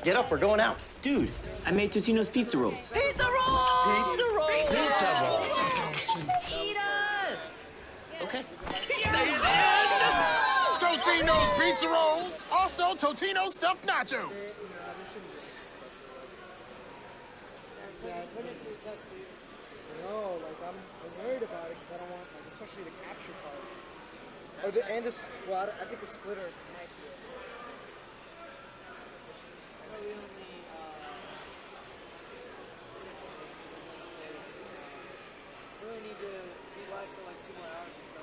Get up, we're going out. Dude, I made Totino's pizza rolls. Pizza rolls! Pizza rolls! Pizza rolls! Eat us! Okay. Totino's pizza rolls. Also, Totino's stuffed nachos. No, like I'm worried about it because I don't want, like, especially the capture part. Or the and the splitter. I think the splitter might be it. We really need to be live for like 2 more hours or so.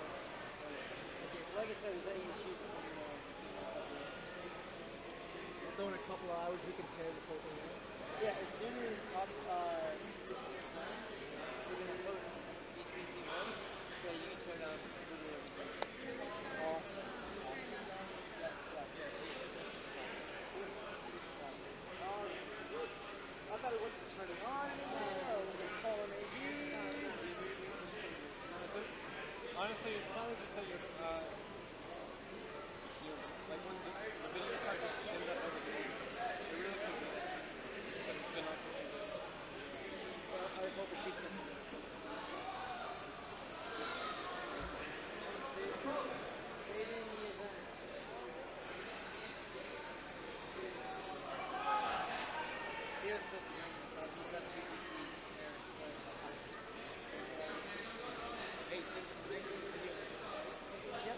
Like I said, is any issues, just let me know. So in a couple of hours we can tear this whole thing out. Yeah, as soon as top 16 is done, we're gonna post each VC1 so that you can tear down literally everything. Awesome. I thought it wasn't turning on anymore. I wasn't calling AD. Honestly, it's probably just that you're like when the video card just ends up overdoing it. It really could be that. Because it's been on for 2 days. So I hope it keeps up. Here it's supposed to be this. I was supposed to have 2 PCs there. Hey, should I make this video? Yep.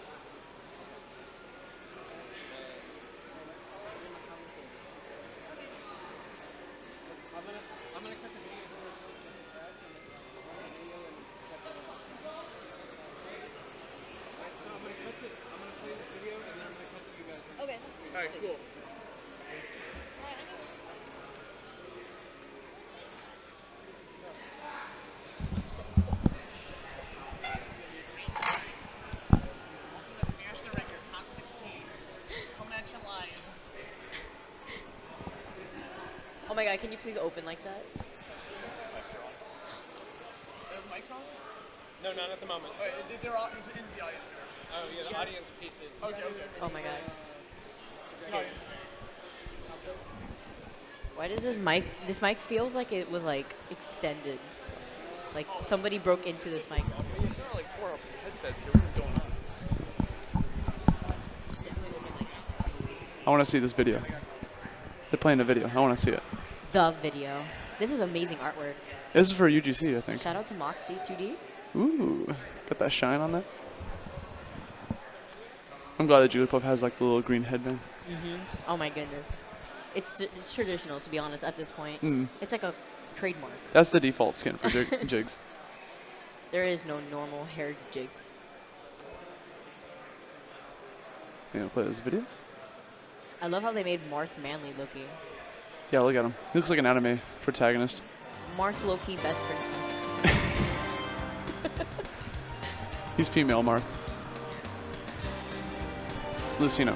I'm gonna cut the videos over to the track and video and cut that out. So I'm gonna play this video and then I'm gonna cut to you guys. Okay. Alright, cool. Smash the record, top 16. Coming at you live. Oh my god, can you please open like that? Are the mics on? No, not at the moment. They're all in the audience. Oh yeah, the audience pieces. Okay. Oh my god. The audience. Why does this mic feels like it was like extended? Like somebody broke into this mic. There are like 4 headsets here. What is going on? I want to see this video. They're playing the video. I want to see it. The video. This is amazing artwork. This is for UGC, I think. Shout out to Moxie 2D. Ooh, got that shine on there. I'm glad that Jigglypuff has like the little green headband. Oh my goodness. It's traditional, to be honest, at this point. It's like a trademark. That's the default skin for Jigs. There is no normal hair jigs. You gonna play this video? I love how they made Marth manly looking. Yeah, look at him. He looks like an anime protagonist. Marth low-key best princess. He's female, Marth. Lucino.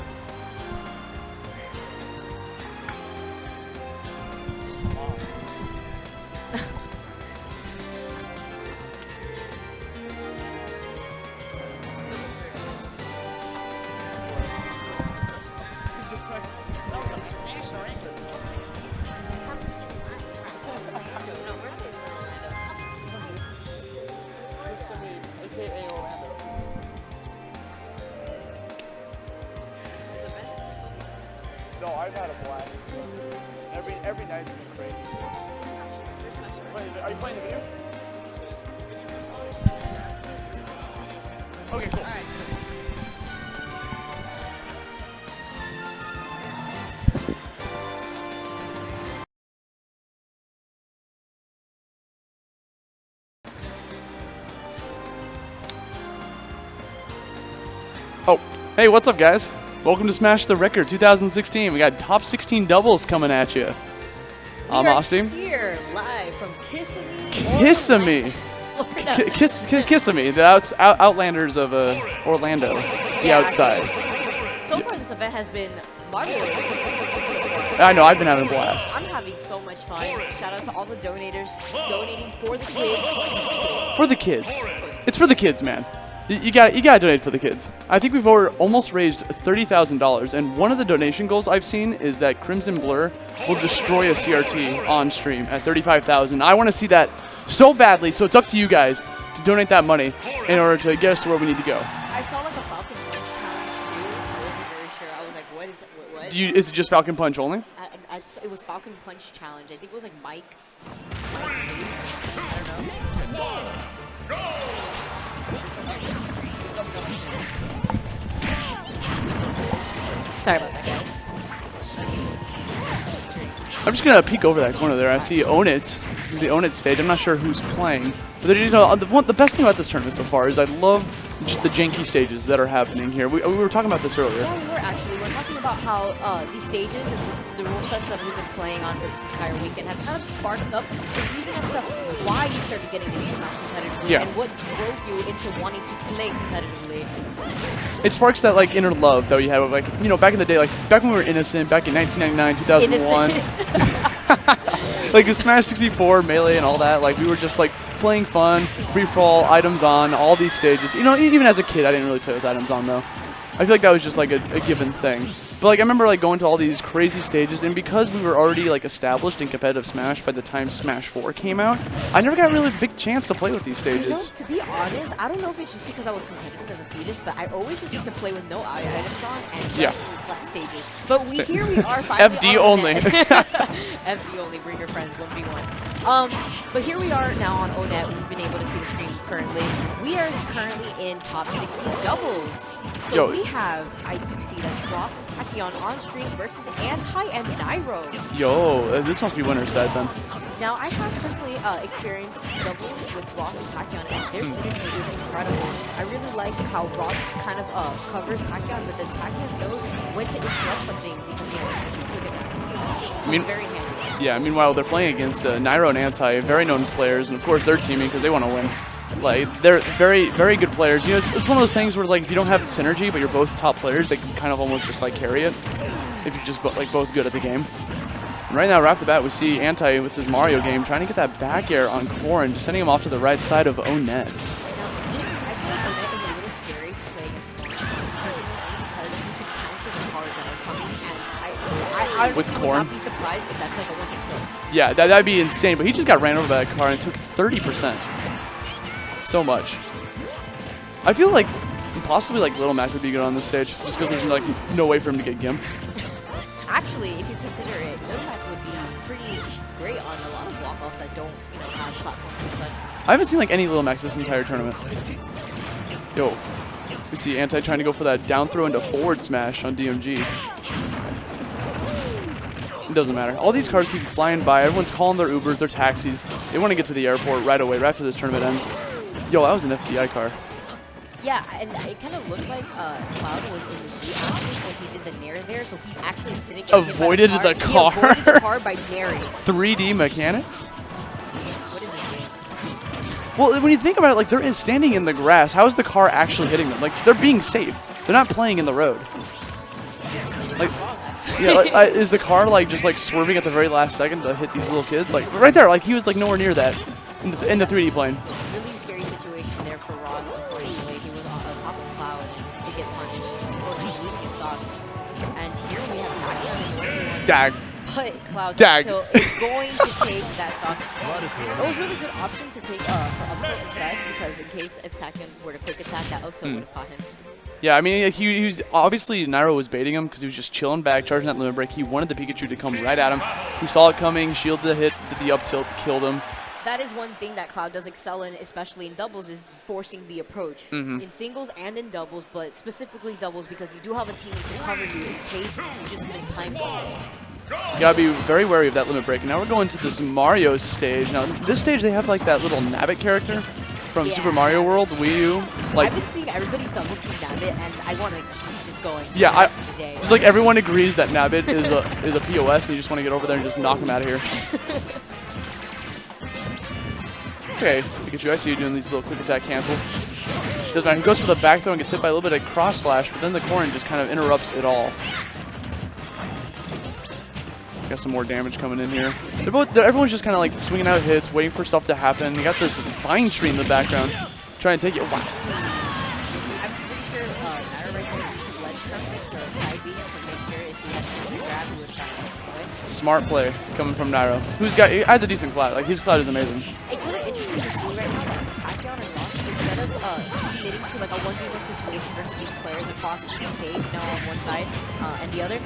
No, I've had a blast. Every night's been crazy. Wait, are you playing the video? Okay, cool. Oh, hey, what's up, guys? Welcome to Smash the Record 2016. We got top 16 doubles coming at you. I'm Austin. Here, live from Kissimmee. Kissimmee. Kissimmee, the Outlanders of Orlando, the outside. So far, this event has been marvelous. I know, I've been having a blast. I'm having so much fun. Shout out to all the donators donating for the kids. For the kids. It's for the kids, man. You got to donate for the kids. I think we've almost raised $30,000, and one of the donation goals I've seen is that Crimson Blur will destroy a CRT on stream at 35,000. I want to see that so badly, so it's up to you guys to donate that money in order to get us to where we need to go. I saw like a Falcon Punch challenge too. I wasn't very sure. I was like, what is it? What? Is it just Falcon Punch only? It was Falcon Punch challenge. I think it was like Mike. I don't know. Sorry about that, guys. I'm just gonna peek over that corner there. I see Own It, the Own It stage. I'm not sure who's playing, but you know, the best thing about this tournament so far is I love just the janky stages that are happening here. We were talking about this earlier. Yeah, we were actually. We're talking about how these stages and the rule sets that we've been playing on for this entire weekend has kind of sparked up confusing us to why you started getting into Smash competitively and what drove you into wanting to play competitively. It sparks that like inner love that we had, like, you know, back in the day, like back when we were innocent, back in 1999, 2001. Like with Smash 64, Melee, and all that, like we were just like playing fun, free for all, items on, all these stages. You know, even as a kid, I didn't really play with items on though. I feel like that was just like a given thing. But like I remember like going to all these crazy stages, and because we were already like established in competitive Smash by the time Smash 4 came out, I never got a really big chance to play with these stages. You know, to be honest, I don't know if it's just because I was competitive as a fetus, but I always just used to play with no items on and just stages. But here we are finally FD only. FD only, bring your friends, 1v1. But here we are now on ONET. We've been able to see the screen currently. We are currently in top 16 doubles. So we have, I do see that's Ross and Tachyon on stream versus Anti and Nairo. Yo, this must be winner's side then. Now, I have personally experienced doubles with Ross and Tachyon, and their synergy is incredible. I really like how Ross kind of covers Tachyon, but then Tachyon knows when to interrupt something because he has a quick attack. Very handy. Yeah, meanwhile, they're playing against Nairo and Anti, very known players, and of course they're teaming because they want to win. Like, they're very, very good players. You know, it's one of those things where, like, if you don't have the synergy, but you're both top players, they can kind of almost just, like, carry it if you're just, like, both good at the game. And right now, right off the bat, we see Anti with his Mario game trying to get that back air on Corrin, just sending him off to the right side of ONET. Now, I feel like ONET is a little scary to play against personally because you can counter the cards that are coming, and I with would not be surprised if that's like a one-hit kill. Yeah, that'd be insane, but he just got ran over by that car and took 30%. So much. I feel like possibly like Little Mac would be good on this stage, just because there's like no way for him to get gimped. Actually, if you consider it, Little Mac would be pretty great on a lot of walk-offs that don't, you know, have platforms inside. I haven't seen like any Little Macs this entire tournament. Yo, we see Anti trying to go for that down throw into forward smash on DMG. It doesn't matter. All these cars keep flying by. Everyone's calling their Ubers, their taxis. They want to get to the airport right away, right after this tournament ends. Yo, that was an FDI car. Yeah, and it kind of looked like Cloud was in the Z-axis when he did the nair there, so he actually didn't get avoided hit by the car. He avoided the car by nairing. 3D mechanics? What is this game? Well, when you think about it, like, they're standing in the grass. How is the car actually hitting them? Like, they're being safe. They're not playing in the road. Like, yeah, like, is the car, like, just, like, swerving at the very last second to hit these little kids? Like, right there, like, he was, like, nowhere near that in the 3D plane. Really scary situation there for Ross, unfortunately. He was on top of Cloud and did get punished, unfortunately losing his stock. And here we have Tachyon. Dag. But Cloud Dag. still is going to take that stock. It was a really good option to take for up tilt instead, because in case if Tachyon were to quick attack, that up tilt would have caught him. Yeah, I mean, he was obviously Nairo was baiting him because he was just chilling back, charging that limit break. He wanted the Pikachu to come right at him. He saw it coming, shielded the hit, did the up tilt, killed him. That is one thing that Cloud does excel in, especially in doubles, is forcing the approach. In singles and in doubles, but specifically doubles because you do have a teammate to cover you in case you just mistime something. You gotta be very wary of that limit break. And now we're going to this Mario stage. Now, this stage, they have like that little Nabbit character from Super Mario World, Wii U. Like, I've been seeing everybody double team Nabbit, and I want to keep this going. Yeah, the rest of the day. Just like everyone agrees that Nabbit is a POS, and you just want to get over there and just knock him out of here. Okay, Pikachu, I see you doing these little quick attack cancels. Doesn't matter. He goes for the back throw and gets hit by a little bit of cross slash, but then the Corrin just kind of interrupts it all. Got some more damage coming in here. Everyone's just kind of like swinging out hits, waiting for stuff to happen. You got this vine tree in the background, trying to take it. Wow. smart play coming from Nairo, has a decent cloud. Like his cloud is amazing. It's really interesting to see right now that Tachyon and Ross, instead of committing to like a 1v1 situation versus these players across each stage, now on one side and the other,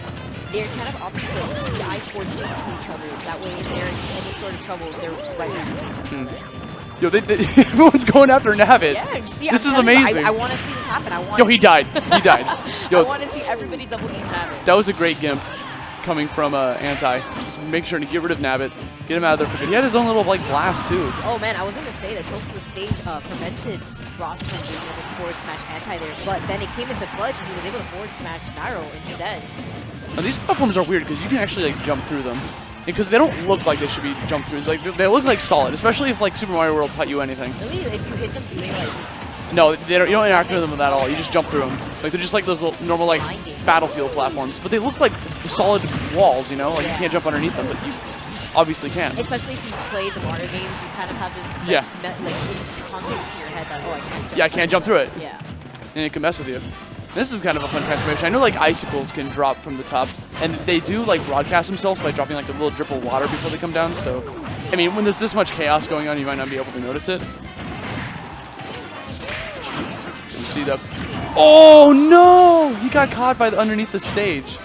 they're kind of opting to DI towards into each other. That way, if they're in any sort of trouble, they're right next to each other. Yo, everyone's going after Nabbit. Yeah, see, this is amazing. I want to see this happen. Yo, he died. He died. Yo, I want to see everybody double team Nabbit. That was a great gimp coming from Anti. Just make sure to get rid of Nabbit. Get him out of there for good. He had his own little like blast too. Oh man, I was gonna say that tilt to the stage prevented Ross from being able to forward smash Anti there, but then it came into clutch and he was able to forward smash Nairo instead. Now, these platforms are weird because you can actually like jump through them. Because they don't look like they should be jump throughs. Like they look like solid, especially if like Super Mario World taught you anything. Really, if you hit them, do they like? No, you don't interact with them at all. You just jump through them. Like they're just like those little normal like battlefield platforms, but they look like solid walls. You know, like you can't jump underneath them, but you obviously can. Especially if you play the Mario games, you kind of have this it's concept to your head that I can't jump. Yeah, I can't jump through it. Yeah. And it can mess with you. This is kind of a fun transformation. I know like icicles can drop from the top, and they do like broadcast themselves by dropping like a little drip of water before they come down. So, I mean, when there's this much chaos going on, you might not be able to notice it. You see that? Oh no! He got caught by underneath the stage,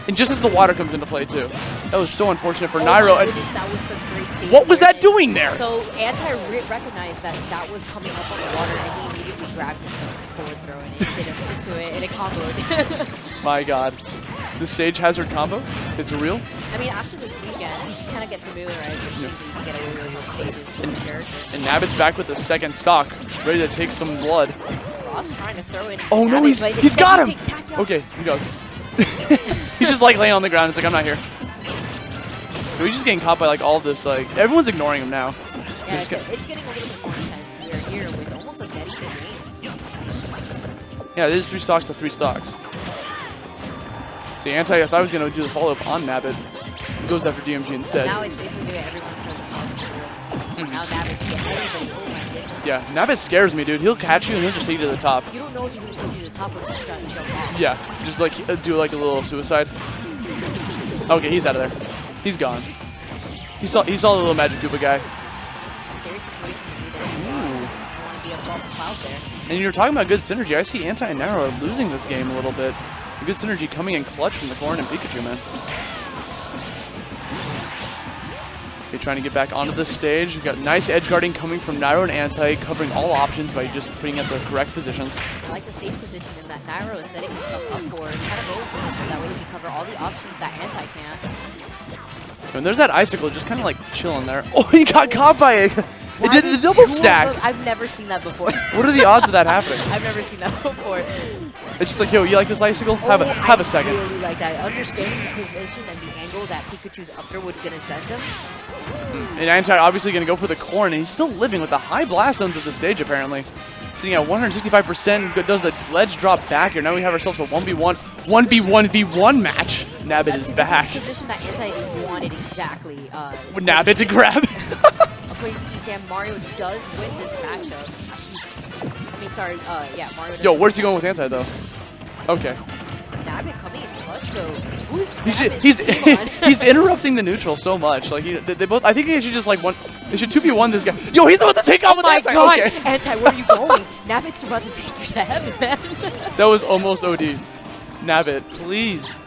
and just as the water comes into play too. That was so unfortunate for Nairo. My goodness, that was such great stage What was that doing there? So Anti recognized that that was coming up on the water, and he immediately grabbed it to forward throw and hit him into it, and it comboed. My God, the stage hazard combo? It's real. I mean, after this weekend, you kind of get familiarized with things that you can get away with stages with the character. And Nabbit's back with the second stock, ready to take some blood. Ross trying to throw it. Oh no, he's got him. Okay, he goes. He's just like laying on the ground. It's like I'm not here. We're just getting caught by like all of this. Like everyone's ignoring him now. Yeah, it's getting a little bit more intense. We're here with almost like that even game. Yeah, it is 3 stocks to 3 stocks. See, Anti, if I was gonna do the follow up on Nabbit, he goes after DMG instead. Now it's basically doing everyone for themselves. Now Nabbit can get everybody. Oh my goodness. Yeah, Nabbit scares me, dude. He'll catch you and he'll just take you to the top. You don't know if he's gonna take you to the top or if he's trying to jump off. Yeah, just like do like a little suicide. Okay, he's out of there. He's gone. He saw the little Magic Koopa guy. Scary situation to be there. You want to be above the cloud there. And you're talking about good synergy. I see Anti and Nairo are losing this game a little bit. Good synergy coming in clutch from the Corrin and Pikachu, man. Okay, trying to get back onto the stage. We've got nice edge guarding coming from Nairo and Anti, covering all options by just putting at the correct positions. I like the stage position in that Nairo is setting himself up for kind of roller position. That way he can cover all the options that Anti can. And there's that icicle just kind of like chilling there. Oh, he got caught by it. It did the double stack. I've never seen that before. What are the odds of that happening? I've never seen that before. It's just like, yo, you like this icicle? Have a second. I really like that. Understanding the position and the angle that Pikachu's up there would gonna send him. And Anti obviously gonna go for the Corrin, and he's still living with the high blast zones of the stage apparently. Sitting at 165%, does the ledge drop back here. Now we have ourselves a 1v1v1 match. Nabbit is back. This is the position that Anti wanted exactly. With Nabbit to grab. According to ECM, Mario does win this matchup. I mean, sorry, yeah, Mario does. Yo, where's he going with Anti though? Okay. Nabbit coming in clutch though. Who's he's interrupting the neutral so much. Like they both. I think they should just like They should 2v1 this guy. Yo, he's about to take off with Anti. Oh my god, Okay. Anti, where are you going? Nabbit's about to take you to heaven, man. That was almost OD. Nabbit, please.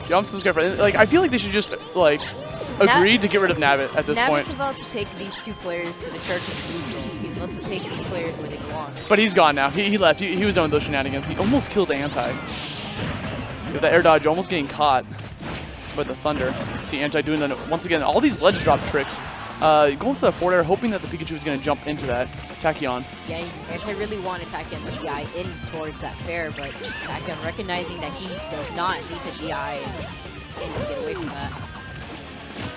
Yo, I'm so scared for it. Like, I feel like they should just like agree to get rid of Nabbit at this point. Nabbit's about to take these two players to the Church of Neutral. He's about to take these players where they belong. But he's gone now. He left. He was done with those shenanigans. He almost killed Anti. With that air dodge, almost getting caught by the Thunder. See Anti doing once again all these ledge drop tricks. Going for the forward air, hoping that the Pikachu is going to jump into that. Tachyon. Yeah, Anti really wanted Tachyon to DI in towards that fair, but Tachyon recognizing that he does not need to DI in to get away from that.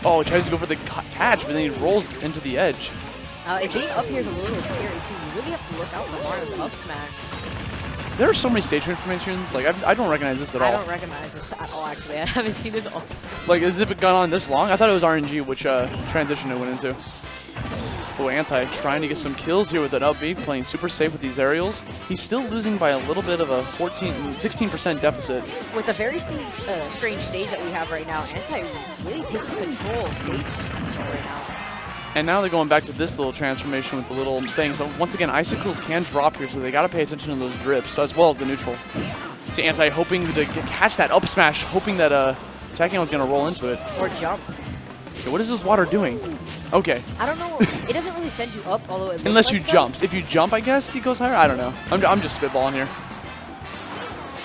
Oh, he tries to go for the catch, but then he rolls into the edge. Being up here is a little scary too. You really have to look out for Mario's up smash. There are so many stage transformations. Like, I don't recognize this at all. I don't recognize this at all, actually. I haven't seen this all. Like, has it gone on this long? I thought it was RNG, which transition it went into. Oh, Anti trying to get some kills here with an up B, playing super safe with these aerials. He's still losing by a little bit of a 16% deficit. With a very strange stage that we have right now, Anti really taking control of stage right now. And now they're going back to this little transformation with the little thing. So once again, icicles can drop here, so they got to pay attention to those drips as well as the neutral. See Anti hoping to catch that up smash, hoping that Tachyon was going to roll into it. Or jump. Okay, what is this water doing? Okay. I don't know. It doesn't really send you up, although it looks Unless like you it jump. does. If you jump, I guess he goes higher. I don't know. I'm just spitballing here.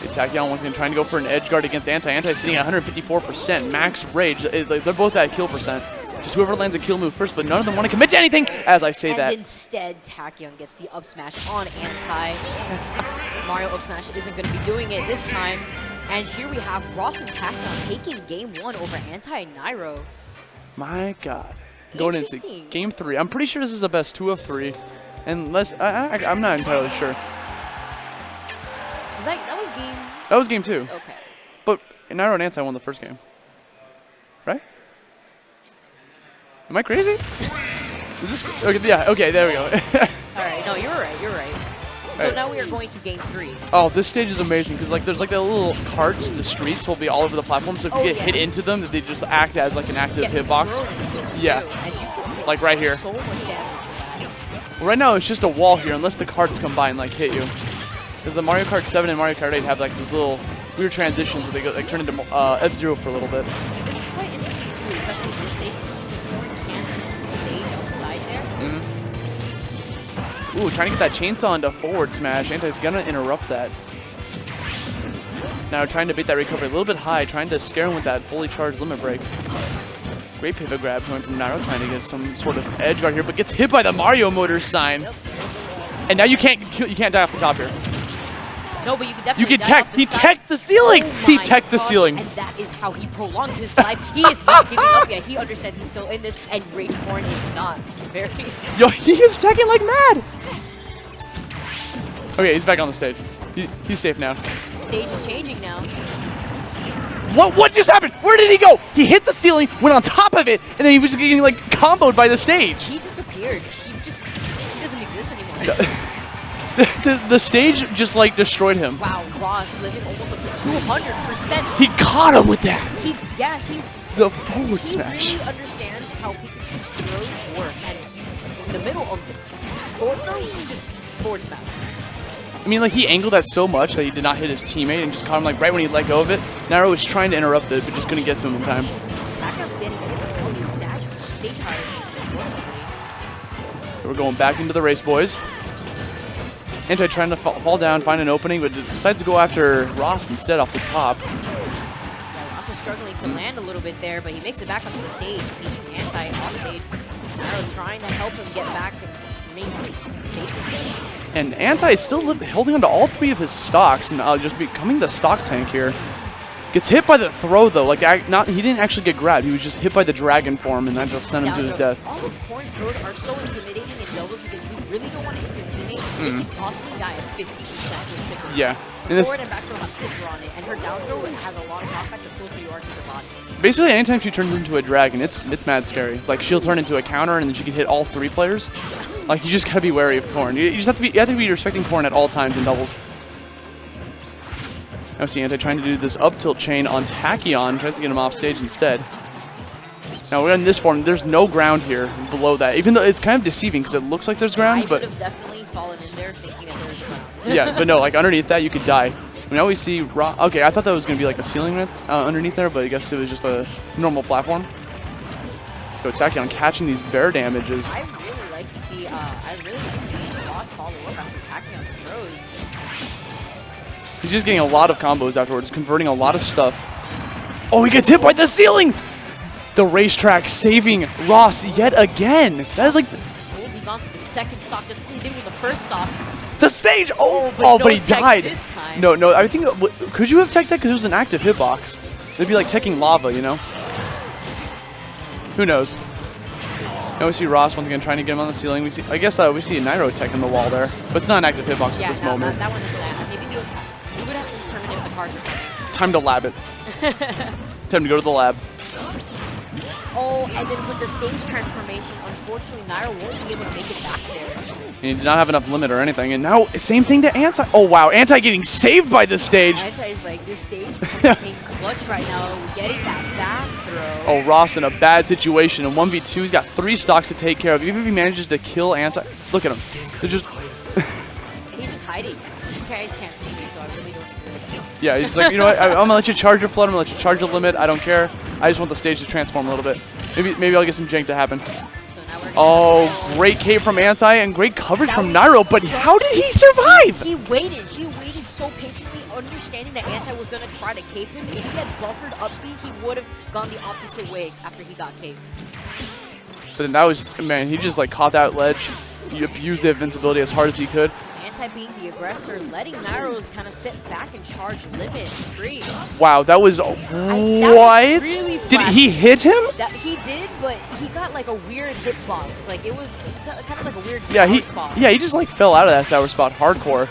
Okay, Tachyon once again trying to go for an edge guard against Anti. Anti sitting at 154%. Max rage. They're both at kill percent. Just whoever lands a kill move first, but none of them want to commit to anything as I say that. And instead, Tachyon gets the up smash on Anti. Mario up smash isn't going to be doing it this time. And here we have Ross and Tachyon taking game 1 over Anti and Nairo. My God. Going into game 3. I'm pretty sure this is the best 2 of 3. Unless, I'm not entirely sure. That was game? That was game 2. Okay. But Nairo and Anti won the first game. Right? Am I crazy? Is this, okay, yeah, okay, there we go. Alright, no, you're right, you're right. So now we are going to game 3. Oh, this stage is amazing because like there's like the little carts in the streets will be all over the platform. So if you get hit into them, they just act as like an active hitbox. Yeah, like right here. So much damage for that. Well, right now it's just a wall here unless the carts combine like hit you. Because the Mario Kart 7 and Mario Kart 8 have like these little weird transitions where they go, like turn into F-Zero for a little bit. This is quite interesting too, especially this stage, because you just corn can use the stage on the side there. Ooh, trying to get that chainsaw into forward smash. Anti's gonna interrupt that. Now trying to beat that recovery a little bit high, trying to scare him with that fully charged limit break. Great pivot grab coming from Nairo, trying to get some sort of edge guard here, but gets hit by the Mario Motors sign. And now you can't die off the top here. No, but you can definitely He teched the ceiling! He teched the ceiling. And that is how he prolongs his life. He is not giving up yet. He understands he's still in this, and Rage Horn is not very... Yo, he is teching like mad! Okay, he's back on the stage. He's safe now. The stage is changing now. What just happened? Where did he go? He hit the ceiling, went on top of it, and then he was getting like comboed by the stage. He disappeared. He doesn't exist anymore. The stage just like destroyed him. Wow, Ross living almost up to 200%. He caught him with that. The forward smash. He really understands how Pikachu's throws work, and in the middle of the forward throw, he just forward smash. I mean, like he angled that so much that he did not hit his teammate and just caught him like right when he let go of it. Nairo was trying to interrupt it, but just couldn't get to him in time. Tachyon's standing in all these stage higher, unfortunately. We're going back into the race, boys. Anti trying to fall down, find an opening, but decides to go after Ross instead off the top. Yeah, Ross was struggling to land a little bit there, but he makes it back onto the stage, beating Anti off stage. Nairo trying to help him get back and remain stage with him. And Anti is still holding on to all 3 of his stocks and just becoming the stock tank here. Gets hit by the throw though, like he didn't actually get grabbed. He was just hit by the dragon form, and that just sent him to his death. All of Corn's throws are so intimidating in doubles because you really don't want to hit your teammate. You can possibly die at 50% with tickle. Yeah. And this, forward and back throw have tickler on it, and her down throw has a lot of knockback the closer you are to the body. basically, anytime she turns into a dragon, it's mad scary. Like she'll turn into a counter, and then she can hit all 3 players. Like you just gotta be wary of Corn. You have to be respecting Corn at all times in doubles. Now see Anti trying to do this up tilt chain on Tachyon, tries to get him off stage instead. Now we're in this form. There's no ground here below that, even though it's kind of deceiving because it looks like there's ground. I But would have definitely fallen in there thinking that there was ground. yeah, but no, like underneath that you could die. Now we see okay, I thought that was gonna be like a ceiling underneath there, but I guess it was just a normal platform. So Tachyon catching these bear damages. I really like to see Ross follow up after Tachyon's throws. He's just getting a lot of combos afterwards, converting a lot of stuff. Oh, he gets hit by the ceiling! The racetrack saving Ross yet again. That is like Holding on to the second stock just as he did with the first stock. the stage. But no he tech died. this time. No. I think could you have teched that because it was an active hitbox? It'd be like teching lava, you know. Who knows? Now we see Ross once again trying to get him on the ceiling. We see we see a Nairo tech in the wall there, but it's not an active hitbox at this moment. That one is that. Maybe we would have to determine if the cards are coming. Time to lab it. Time to go to the lab. Oh, Oh, and then with the stage transformation, unfortunately, Nairo won't be able to make it back there. He did not have enough limit or anything. And now, same thing to Anti. Oh, wow. Anti getting saved by this stage. Anti is like, this stage is being clutch right now, getting that back throw. Oh, Ross in a bad situation. In 1v2, he's got 3 stocks to take care of. Even if he manages to kill Anti. Look at him. They're just... He's just hiding. You guys can't see me, so I really don't do this. Yeah, he's like, you know what? I'm going to let you charge your flood. I'm going to let you charge your limit. I don't care. I just want the stage to transform a little bit. Maybe I'll get some jank to happen. Oh, great cape from Anti and great coverage from Nairo, but how did he survive? He waited so patiently, understanding that Anti was going to try to cape him. If he had buffered up B, he would have gone the opposite way after he got caped. But then that was, man, he just like caught that ledge. He abused the invincibility as hard as he could. Anti being the aggressor, letting Nairo kind of sit back and charge limit free. Wow, that was what? Was really did he hit him? He did, but he got like a weird hitbox. Like it was kind of like a weird spot. Yeah, he just like fell out of that sour spot hardcore.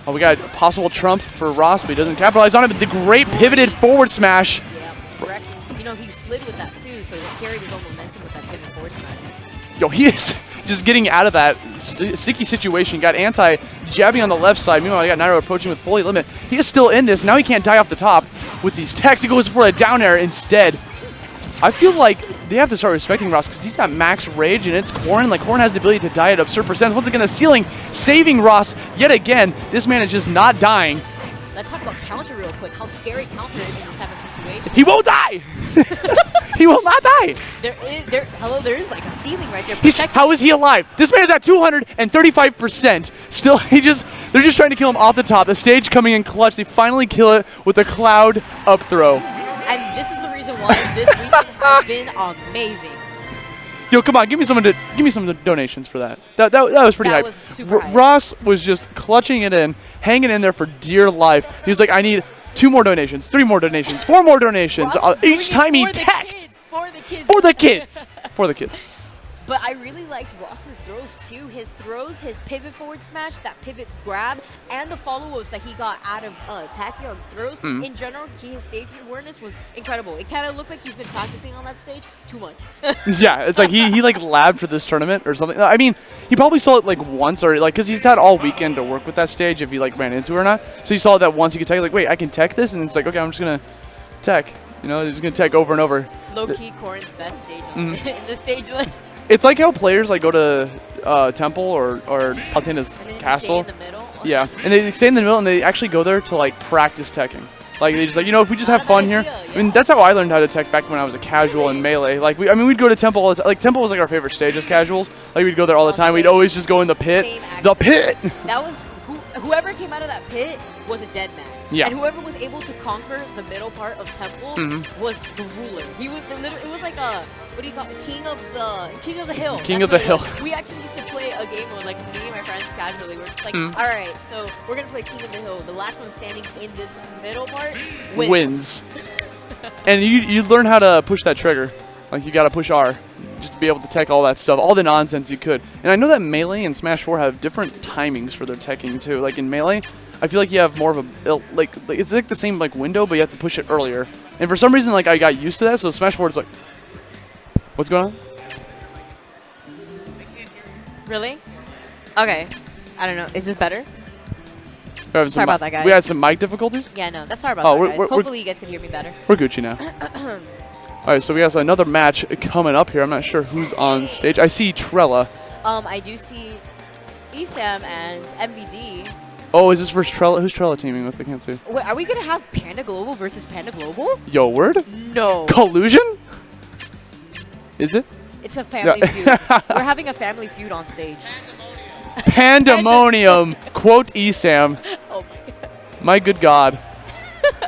Oh, we got a possible trump for Ross, but he doesn't capitalize on it. But the great pivoted forward smash. Yeah, correct. You know, he slid with that too, so he carried his own momentum with that pivot forward smash. Yo, he is just getting out of that sticky situation. Got Anti jabbing on the left side. Meanwhile, I got Nairo approaching with fully limit. He is still in this. Now he can't die off the top with these techs. He goes for a down air instead. I feel like they have to start respecting Ross because he's got max rage and it's Corrin. Like, Corrin has the ability to die at absurd percent. Once again, the ceiling saving Ross yet again. This man is just not dying. Let's talk about counter real quick. How scary counter is in this type of situation. He won't die. He will not die. There is like a ceiling right there. How is he alive? This man is at 235%. Still, they're just trying to kill him off the top. The stage coming in clutch. They finally kill it with a cloud up throw. And this is the reason why this weekend has been amazing. Yo, come on, give me some of the donations for that. That was pretty hype. Was super hype. Ross was just clutching it in, hanging in there for dear life. He was like, I need 2 more donations, 3 more donations, 4 more donations. Each time he teched. For the kids. For the kids. For the kids. But I really liked Ross's throws too. His throws, his pivot forward smash, that pivot grab, and the follow-ups that he got out of Tachyon's throws. In general, his stage awareness was incredible. It kind of looked like he's been practicing on that stage too much. Yeah, it's like he like labbed for this tournament or something. I mean, he probably saw it like once or like because he's had all weekend to work with that stage if he like ran into it or not. So he saw that once he could tech like, wait, I can tech this, and it's like, okay, I'm just gonna tech. You know, he's gonna tech over and over. Low-key, Corrin's best stage in the stage list. It's like how players like go to Temple or Palutina's castle. Stay in the middle. Yeah, and they stay in the middle and they actually go there to like practice teching. Like they just like, you know, if we just have fun here. I mean, that's how I learned how to tech back when I was a casual in Melee. Like we'd go to Temple all the time. Like Temple was like our favorite stage as casuals. Like we'd go there all the time. We'd always just go in the pit. The pit. That was whoever came out of that pit was a dead man. Yeah. And whoever was able to conquer the middle part of Temple was the ruler. He was it was like a what do you call it? King of the hill. King of the hill. We actually used to play a game where like me and my friends casually we're just like, all right, so we're gonna play King of the Hill. The last one standing in this middle part wins. And you learn how to push that trigger. Like you gotta push R just to be able to tech all that stuff, all the nonsense you could. And I know that Melee and Smash 4 have different timings for their teching too. Like in Melee, I feel like you have more of a like it's like the same like window, but you have to push it earlier. And for some reason, like I got used to that, so Smash 4 is like, what's going on? Really? Okay. I don't know. Is this better? Sorry about that, guys. We had some mic difficulties? Yeah, no. That's sorry about that, guys. Hopefully you guys can hear me better. We're Gucci now. All right, so we have another match coming up here. I'm not sure who's on stage. I see Trella. I do see ESAM and MVD. Oh, is this versus Trella? Who's Trella teaming with? I can't see. Wait, are we going to have Panda Global versus Panda Global? Yo, word? No. Collusion? Is it? It's a family feud. We're having a family feud on stage. Pandemonium. Quote ESAM. Oh, my God. My good God.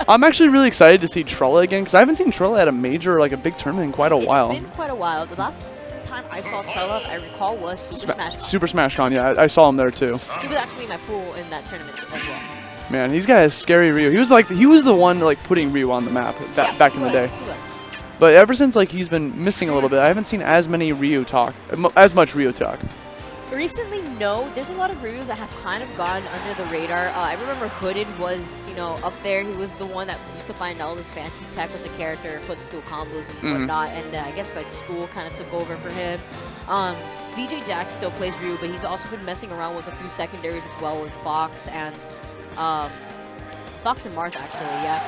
I'm actually really excited to see Trella again because I haven't seen Trella at a major, like a big tournament in quite a while. It's been quite a while. The last time I saw Trella, if I recall, was Super Smash Con. Super Smash Con, yeah. I saw him there too. He was actually in my pool in that tournament as well. Man, he's got a scary Ryu. He was the one like putting Ryu on the map back in the day. He was. But ever since like he's been missing a little bit, I haven't seen as much Ryu talk. Recently, no. There's a lot of reviews that have kind of gone under the radar. I remember Hooded was, you know, up there. He was the one that used to find all this fancy tech with the character, footstool combos and whatnot. And I guess like school kind of took over for him. DJ Jack still plays Ryu, but he's also been messing around with a few secondaries as well with Fox and Marth actually, yeah.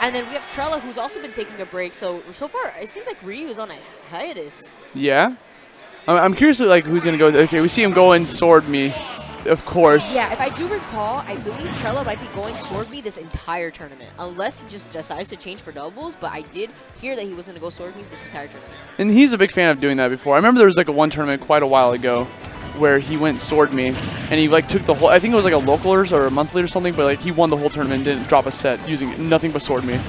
And then we have Trella, who's also been taking a break. So far, it seems like Ryu is on a hiatus. Yeah. I'm curious, like, who's going to go. Okay, we see him going Sword Me, of course. Yeah, if I do recall, I believe Trella might be going Sword Me this entire tournament. Unless he just decides to change for doubles, but I did hear that he was going to go Sword Me this entire tournament. And he's a big fan of doing that before. I remember there was, like, one tournament quite a while ago where he went Sword Me, and he, like, took the whole, I think it was, like, a localers or a monthly or something, but, like, he won the whole tournament and didn't drop a set using nothing but Sword Me.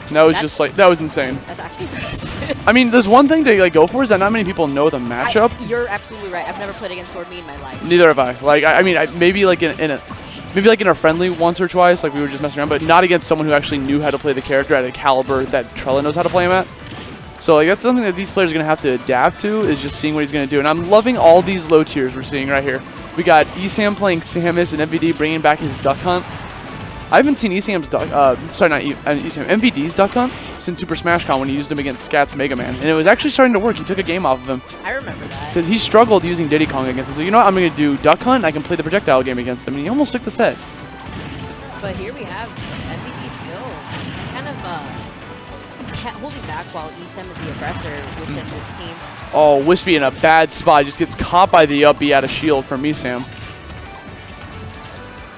And that was just, like, that was insane. That's actually impressive. I mean, there's one thing to, like, go for is that not many people know the matchup. You're absolutely right. I've never played against Sword Me in my life. Neither have I. Like, I mean, maybe, like, in a friendly once or twice, like, we were just messing around, but not against someone who actually knew how to play the character at a caliber that Trella knows how to play him at. So, like, that's something that these players are going to have to adapt to, is just seeing what he's going to do. And I'm loving all these low tiers we're seeing right here. We got Esam playing Samus and MVD bringing back his Duck Hunt. I haven't seen Esam's MVD's Duck Hunt since Super Smash Con when he used him against Scat's Mega Man. And it was actually starting to work. He took a game off of him. I remember that. Because he struggled using Diddy Kong against him. So, you know what? I'm going to do Duck Hunt. I can play the projectile game against him. And he almost took the set. But here we have MVD still kind of holding back while Esam is the aggressor within this team. Oh, Wispy in a bad spot. Just gets caught by the up B out of shield from Esam.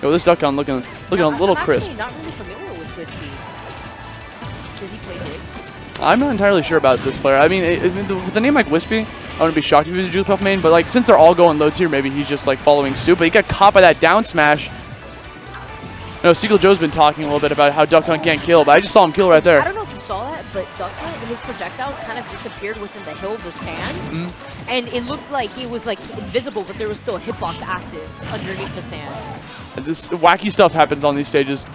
Yo, this Duck Hunt looking a little crisp. I'm actually not really familiar with Wispy. Does he play Dig? I'm not entirely sure about this player. I mean, with a name like Wispy, I wouldn't be shocked if he was a Jude Puff main, but like since they're all going low tier, maybe he's just like following suit. But he got caught by that down smash. No, Seagull Joe's been talking a little bit about how Duck Hunt can't kill, but I just saw him kill right there. I don't know if you saw that, but Duck Hunt, his projectiles kind of disappeared within the hill of the sand. And it looked like he was like invisible, but there was still a hitbox active underneath the sand. This wacky stuff happens on these stages.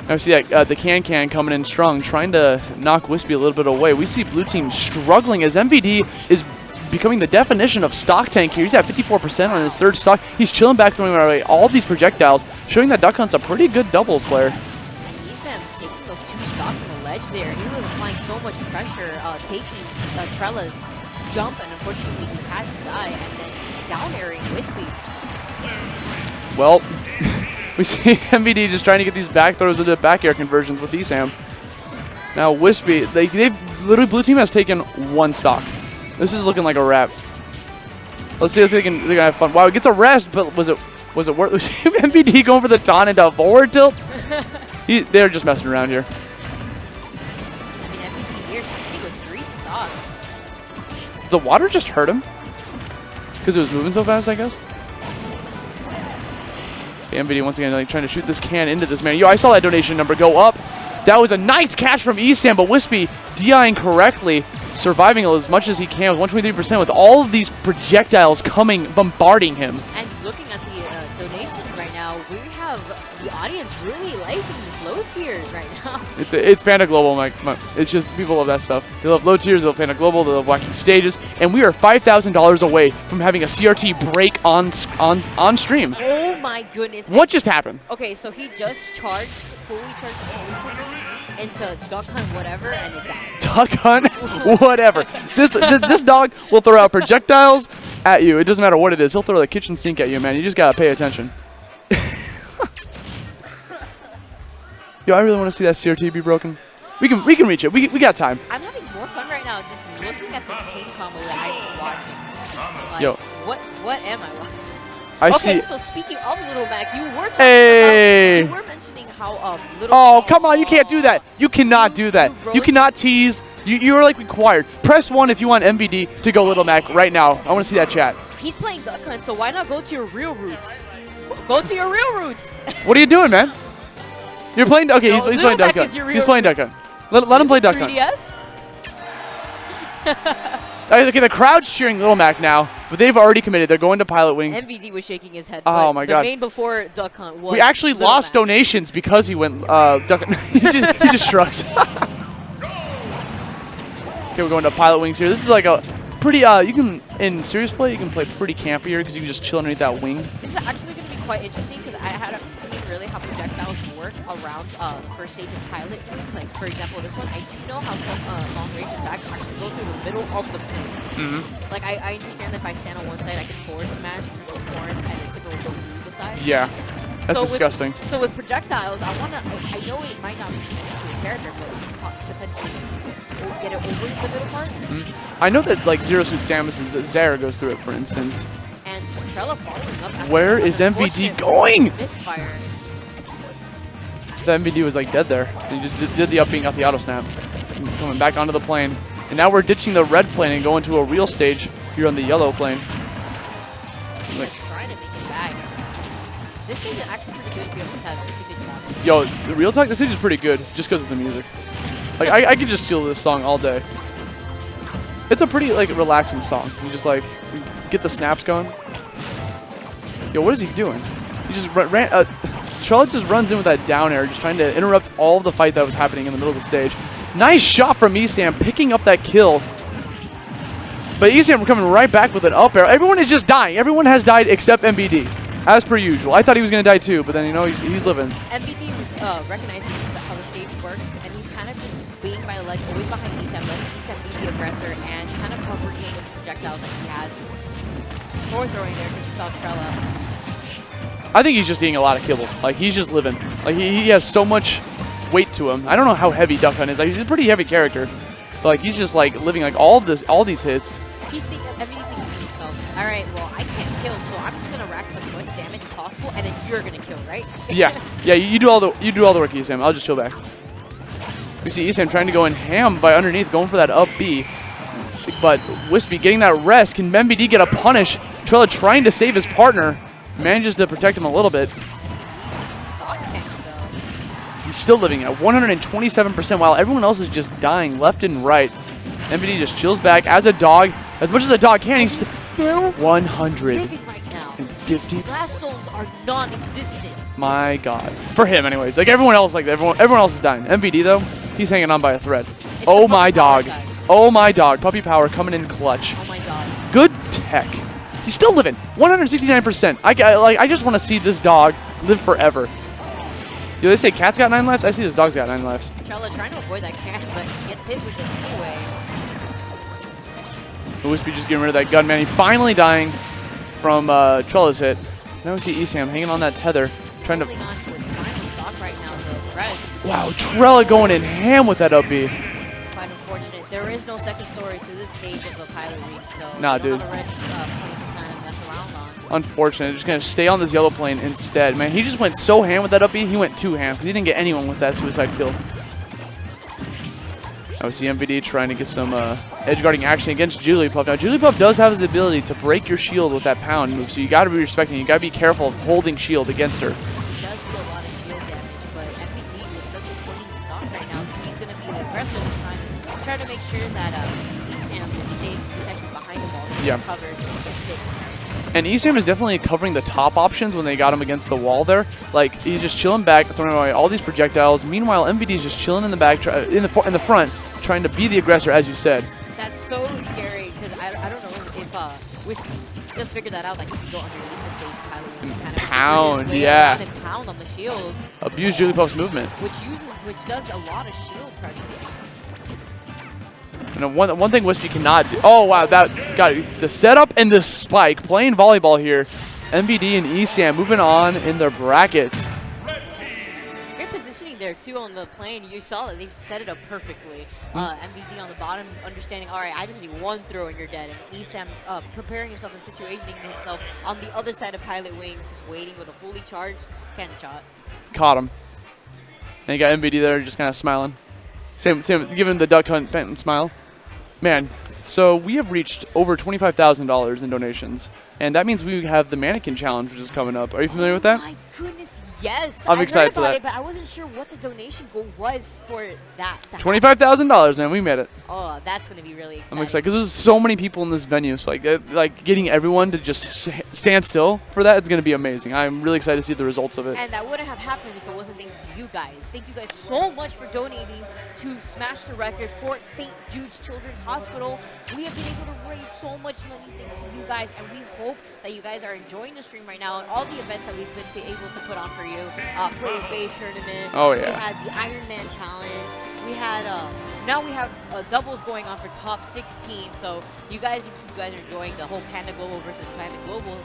Now we see that the Can coming in strong, trying to knock Wispy a little bit away. We see blue team struggling as MVD is becoming the definition of stock tank here. He's at 54% on his third stock. He's chilling back, throwing away all these projectiles, showing that Duck Hunt's a pretty good doubles player. Esam taking those 2 stocks on the ledge there. He was applying so much pressure, taking Trella's jump, and unfortunately he had to die, and then down airing Wispy. Well, we see MVD just trying to get these back throws into back air conversions with Esam. Now Wispy, they've literally, blue team has taken 1 stock. This is looking like a wrap. Let's see if they're gonna have fun. Wow, it gets a rest, but was it worth? We see MVD going for the taunt into a forward tilt. They're just messing around here. I mean, MVD here standing with 3 stocks. The water just hurt him because it was moving so fast, I guess. Okay, MVD once again like trying to shoot this can into this man. Yo, I saw that donation number go up. That was a nice catch from Esam, but Wispy DIing correctly, surviving as much as he can with 123% with all of these projectiles coming, bombarding him. And looking at the donation right now, we have the audience really liking these low tiers right now. It's Panda Global, Mike. It's just people love that stuff. They love low tiers, they love Panda Global, they love wacky stages, and we are $5,000 away from having a CRT break on stream. Oh my goodness! What just happened? Okay, so he just fully charged instantly into Duck Hunt whatever, and it died. Duck Hunt whatever. This dog will throw out projectiles at you. It doesn't matter what it is. He'll throw the kitchen sink at you, man. You just gotta pay attention. Yo, I really want to see that CRT be broken. We can reach it. We got time. I'm having more fun right now just looking at the team combo that I'm watching. Like, Yo. What am I watching? I Okay, see. so speaking of Little Mac, you were talking Hey. about, you were mentioning how Little Oh, come on. You can't do that. You cannot do that. You cannot tease. You are like required. Press 1 if you want MVD to go Little Mac right now. I want to see that chat. He's playing Duck Hunt, so why not go to your real roots? Go to your real roots. What are you doing, man? You're playing. Okay, he's Little playing Duck Mac Hunt. is your real He's playing Duck roots. Hunt. Let him play Duck Hunt. 3DS? Okay, the crowd's cheering Little Mac now, but they've already committed. They're going to Pilot Wings. MVD was shaking his head. Oh but my the God. main before Duck Hunt was. We actually Little lost Mac. donations because he went Duck Hunt. he just shrugs. Okay, we're going to Pilot Wings here. This is like a pretty. You can in serious play, you can play pretty campier because you can just chill underneath that wing. This is actually going to be quite interesting because I hadn't seen really how projectiles work around the first stage of pilot wings. Like, for example, this one, I do know how some long-range attacks actually go through the middle of the plane. Like, I understand that if I stand on one side, I can forward smash through the horn and its zipper will go through the side. Yeah, that's disgusting. So with projectiles, I know it might not be specific to the character, but potentially get it over the middle part. I know that like Zero Suit Samus's Zara goes through it, for instance. And Trella following up. After Where is MVD going? Misfire. The MVD was like dead there. He just did the up being got the auto snap. Coming back onto the plane. And now we're ditching the red plane and going to a real stage here on the yellow plane. Like, trying to make it back. This stage is actually pretty good if you have a tether, if you think about it. yo, the real talk, this stage is pretty good just because of the music. Like, I could just chill this song all day. It's a pretty, like, relaxing song. You just, like, get the snaps going. Yo, what is he doing? He just ran, Trella just runs in with that down air, just trying to interrupt all of the fight that was happening in the middle of the stage. Nice shot from Esam, picking up that kill. But Esam coming right back with an up air. Everyone is just dying. Everyone has died except MBD, as per usual. I thought he was going to die too, but then, you know, he's living. MBD recognizing how the stage works, and he's kind of just being by the ledge, always behind Esam, letting Esam be the aggressor, and kind of covering him with the projectiles that he has. Forward throwing there because he saw Trella. I think he's just eating a lot of kibble. Like, he's just living. Like, he has so much weight to him. I don't know how heavy Duck Hunt is. Like, he's a pretty heavy character. But, like, he's just, like, living, like, all these hits. He's thinking to himself, all right, well, I can't kill, so I'm just going to rack up as much damage as possible, and then you're going to kill, right? Yeah. Yeah, you do all the work, Esam. I'll just chill back. We see Esam trying to go in ham by underneath, going for that up B. But Wispy getting that rest. Can MBD get a punish? Trella trying to save his partner. Manages to protect him a little bit. He's still living at 127% while everyone else is just dying left and right. MBD just chills back as a dog. As much as a dog can, he's still 150. Glass zones are non-existent. My God. For him, anyways. Like everyone else is dying. MVD though, he's hanging on by a thread. Oh my dog. Oh my dog. Puppy Power coming in clutch. Oh my God. Good tech. He's still living. 169%. I just want to see this dog live forever. Yo, they say cat's got 9 lives. I see this dog's got 9 lives. Trella trying to avoid that cat, but he gets hit with it anyway. Wispy just getting rid of that gun, man. He finally dying from Trella's hit. Now we see Esam hanging on that tether, trying to. Holding on to his final stock right now, though. Fresh. Wow, Trella going in ham with that up B. Quite unfortunate. There is no second story to this stage of the pilot week, so nah, we don't dude. have a red plane to kind of mess around on. Unfortunate. Just gonna stay on this yellow plane instead, man. He just went so ham with that up B. He went too ham because he didn't get anyone with that suicide kill. Now we see MVD trying to get some edge guarding action against Jigglypuff. Now Jigglypuff does have the ability to break your shield with that pound move, so you got to be respecting. You got to be careful of holding shield against her. He does do a lot of shield damage, but MVD with such a clean stock right now, he's going to be the aggressor this time. Try to make sure that Esam stays protected behind the ball. He's covered. And Esam is definitely covering the top options when they got him against the wall there. Like, he's just chilling back, throwing away all these projectiles. Meanwhile, MVD is just chilling in the back, in the front, trying to be the aggressor, as you said. That's so scary because I don't know if Wispy just figured that out, that he can go underneath the stage pilot and kind of pound, and pound on the shield. Abuse Jigglypuff's movement. Which does a lot of shield pressure. And one thing Wispy cannot do. Oh wow, that got it. The setup and the spike. Playing volleyball here. MVD and Esam moving on in their brackets. Great positioning there too on the plane. You saw that they set it up perfectly. MVD on the bottom, understanding. All right, I just need one throw and you're dead. And Esam preparing himself and situating himself on the other side of Pilot Wings, just waiting with a fully charged cannon shot. Caught him. And you got MVD there, just kind of smiling. Same, giving the Duck Hunt Benton smile. Man, so we have reached over $25,000 in donations, and that means we have the Mannequin Challenge, which is coming up. Are you familiar with that? Oh my goodness, yes. I'm excited for that. It, but I wasn't sure what the donation goal was for that. $25,000, man. We made it. Oh, that's going to be really exciting. I'm excited because there's so many people in this venue, so like getting everyone to just stand still for that is going to be amazing. I'm really excited to see the results of it. And that wouldn't have happened if it wasn't thanks to you guys. Thank you guys so much for donating to smash the record for St. Jude's Children's Hospital. We have been able to raise so much money thanks to you guys, and we hope that you guys are enjoying the stream right now and all the events that we've been able to put on for you. Play a Bay tournament. Oh, yeah. We had the Iron Man challenge. We had now we have doubles going on for top 16. So you guys are enjoying the whole Panda Global versus Panda Global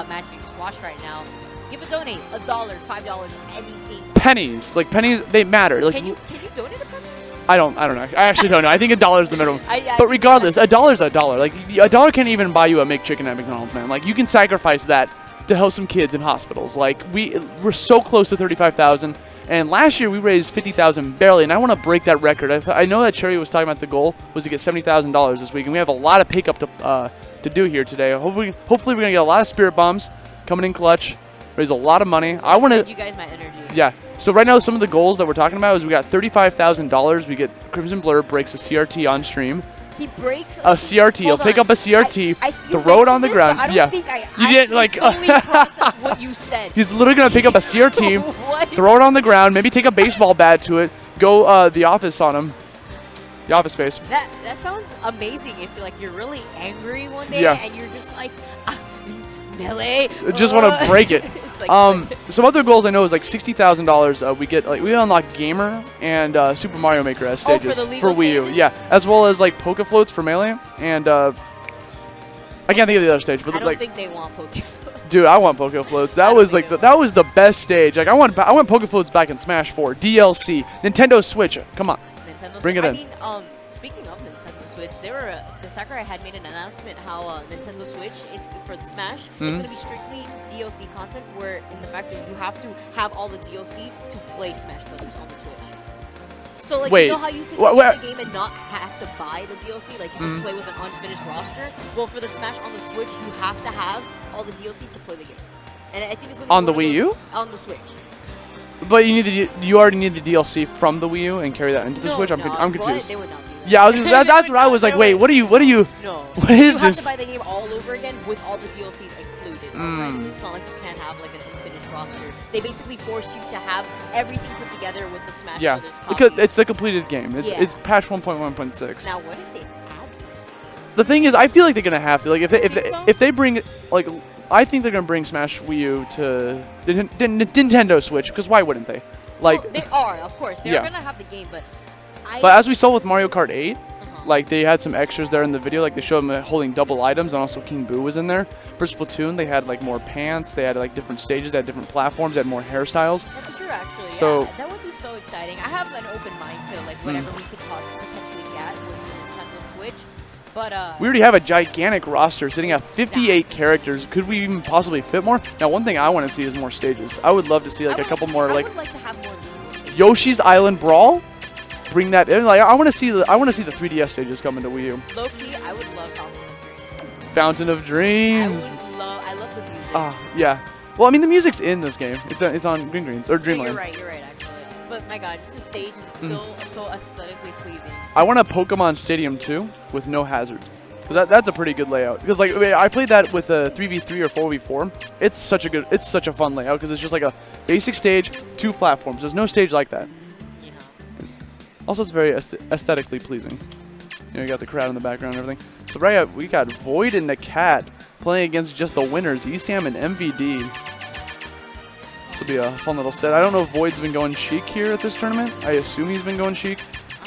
match you just watched right now. Give a donate, $1, $5, anything. Pennies, like pennies, they matter. Like, Can you donate a penny? I don't know. I actually don't know. I think $1 is the minimum. I But regardless, $1 is $1. Like $1 can't even buy you a McChicken at McDonald's, man. Like you can sacrifice that to help some kids in hospitals. Like we're so close to 35,000, and last year we raised 50,000 barely. And I want to break that record. I know that Cherry was talking about the goal was to get $70,000 this week, and we have a lot of pickup to do here today. Hopefully we're gonna get a lot of spirit bombs coming in clutch. Raise a lot of money. I want to. You guys my energy. Yeah. So right now, some of the goals that we're talking about is we got $35,000. We get Crimson Blur breaks a CRT on stream. He breaks A CRT. He'll pick up a CRT, throw it on the ground. I don't Yeah. think I You didn't like. fully processed what you said. He's literally gonna pick up a CRT, What? throw it on the ground, maybe take a baseball bat to it, go the office on him. The Office Space. That sounds amazing. If you're really angry one day Yeah. and you're just like, melee. Just want to break it. It's like, Some other goals I know is like $60,000. We get we unlock Gamer and Super Mario Maker as Oh, for stages the legal Wii U. stages? Yeah, as well as like Poke Floats for Melee and I can't think of the other stage, but I don't like think they want Pokemon. dude, I want Poke Floats. That don't was think like they that was the best stage. Like I want Poke Floats back in Smash 4 DLC Nintendo Switch. Come on. Nintendo Bring Switch. it I in. mean, speaking of Nintendo Switch, the Sakurai had made an announcement how Nintendo Switch, it's for the Smash, it's going to be strictly DLC content, where in the fact that you have to have all the DLC to play Smash Brothers on the Switch. So like, Wait, you know how you can wha- play the game and not have to buy the DLC, like you can play with an unfinished roster? Well, for the Smash on the Switch, you have to have all the DLCs to play the game. And I think it's going to On the Wii U? On the Switch. But you already need the DLC from the Wii U and carry that into the Switch. I'm But confused. they would not do that. Yeah, I was just, that's what I was like. Wait, what are you? No. What is you this? have to buy the game all over again with all the DLCs included. Alright? It's not like you can't have like an unfinished roster. They basically force you to have everything put together with the Smash Yeah, Brothers because copy. it's the completed game. It's Yeah. it's patch 1.1.6. Now, what if they add something? The thing is, I feel like they're gonna have to. Like think so? if they bring like, I think they're gonna bring Smash Wii U to Nintendo Switch, because why wouldn't they? Like, Well, they are, of course. They're Yeah. gonna have the game, but but as we saw with Mario Kart 8, like they had some extras there in the video. Like they showed them holding double items, and also King Boo was in there. For Splatoon, they had like more pants. They had like different stages. They had different platforms. They had more hairstyles. that's true, actually. So- yeah, that would be so exciting. I have an open mind to like whatever we could potentially get with the Nintendo Switch. But We already have a gigantic roster sitting at 58 characters. Could we even possibly fit more? Now, one thing I want to see is more stages. I would love to see like a couple more I like would like to have more legal stages. Yoshi's Island Brawl. Bring that in. Like I want to see the 3DS stages coming to Wii U. Low key, I would love Fountain of Dreams. Fountain of Dreams. I love the music. Yeah. Well, I mean the music's in this game. It's on Green Greens or Yeah, Dreamland. you're right, actually. But my god, just the stage is still so aesthetically pleasing. I want a Pokemon Stadium 2 with no hazards. Cause that's a pretty good layout. Because like I played that with a 3v3 or 4v4. It's such a fun layout because it's just like a basic stage, 2 platforms. There's no stage like that. Yeah. Also, it's very aesthetically pleasing. You know, you got the crowd in the background and everything. So right up, we got Void and the Cat playing against just the winners, ESAM and MVD. This will be a fun little set. I don't know if Void's been going Sheik here at this tournament. I assume he's been going Sheik.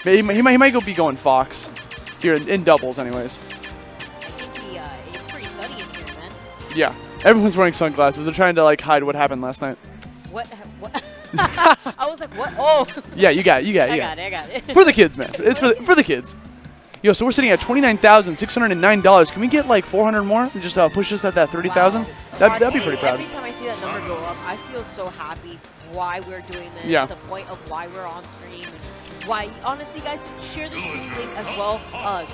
He might be going Fox here in doubles, anyways. I think it's pretty sunny in here, man. Yeah, everyone's wearing sunglasses. They're trying to like hide what happened last night. What? I was like, what? Oh. Yeah, you got it. I got it. For the kids, man. It's for the kids. Yo, so we're sitting at $29,609. Can we get like 400 more? And just push us at that 30,000? Wow. That'd be pretty proud. Every time I see that number go up, I feel so happy why we're doing this, Yeah. the point of why we're on stream, and why, honestly, guys, share the stream link as well.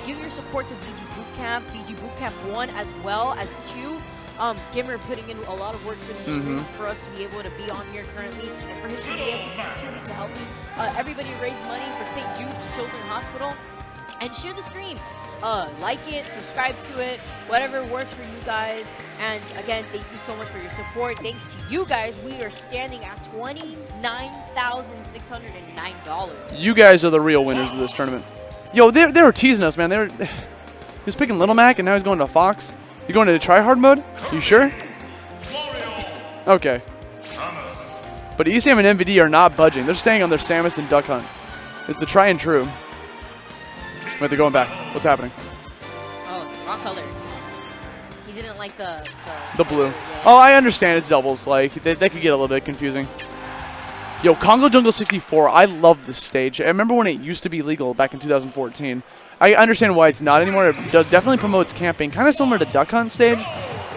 Give your support to BG Bootcamp, BG Bootcamp 1 as well as 2. Gimmer putting in a lot of work for these streams for us to be able to be on here currently and for him to be able to contribute to helping everybody raise money for St. Jude's Children's Hospital. And share the stream. Like it, subscribe to it, whatever works for you guys. And again, thank you so much for your support. Thanks to you guys, we are standing at $29,609. You guys are the real winners of this tournament. Yo, they were teasing us, man. He was picking Little Mac, and now he's going to Fox. You going to try-hard mode? You sure? Okay. But ESAM and MVD are not budging. They're staying on their Samus and Duck Hunt. It's the try and true. Wait, they're going back. What's happening? Oh, wrong color. He didn't like the blue. Yeah. Oh, I understand it's doubles. Like, they could get a little bit confusing. Yo, Congo Jungle 64, I love this stage. I remember when it used to be legal back in 2014. I understand why it's not anymore. It definitely promotes camping, kind of similar to Duck Hunt stage.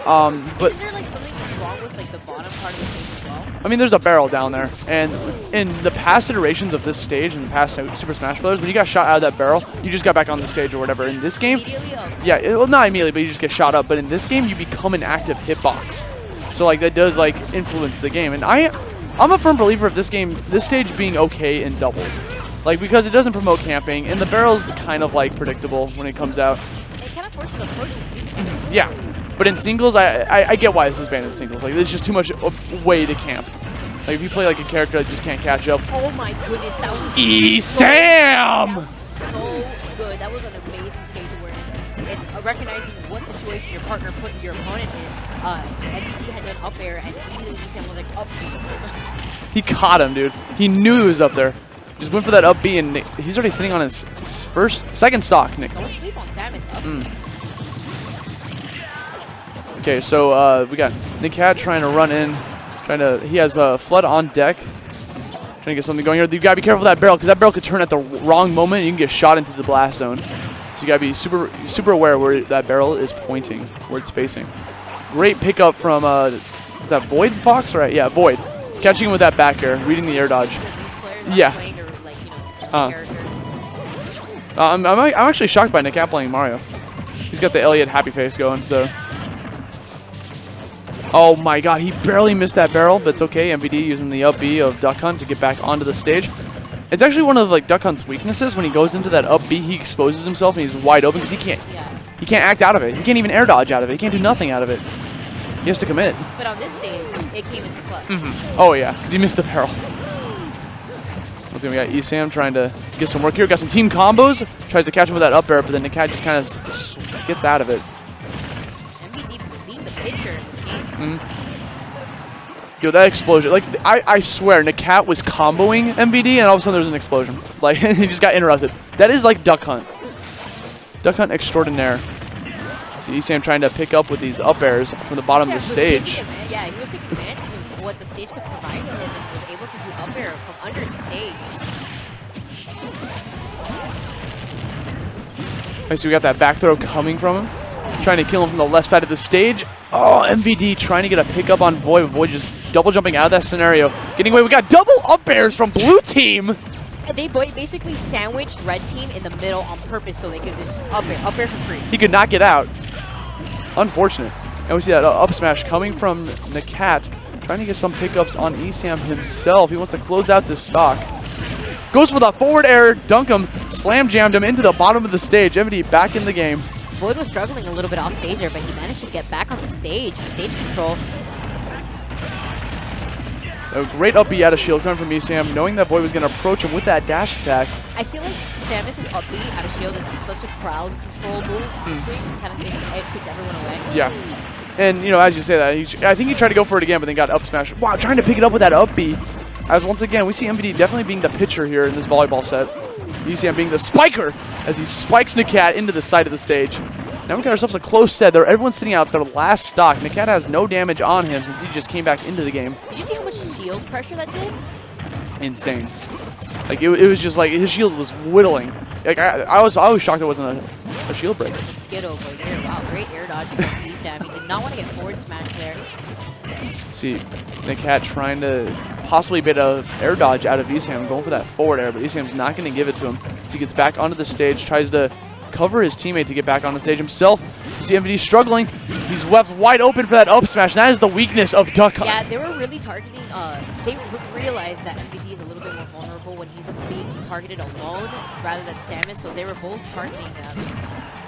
But isn't there like something wrong with like the bottom part of the stage as well? I mean, there's a barrel down there, and in the past iterations of this stage in the past Super Smash Bros., when you got shot out of that barrel, you just got back on the stage or whatever. In this game, yeah, well, not immediately, but you just get shot up. But in this game, you become an active hitbox, so like that does like influence the game. And I'm a firm believer of this game, this stage being okay in doubles, like because it doesn't promote camping, and the barrel's kind of like predictable when it comes out. It kind of forces approach. Yeah. But in singles, I get why this is banned in singles. Like, there's just too much way to camp. Like, if you play like a character that just can't catch up. Oh my goodness, that was ESAM! So good. That was an amazing stage awareness. And recognizing what situation your partner put your opponent in. MVD had done up air, and immediately ESAM was like, up B. He caught him, dude. He knew he was up there. Just went for that up B, and he's already sitting on his second stock, Nick. Don't sleep on Samus up. Okay, so we got Nick Cat trying to run in. He has Flood on deck. Trying to get something going here. You gotta be careful with that barrel, because that barrel could turn at the wrong moment and you can get shot into the blast zone. So you gotta be super aware where that barrel is pointing, where it's facing. Great pickup from, is that Void's Fox? Right, yeah, Void. Catching him with that back air, reading the air dodge. Yeah. I'm actually shocked by Nick Cat playing Mario. He's got the Elliot happy face going, so. Oh my god, he barely missed that barrel, but it's okay. MVD using the up B of Duck Hunt to get back onto the stage. It's actually one of like Duck Hunt's weaknesses. When he goes into that up B, he exposes himself and he's wide open because he can't act out of it. He can't even air dodge out of it. He can't do nothing out of it. He has to commit. But on this stage, it came into clutch. Oh yeah, because he missed the barrel. Let's see, we got ESAM trying to get some work here. Got some team combos. Tries to catch him with that up air, but then the cat just kind of gets out of it. MVD being the pitcher in this team. Yo, that explosion. Like, I swear, Nakat was comboing MVD, and all of a sudden there was an explosion. Like, he just got interrupted. That is like Duck Hunt. Duck Hunt extraordinaire. So ESAM trying to pick up with these up airs from the bottom of the stage. Yeah, he was taking advantage of what the stage could provide to him and was able to do up air from under the stage. Right, so we got that back throw coming from him. Trying to kill him from the left side of the stage. Oh, MVD trying to get a pickup on Void. Void just double jumping out of that scenario. Getting away. We got double up airs from blue team. And they basically sandwiched red team in the middle on purpose so they could just up air for free. He could not get out. Unfortunate. And we see that up smash coming from Nakat. Trying to get some pickups on ESAM himself. He wants to close out this stock. Goes for the forward air. Dunk him. Slam jammed him into the bottom of the stage. MVD back in the game. Void was struggling a little bit off stage there, but he managed to get back onto the stage with stage control. A great up B out of shield coming from ESAM, knowing that Void was going to approach him with that dash attack. I feel like Samus's up B out of shield is such a crowd control move. Kind of it takes everyone away. Yeah. And, you know, as you say that, I think he tried to go for it again, but then got up smash. Wow, trying to pick it up with that up B. As once again, we see MVD definitely being the pitcher here in this volleyball set. ESAM being the spiker as he spikes Nakat into the side of the stage. Now we got ourselves a close set there. Everyone's sitting out their last stock. Nakat has no damage on him since he just came back into the game. Did you see how much shield pressure that did? Insane. Like it was just like his shield was whittling. Like I was shocked it wasn't a shield break. It's a skid over here. Wow, great air dodge from ESAM. He did not want to get forward smash there. See, Nakat trying to possibly bait a air dodge out of ESAM, going for that forward air, but ESAM's not going to give it to him. So he gets back onto the stage, tries to cover his teammate to get back on the stage himself. You see MVD struggling. He's left wide open for that up smash. That is the weakness of Duck Hunt. Yeah, they were really targeting. They realized that MVD is a little bit more vulnerable when he's being targeted alone rather than Samus, so they were both targeting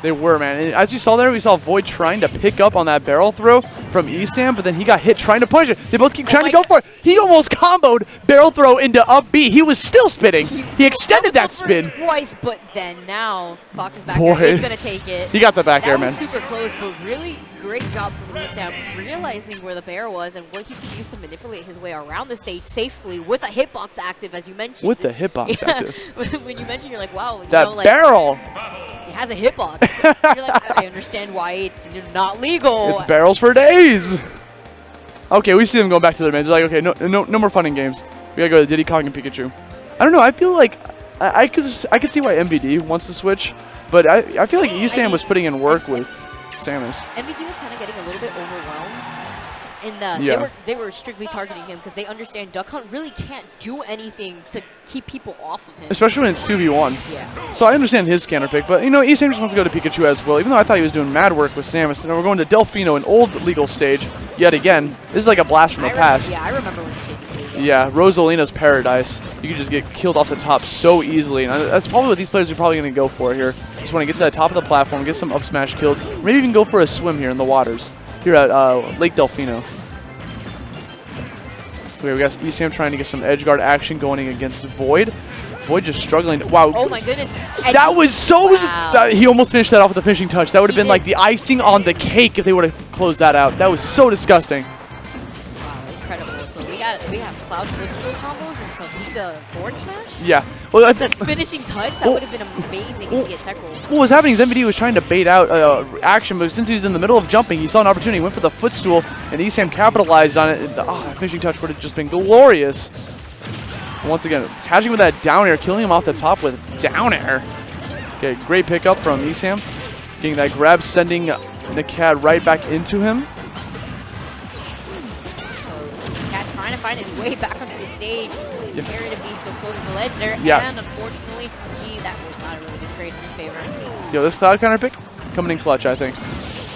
They were, man. And as you saw there, we saw Void trying to pick up on that barrel throw from Esam, but then he got hit trying to punish it. They both keep trying to go for it. He almost comboed barrel throw into up B. He was still spinning. He extended that spin. Twice, but then now Fox is back Boy. there. He's going to take it. He got the back air, That man. was super close, but really great job from Esam realizing where the bear was and what he could use to manipulate his way around the stage safely with a hitbox active, as you mentioned. With the hitbox active. When you mentioned, you're like, wow. That like, barrel. He has a hitbox. You're like, I understand why it's not legal. It's barrels for days. Okay, we see them going back to their mains. They're like, okay, no more fun and games. We gotta go to Diddy Kong and Pikachu. I don't know. I feel like I could see why MVD wants to switch, but I feel like Esam was putting in work with Samus. MVD was kind of getting a little bit overwhelmed. And they were strictly targeting him because they understand Duck Hunt really can't do anything to keep people off of him. Especially when it's 2v1. Yeah. So I understand his counter pick, but you know, Esam just wants to go to Pikachu as well, even though I thought he was doing mad work with Samus. And we're going to Delfino, an old legal stage, yet again. This is like a blast from the past. Yeah, I remember when the stage was legal. Yeah, Rosalina's Paradise. You can just get killed off the top so easily. And that's probably what these players are probably going to go for here. Just want to get to the top of the platform, get some up smash kills, maybe even go for a swim here in the waters, here at Lake Delfino. Okay, we got Esam trying to get some edge guard action going against Void. Void just struggling. Wow. Oh my goodness. That was so... Wow. He almost finished that off with a finishing touch. That would have been did. like the icing on the cake if they would have closed that out. That was so disgusting. Wow, incredible. So we have Cloud footstool combos and Sasika forward smash? Yeah. Well, that's It's a finishing touch. That would have been amazing if he had tech roll. What was happening is MVD was trying to bait out action, but since he was in the middle of jumping, he saw an opportunity, he went for the footstool, and Esam capitalized on it. That finishing touch would have just been glorious. Once again, catching with that down air, killing him off the top with down air. Okay, great pickup from Esam. Getting that grab, sending the cat right back into him. Cat trying to find his way back onto the stage. Really scary to be so close to the ledge there. Yeah. And unfortunately, that was not a really good trade in his favor. Yo, this Cloud counter pick coming in clutch, I think.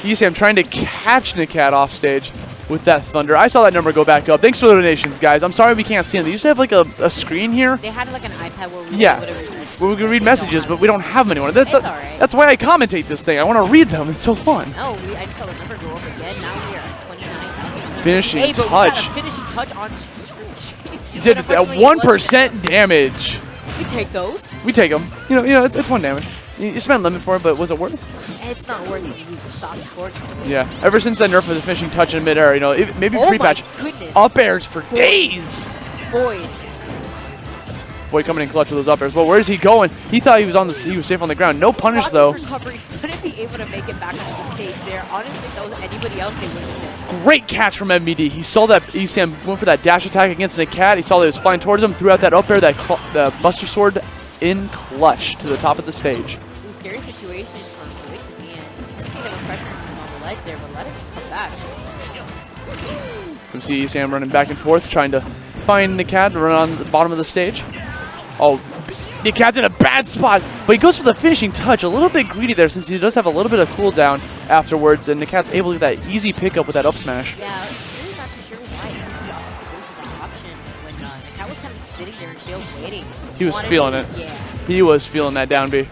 Esam trying to catch Nikat off stage with that Thunder. I saw that number go back up. Thanks for the donations, guys. I'm sorry we can't see them. They used to have like a screen here. They had like an iPad where we Yeah. were able to read messages. Where we can read messages, but we don't have them anymore. It's all right. That's why I commentate this thing. I want to read them. It's so fun. Oh, I just saw the number go up again. Now we are at 29,000. Finishing hey, but touch. We got a finishing touch on stream. Did that 1% damage. We take those. We take them. You know, it's 1 damage. You spent limit for it, but was it worth it? It's not worth it to use your stock, unfortunately. Yeah. Ever since that nerf of the finishing touch in midair, you know, maybe Oh pre-patch. my goodness. Up airs for days. Void. Void coming in clutch with those up airs. Well, where's he going? He thought he was safe on the ground. No punish though. Recovery couldn't be able to make it back onto the stage there. Honestly, if that was anybody else, they would have been. Great catch from MVD. He saw that Esam went for that dash attack against Nikat. He saw that he was flying towards him, threw out that up air, the Buster Sword in clutch to the top of the stage. Ooh, scary situation for Void to be in. Esam was pressuring him on the ledge there, but let him come back. You can see Esam running back and forth, trying to find Nikat, run on the bottom of the stage. Oh, Nikat's in a bad spot, but he goes for the finishing touch. A little bit greedy there since he does have a little bit of cooldown afterwards, and Nikat's able to get that easy pickup with that up smash. Yeah, I was really not too sure why he opted to go for that option when Nikat was kind of sitting there in shield waiting. He was feeling it. Yeah. He was feeling that down B.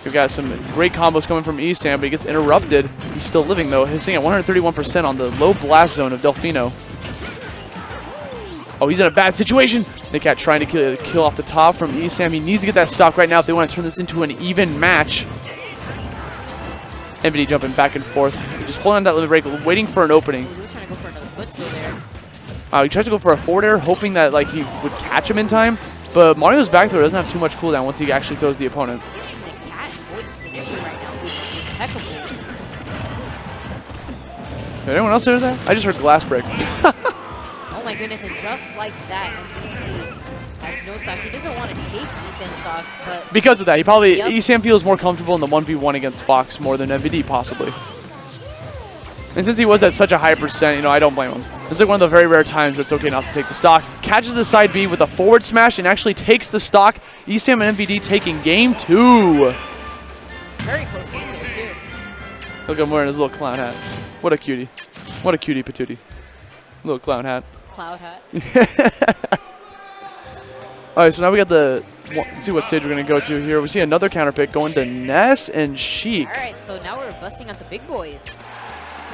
We've got some great combos coming from Esam, but he gets interrupted. He's still living though. He's sitting at 131% on the low blast zone of Delfino. Oh, he's in a bad situation. Nikat trying to kill off the top from Esam. He needs to get that stock right now if they want to turn this into an even match. MVD jumping back and forth. Just pulling on that limit break, waiting for an opening. He was trying to go for another footstool there. He tried to go for a forward air, hoping that like he would catch him in time. But Mario's back throw doesn't have too much cooldown once he actually throws the opponent. Nikat Void's synergy right now is impeccable. Anyone else hear that? I just heard glass break. Oh my goodness, and just like that, MPT has no stock. He doesn't want to take Esam stock, but Because of that, he probably Yep. Esam feels more comfortable in the 1v1 against Fox more than MVD possibly. And since he was at such a high percent, you know, I don't blame him. It's like one of the very rare times where it's okay not to take the stock. Catches the side B with a forward smash and actually takes the stock. Esam and MVD taking game 2. very close game there too. Look at him wearing his little clown hat. What a cutie. What a cutie patootie. Little clown hat. Cloud hat. All right, so now we got the. Let's see what stage we're gonna go to here. We see another counter pick going to Ness and Sheik. All right, so now we're busting out the big boys.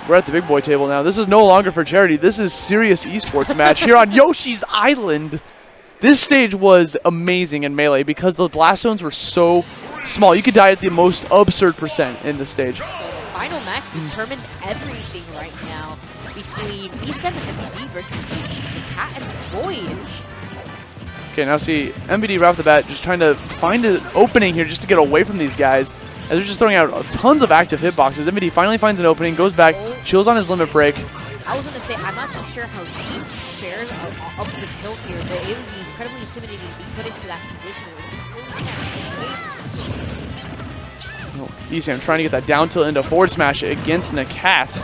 We're at the big boy table now. This is no longer for charity. This is serious esports match here on Yoshi's Island. This stage was amazing in Melee because the blast zones were so small. You could die at the most absurd percent in this stage. So the final match determined everything right now between E7 and MBD versus the Cat and Void. Okay, now see MBD right off the bat just trying to find an opening here just to get away from these guys. As they're just throwing out tons of active hitboxes. MBD finally finds an opening, goes back, chills on his limit break. I was going to say, I'm not too sure how she fares up this hill here, but it would be incredibly intimidating to be put into that position where you really can't escape. Esam trying to get that down tilt into forward smash against Nakat.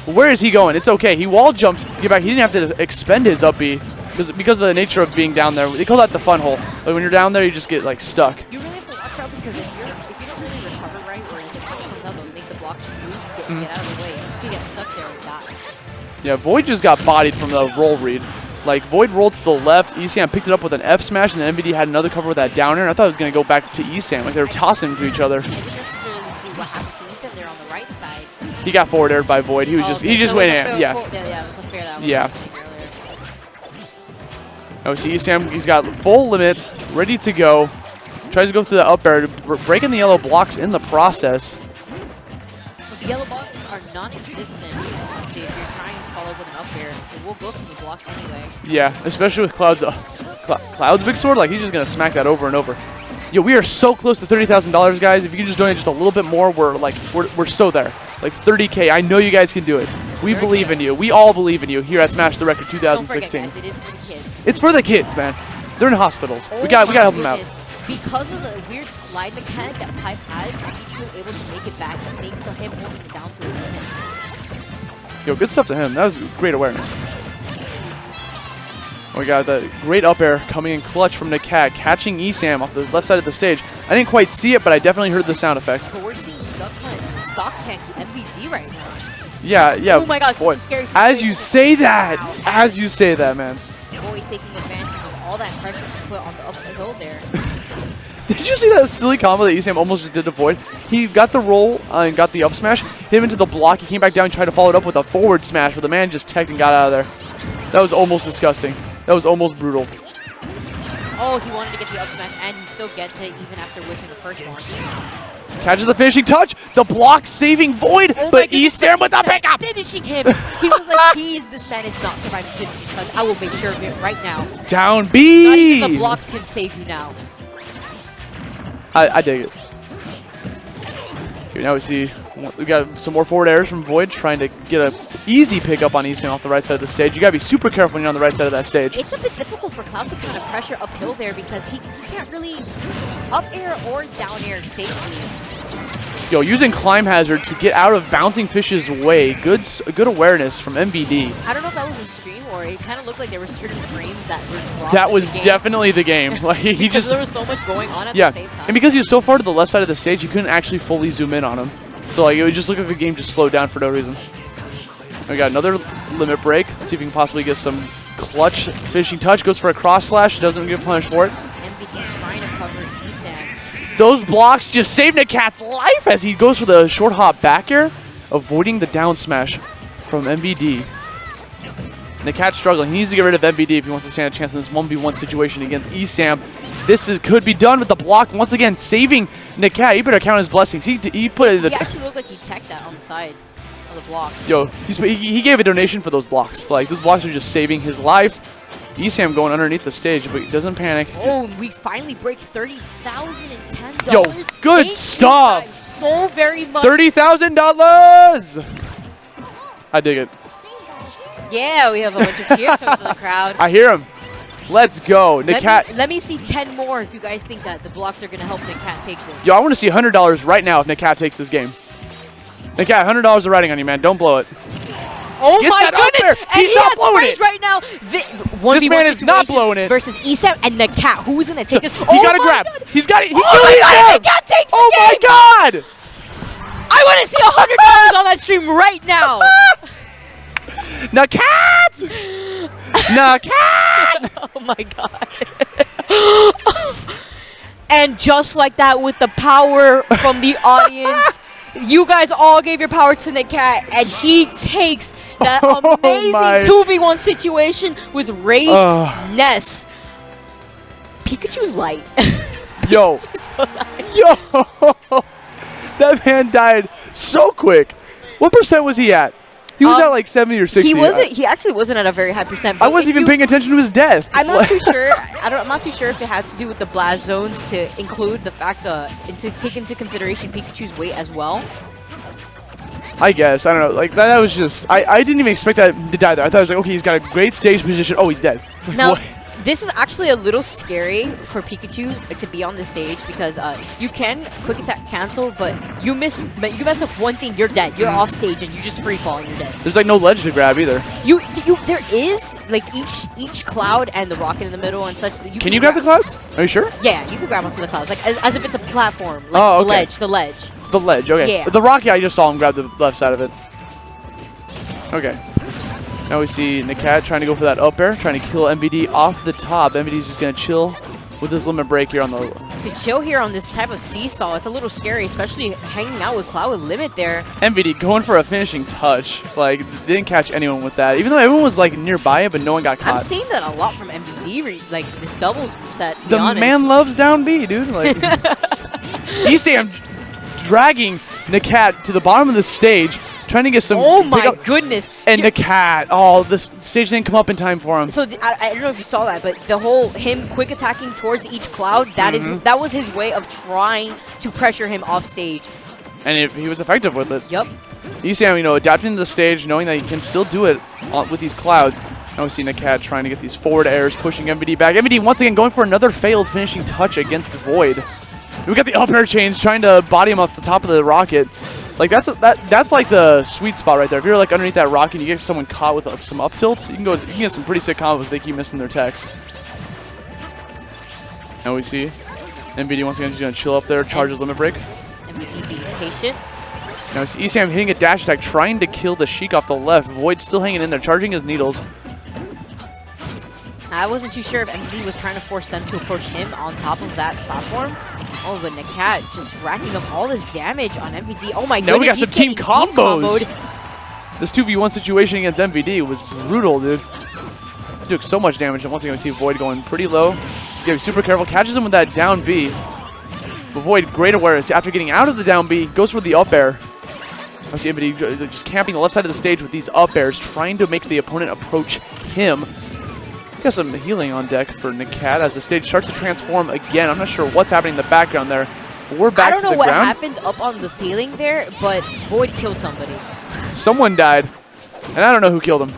Where is he going? It's okay. He wall jumped to get back. He didn't have to expend his up B because of the nature of being down there. They call that the fun hole. Like when you're down there, you just get like stuck. You really have to watch out because if you don't really recover right, or if it comes out and make the blocks move, get out of the way, you can get stuck there and die. Yeah, Void just got bodied from the roll read. Like, Void rolled to the left, Esam picked it up with an F smash, and then MBD had another cover with that downer, and I thought it was going to go back to Esam. Like, they were tossing to each other. I didn't necessarily see what happened to Esam there on the right side. He got forward aired by Void. He was he just went in. Yeah. Yeah, it was unfair that I was Yeah. saying earlier. Now we see Esam, he's got full limit, ready to go. Tries to go through the up air, breaking the yellow blocks in the process. So yellow blocks are non-existent. See, if you're trying to follow up with an up air, it will go through the block anyway. Yeah, especially with Cloud's Cloud's big sword. Like, he's just going to smack that over and over. Yo, we are so close to $30,000, guys. If you can just donate just a little bit more, we're so there. Like 30K. I know you guys can do it. We believe in you. We all believe in you here at Smash the Record 2016. Don't forget, guys, it is for the kids. It's for the kids, man. They're in hospitals. We gotta help them out. Because of the weird slide mechanic that Pipe has, he was able to make it back thanks to him holding it down to his limit. Yo, good stuff to him. That was great awareness. We got the great up air coming in clutch from Nakat, catching Esam off the left side of the stage. I didn't quite see it, but I definitely heard the sound effect. But we're seeing Duck Hunt stock tank MVD right now. Yeah, yeah. Oh my god, boy. such a scary situation. As you say that, man. Boy taking advantage of all that pressure he put on the uphill there. Did you see that silly combo that Esam almost just did to Void? He got the roll and got the up smash, hit him into the block. He came back down and tried to follow it up with a forward smash, but the man just teched and got out of there. That was almost disgusting. That was almost brutal. Oh, he wanted to get the up smash, and he still gets it even after whiffing the first one. Catches the finishing touch. The block saving Void, Oh but Esam with the pickup. Finishing him. He was like, this man is not surviving finishing touch. I will make sure of it right now. Down Not B. even the blocks can save you now. I dig it. Here now we see we got some more forward airs from Void trying to get an easy pickup on Esam off the right side of the stage. You gotta be super careful when you're on the right side of that stage. It's a bit difficult for Cloud to kind of pressure uphill there because he can't really up air or down air safely. Yo, using Climb Hazard to get out of Bouncing Fish's way. Good awareness from MBD. I don't know if that was a stream or it kind of looked like there were certain frames that were dropped. That in was the game. definitely the game. Like he just there was so much going on at yeah, the same time. and because he was so far to the left side of the stage, you couldn't actually fully zoom in on him. So like it would just look like the game just slowed down for no reason. We got another limit break. Let's see if we can possibly get some clutch finishing touch. Goes for a cross slash. Doesn't get punished for it. MVD trying to cover Esam. Those blocks just saved Nakat's life as he goes for the short hop back air, avoiding the down smash from MBD. Nakat's struggling. He needs to get rid of MBD if he wants to stand a chance in this 1v1 situation against Esam. This could be done with the block once again, saving Nakat. He better count his blessings. He put it in the. He actually looked like he teched that on the side of the block. Yo, he gave a donation for those blocks. Like those blocks are just saving his life. Esam going underneath the stage, but he doesn't panic. Oh, we finally break $30,010. Yo, good Thank stuff. You guys so very much. $30,000. I dig it. Yeah, we have a bunch of cheers coming from the crowd. I hear him. Let's go. Nakat. Let me see 10 more if you guys think that the blocks are going to help Nakat take this. Yo, I want to see $100 right now if Nakat takes this game. Nakat, $100 of writing on you, man. Don't blow it. Oh Get my that out there. goodness! And He's he not has blowing range it. right now. This man is not blowing it. Versus Esam and Nakat. Who's going to take this? He got a grab. God. He's got it. He Oh my God, killed Nakat takes Oh the my game. God. I want to see $100 on that stream right now. Nakat! Nakat! Oh my god. And just like that, with the power from the audience, you guys all gave your power to Nakat, and he takes that amazing 2v1 situation with Rage Ness. Pikachu's light. Yo. Yo. That man died so quick. What percent was he at? He was at like 70 or 60. He actually wasn't at a very high percent. I wasn't even paying attention to his death. I'm not too sure. I'm not too sure if it had to do with the blast zones to include the fact to take into consideration Pikachu's weight as well. I guess. I don't know. Like that was just. I didn't even expect that to die there. I thought it was like, okay, he's got a great stage position. Oh, he's dead. Now, this is actually a little scary for Pikachu to be on the stage because you can quick attack cancel, but you mess up one thing, you're dead. You're off stage and you just free fall and you're dead. There's like no ledge to grab either. There is like each cloud and the rocket in the middle and such. Can you grab the clouds? Are you sure? Yeah, you can grab onto the clouds like as if it's a platform. Like the ledge. The ledge. Okay. Yeah. The rocket, I just saw him grab the left side of it. Okay. Now we see Nakat trying to go for that up air, trying to kill MVD off the top. MVD's just going to chill with his limit break here on the... To chill here on this type of seesaw, it's a little scary, especially hanging out with Cloud with limit there. MVD going for a finishing touch. Like, didn't catch anyone with that. Even though everyone was, like, nearby it, but no one got caught. I'm seeing that a lot from MVD, like, this doubles set, to be honest. The man loves down B, dude. Like, you see him dragging Nakat to the bottom of the stage, trying to get some... Oh my goodness. And Nakat, this stage didn't come up in time for him. So I don't know if you saw that, but the whole him quick attacking towards each cloud, that was his way of trying to pressure him off stage. And he was effective with it. Yep. You see him, adapting to the stage, knowing that he can still do it with these clouds. Now we see Nakat trying to get these forward airs, pushing MVD back. MVD once again going for another failed finishing touch against Void. We got the up air chains trying to body him off the top of the rocket. Like that's like the sweet spot right there. If you're like underneath that rocket and you get someone caught with some up tilts, you can get some pretty sick combos if they keep missing their techs. Now we see MVD once again just gonna chill up there, charges limit break. MVD being patient. Now we see Esam hitting a dash attack, trying to kill the Sheik off the left. Void still hanging in there, charging his needles. I wasn't too sure if MVD was trying to force them to approach him on top of that platform. Oh, but Nakat just racking up all this damage on MVD. Oh my goodness, now we got some team combos. This 2v1 situation against MVD was brutal, dude. He took so much damage, and once again we see Void going pretty low. He's gotta be super careful. Catches him with that down B. But Void, great awareness. After getting out of the down B, goes for the up air. I see MVD just camping the left side of the stage with these up airs, trying to make the opponent approach him. Got some healing on deck for Nakat as the stage starts to transform again. I'm not sure what's happening in the background there. But we're back to the ground. I don't know what happened up on the ceiling there, but Void killed somebody. Someone died, and I don't know who killed him.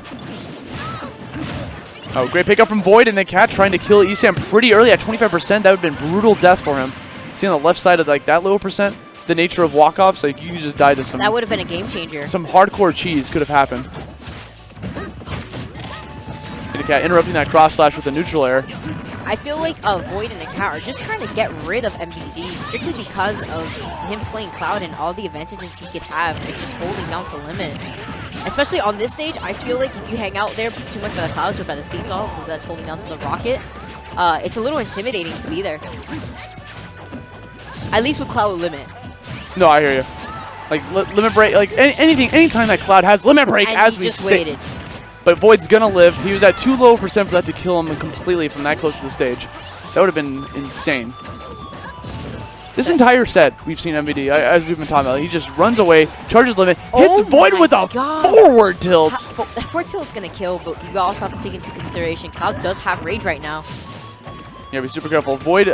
Oh, great pickup from Void, and Nakat trying to kill Esam pretty early at 25%. That would have been brutal death for him. See on the left side of like that low percent, the nature of walk-offs, like you just died to some... That would have been a game changer. Some hardcore cheese could have happened. Nakat interrupting that cross slash with a neutral air. I feel like Void and Nakat are just trying to get rid of MVD strictly because of him playing Cloud and all the advantages he could have and just holding down to limit. Especially on this stage, I feel like if you hang out there too much by the clouds or by the seesaw that's holding down to the rocket, it's a little intimidating to be there. At least with Cloud limit. No, I hear you. Like limit break, like anytime that Cloud has limit break, and as we waited. But Void's gonna live. He was at too low percent for that to kill him completely from that close to the stage. That would have been insane. This entire set, we've seen MVD, as we've been talking about. He just runs away, charges limit, hits Void with a forward tilt. That forward tilt's gonna kill, but you also have to take into consideration Cloud does have rage right now. Yeah, be super careful. Void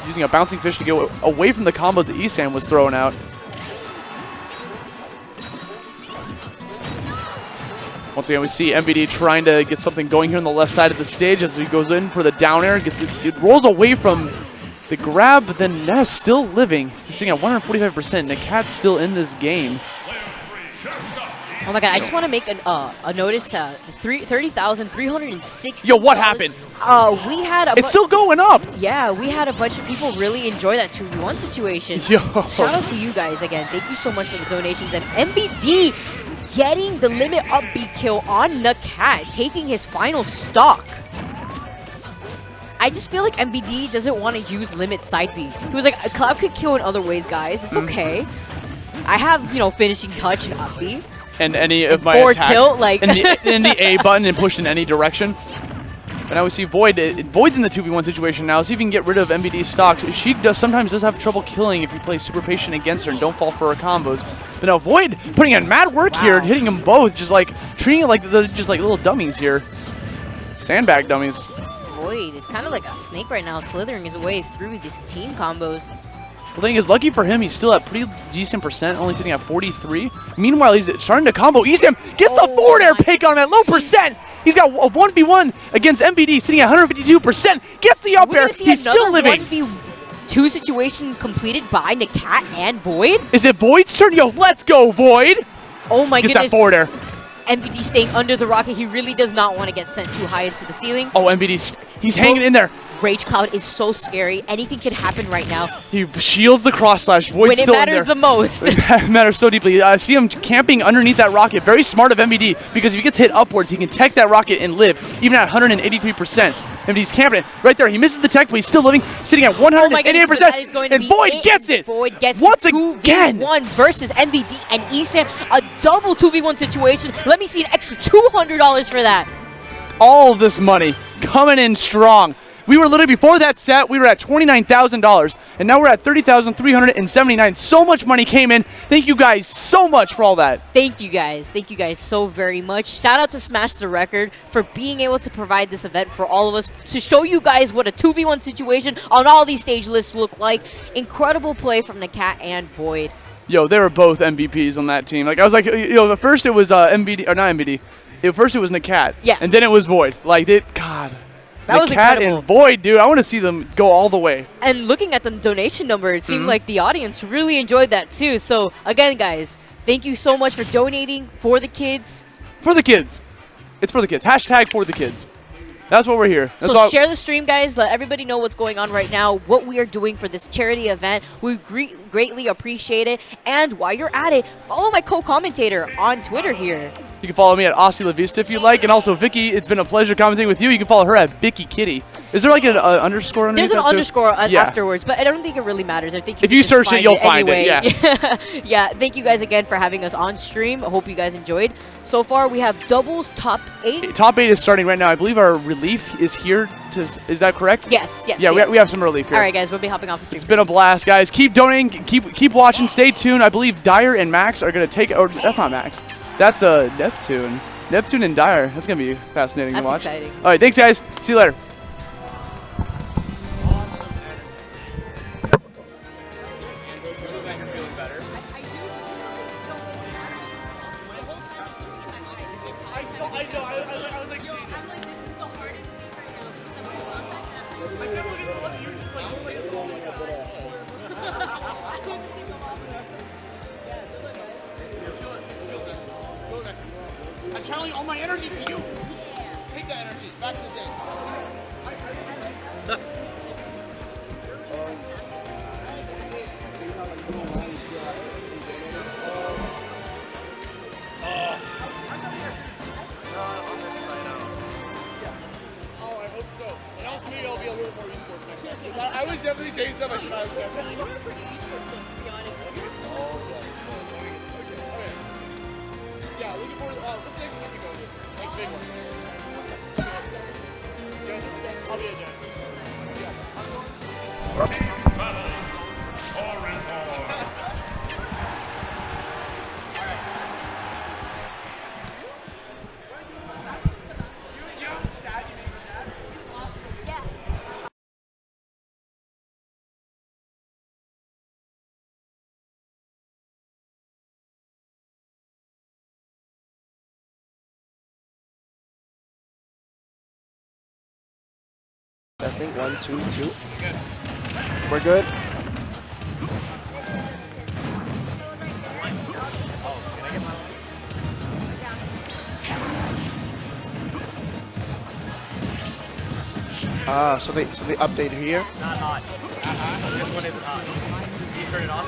using a bouncing fish to get away from the combos that Esam was throwing out. Once again, we see MVD trying to get something going here on the left side of the stage as he goes in for the down air. It rolls away from the grab, but then Ness still living. He's sitting at 145%. Nakat's still in this game. Oh my god, I just want to make a notice to 30,360. Yo, what happened? We had a... It's still going up! Yeah, we had a bunch of people really enjoy that 2v1 situation. Yo. Shout out to you guys again. Thank you so much for the donations. And MVD getting the limit up B kill on Nakat, taking his final stock. I just feel like MBD doesn't want to use limit side B. He was like, Cloud could kill in other ways, guys. It's okay. I have, you know, finishing touch and up B. And any of my forward attacks tilt, like in the A button and pushed in any direction. But now we see Void. Void's in the 2v1 situation now. See if we can get rid of MBD's stocks. She sometimes does have trouble killing if you play super patient against her and don't fall for her combos. But now Void putting in mad work here, hitting them both, just like treating it like they're just like little dummies here. Sandbag dummies. Void is kind of like a snake right now, slithering his way through these team combos. The thing is, lucky for him, he's still at pretty decent percent, only sitting at 43. Meanwhile, he's starting to combo. Esam gets the forward air pick on him at low percent. He's got a 1v1 against MBD, sitting at 152%. Gets the up air. He's still living. 1v2 situation completed by Nakat and Void. Is it Void's turn? Yo, let's go, Void. Oh my Gets goodness. that forward air. MBD staying under the rocket. He really does not want to get sent too high into the ceiling. Oh, MBD, he's hanging in there. Rage Cloud is so scary. Anything can happen right now. He shields the cross slash. Void's when it still matters in there. the most. It matters so deeply. See him camping underneath that rocket. Very smart of MBD, because if he gets hit upwards, he can tech that rocket and live, even at 183%. MBD's camping it right there. He misses the tech, but he's still living, sitting at 188%. And Void gets it. Void gets once the again. 2v1 versus MBD and Esam. A double 2v1 situation. Let me see an extra $200 for that. All of this money coming in strong. We were literally, before that set, we were at $29,000, and now we're at $30,379. So much money came in. Thank you guys so much for all that. Thank you guys. Thank you guys so very much. Shout out to Smash the Record for being able to provide this event for all of us, to show you guys what a 2v1 situation on all these stage lists look like. Incredible play from Nakat and Void. Yo, they were both MVPs on that team. Like, I was like, you know, the first it was MBD, or not MBD. First it was Nakat. Yes. And then it was Void. Like, God. That was Nakat incredible. and Void, dude. I want to see them go all the way. And looking at the donation number, it seemed like the audience really enjoyed that too. So again, guys, thank you so much for donating for the kids. For the kids. It's for the kids. Hashtag for the kids. That's what we're here. That's So share the stream, guys. Let everybody know what's going on right now, what we are doing for this charity event. We greatly appreciate it. And while you're at it, follow my co-commentator on Twitter here. You can follow me at Aussie LaVista if you'd like. And also, Vicky, it's been a pleasure commentating with you. You can follow her at Vicky Kitty. Is there like an underscore underneath There's an that too? underscore afterwards, but I don't think it really matters. I think if you search it, you'll find it. Yeah. Yeah, thank you guys again for having us on stream. I hope you guys enjoyed. So far, we have doubles top 8. Top 8 is starting right now. I believe our relief is here. Is that correct? Yes, yes. Yeah, we have some relief here. All right, guys, we'll be hopping off the stream. It's been a blast, guys. Keep donating. Keep watching. Stay tuned. I believe Dyer and Max are going to take... Or that's not Max. That's Neptune. Neptune and Dyer. That's going to be fascinating to watch. That's exciting. All right, thanks, guys. See you later. I'm channeling all my energy to you. Take that energy back to the day. Oh, I hope so. And also maybe I'll be a little more esports next time. 'Cause I was definitely saying stuff I should not have said. You were pretty esports though, to be honest. Yeah, looking forward to what's next time we go to? Like big one. Genesis? I'll be at Genesis. Testing. 1, 2, 2. We're good. So they updated here. Not hot. This one isn't hot. Can you turn it on?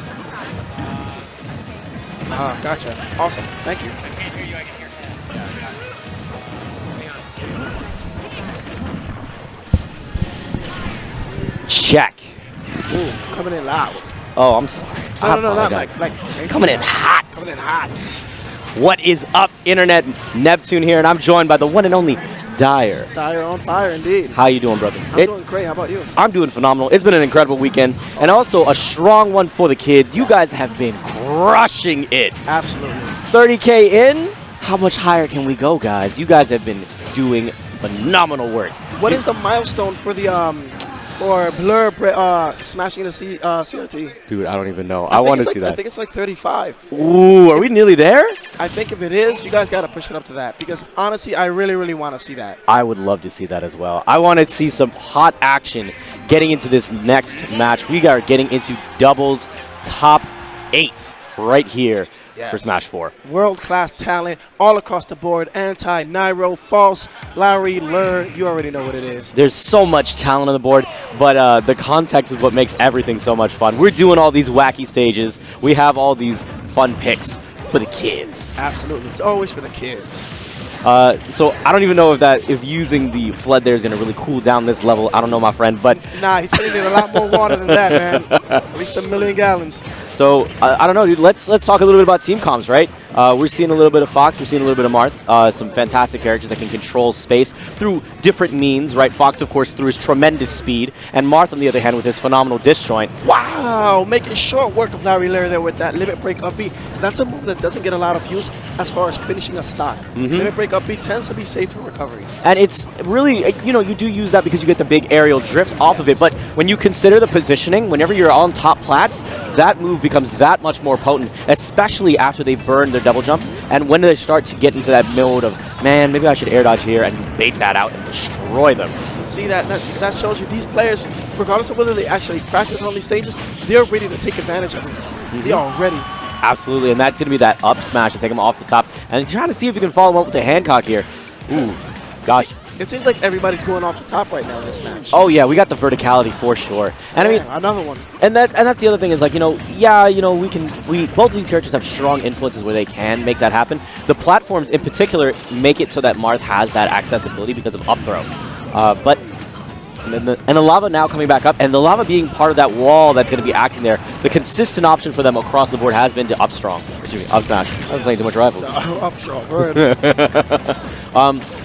Gotcha. Awesome. Thank you. I can't hear you, I can hear you. Hang on. check. Ooh, coming in loud. Oh, I'm sorry. No, not apologize. like Coming in hot. Coming in hot. What is up, Internet? Neptune here, and I'm joined by the one and only Dyer. Dyer on fire, indeed. How you doing, brother? I'm doing great. How about you? I'm doing phenomenal. It's been an incredible weekend, and also a strong one for the kids. You guys have been crushing it. Absolutely. 30K in. How much higher can we go, guys? You guys have been doing phenomenal work. What is the milestone for the for Blur smashing the CRT? Dude, I don't even know. I want to see that. I think it's like 35. Ooh, are we nearly there? I think if it is, you guys got to push it up to that because honestly, I really want to see that. I would love to see that as well. I want to see some hot action getting into this next match. We are getting into doubles top 8 right here. Yes. For Smash 4. World-class talent all across the board. Anti, Nairo, False, Larry, Lur. You already know what it is. There's so much talent on the board, but the context is what makes everything so much fun. We're doing all these wacky stages. We have all these fun picks for the kids. Absolutely. It's always for the kids. So I don't even know if using the flood there is going to really cool down this level. I don't know, my friend, but nah, he's going to need a lot more water than that, man. At least 1 million gallons. So I don't know, dude. Let's talk a little bit about team comms, right? We're seeing a little bit of Fox. We're seeing a little bit of Marth. Some fantastic characters that can control space through different means, right? Fox, of course, through his tremendous speed, and Marth, on the other hand, with his phenomenal disjoint. Wow, making short work of Larry Lair there with that limit break up B. That's a move that doesn't get a lot of use as far as finishing a stock. Limit break up B tends to be safe for recovery. And it's really, you do use that because you get the big aerial drift off of it, but when you consider the positioning, whenever you're on top plats, that move becomes that much more potent, especially after they burn their double jumps, and when they start to get into that mode of, man, maybe I should air dodge here and bait that out and destroy them. See, that shows you these players, regardless of whether they actually practice on these stages, they're ready to take advantage of it. They are ready. Absolutely, and that's going to be that up smash to take him off the top, and trying to see if you can follow him up with a Hancock here. Ooh, gosh. It seems like everybody's going off the top right now in this match. Oh yeah, we got the verticality for sure. And yeah, I mean, another one. And that's the other thing is like, we both of these characters have strong influences where they can make that happen. The platforms in particular make it so that Marth has that accessibility because of up throw. And the lava now coming back up, and the lava being part of that wall that's going to be acting there. The consistent option for them across the board has been to up strong. Excuse me, up smash. I'm playing too much Rivals. Up strong.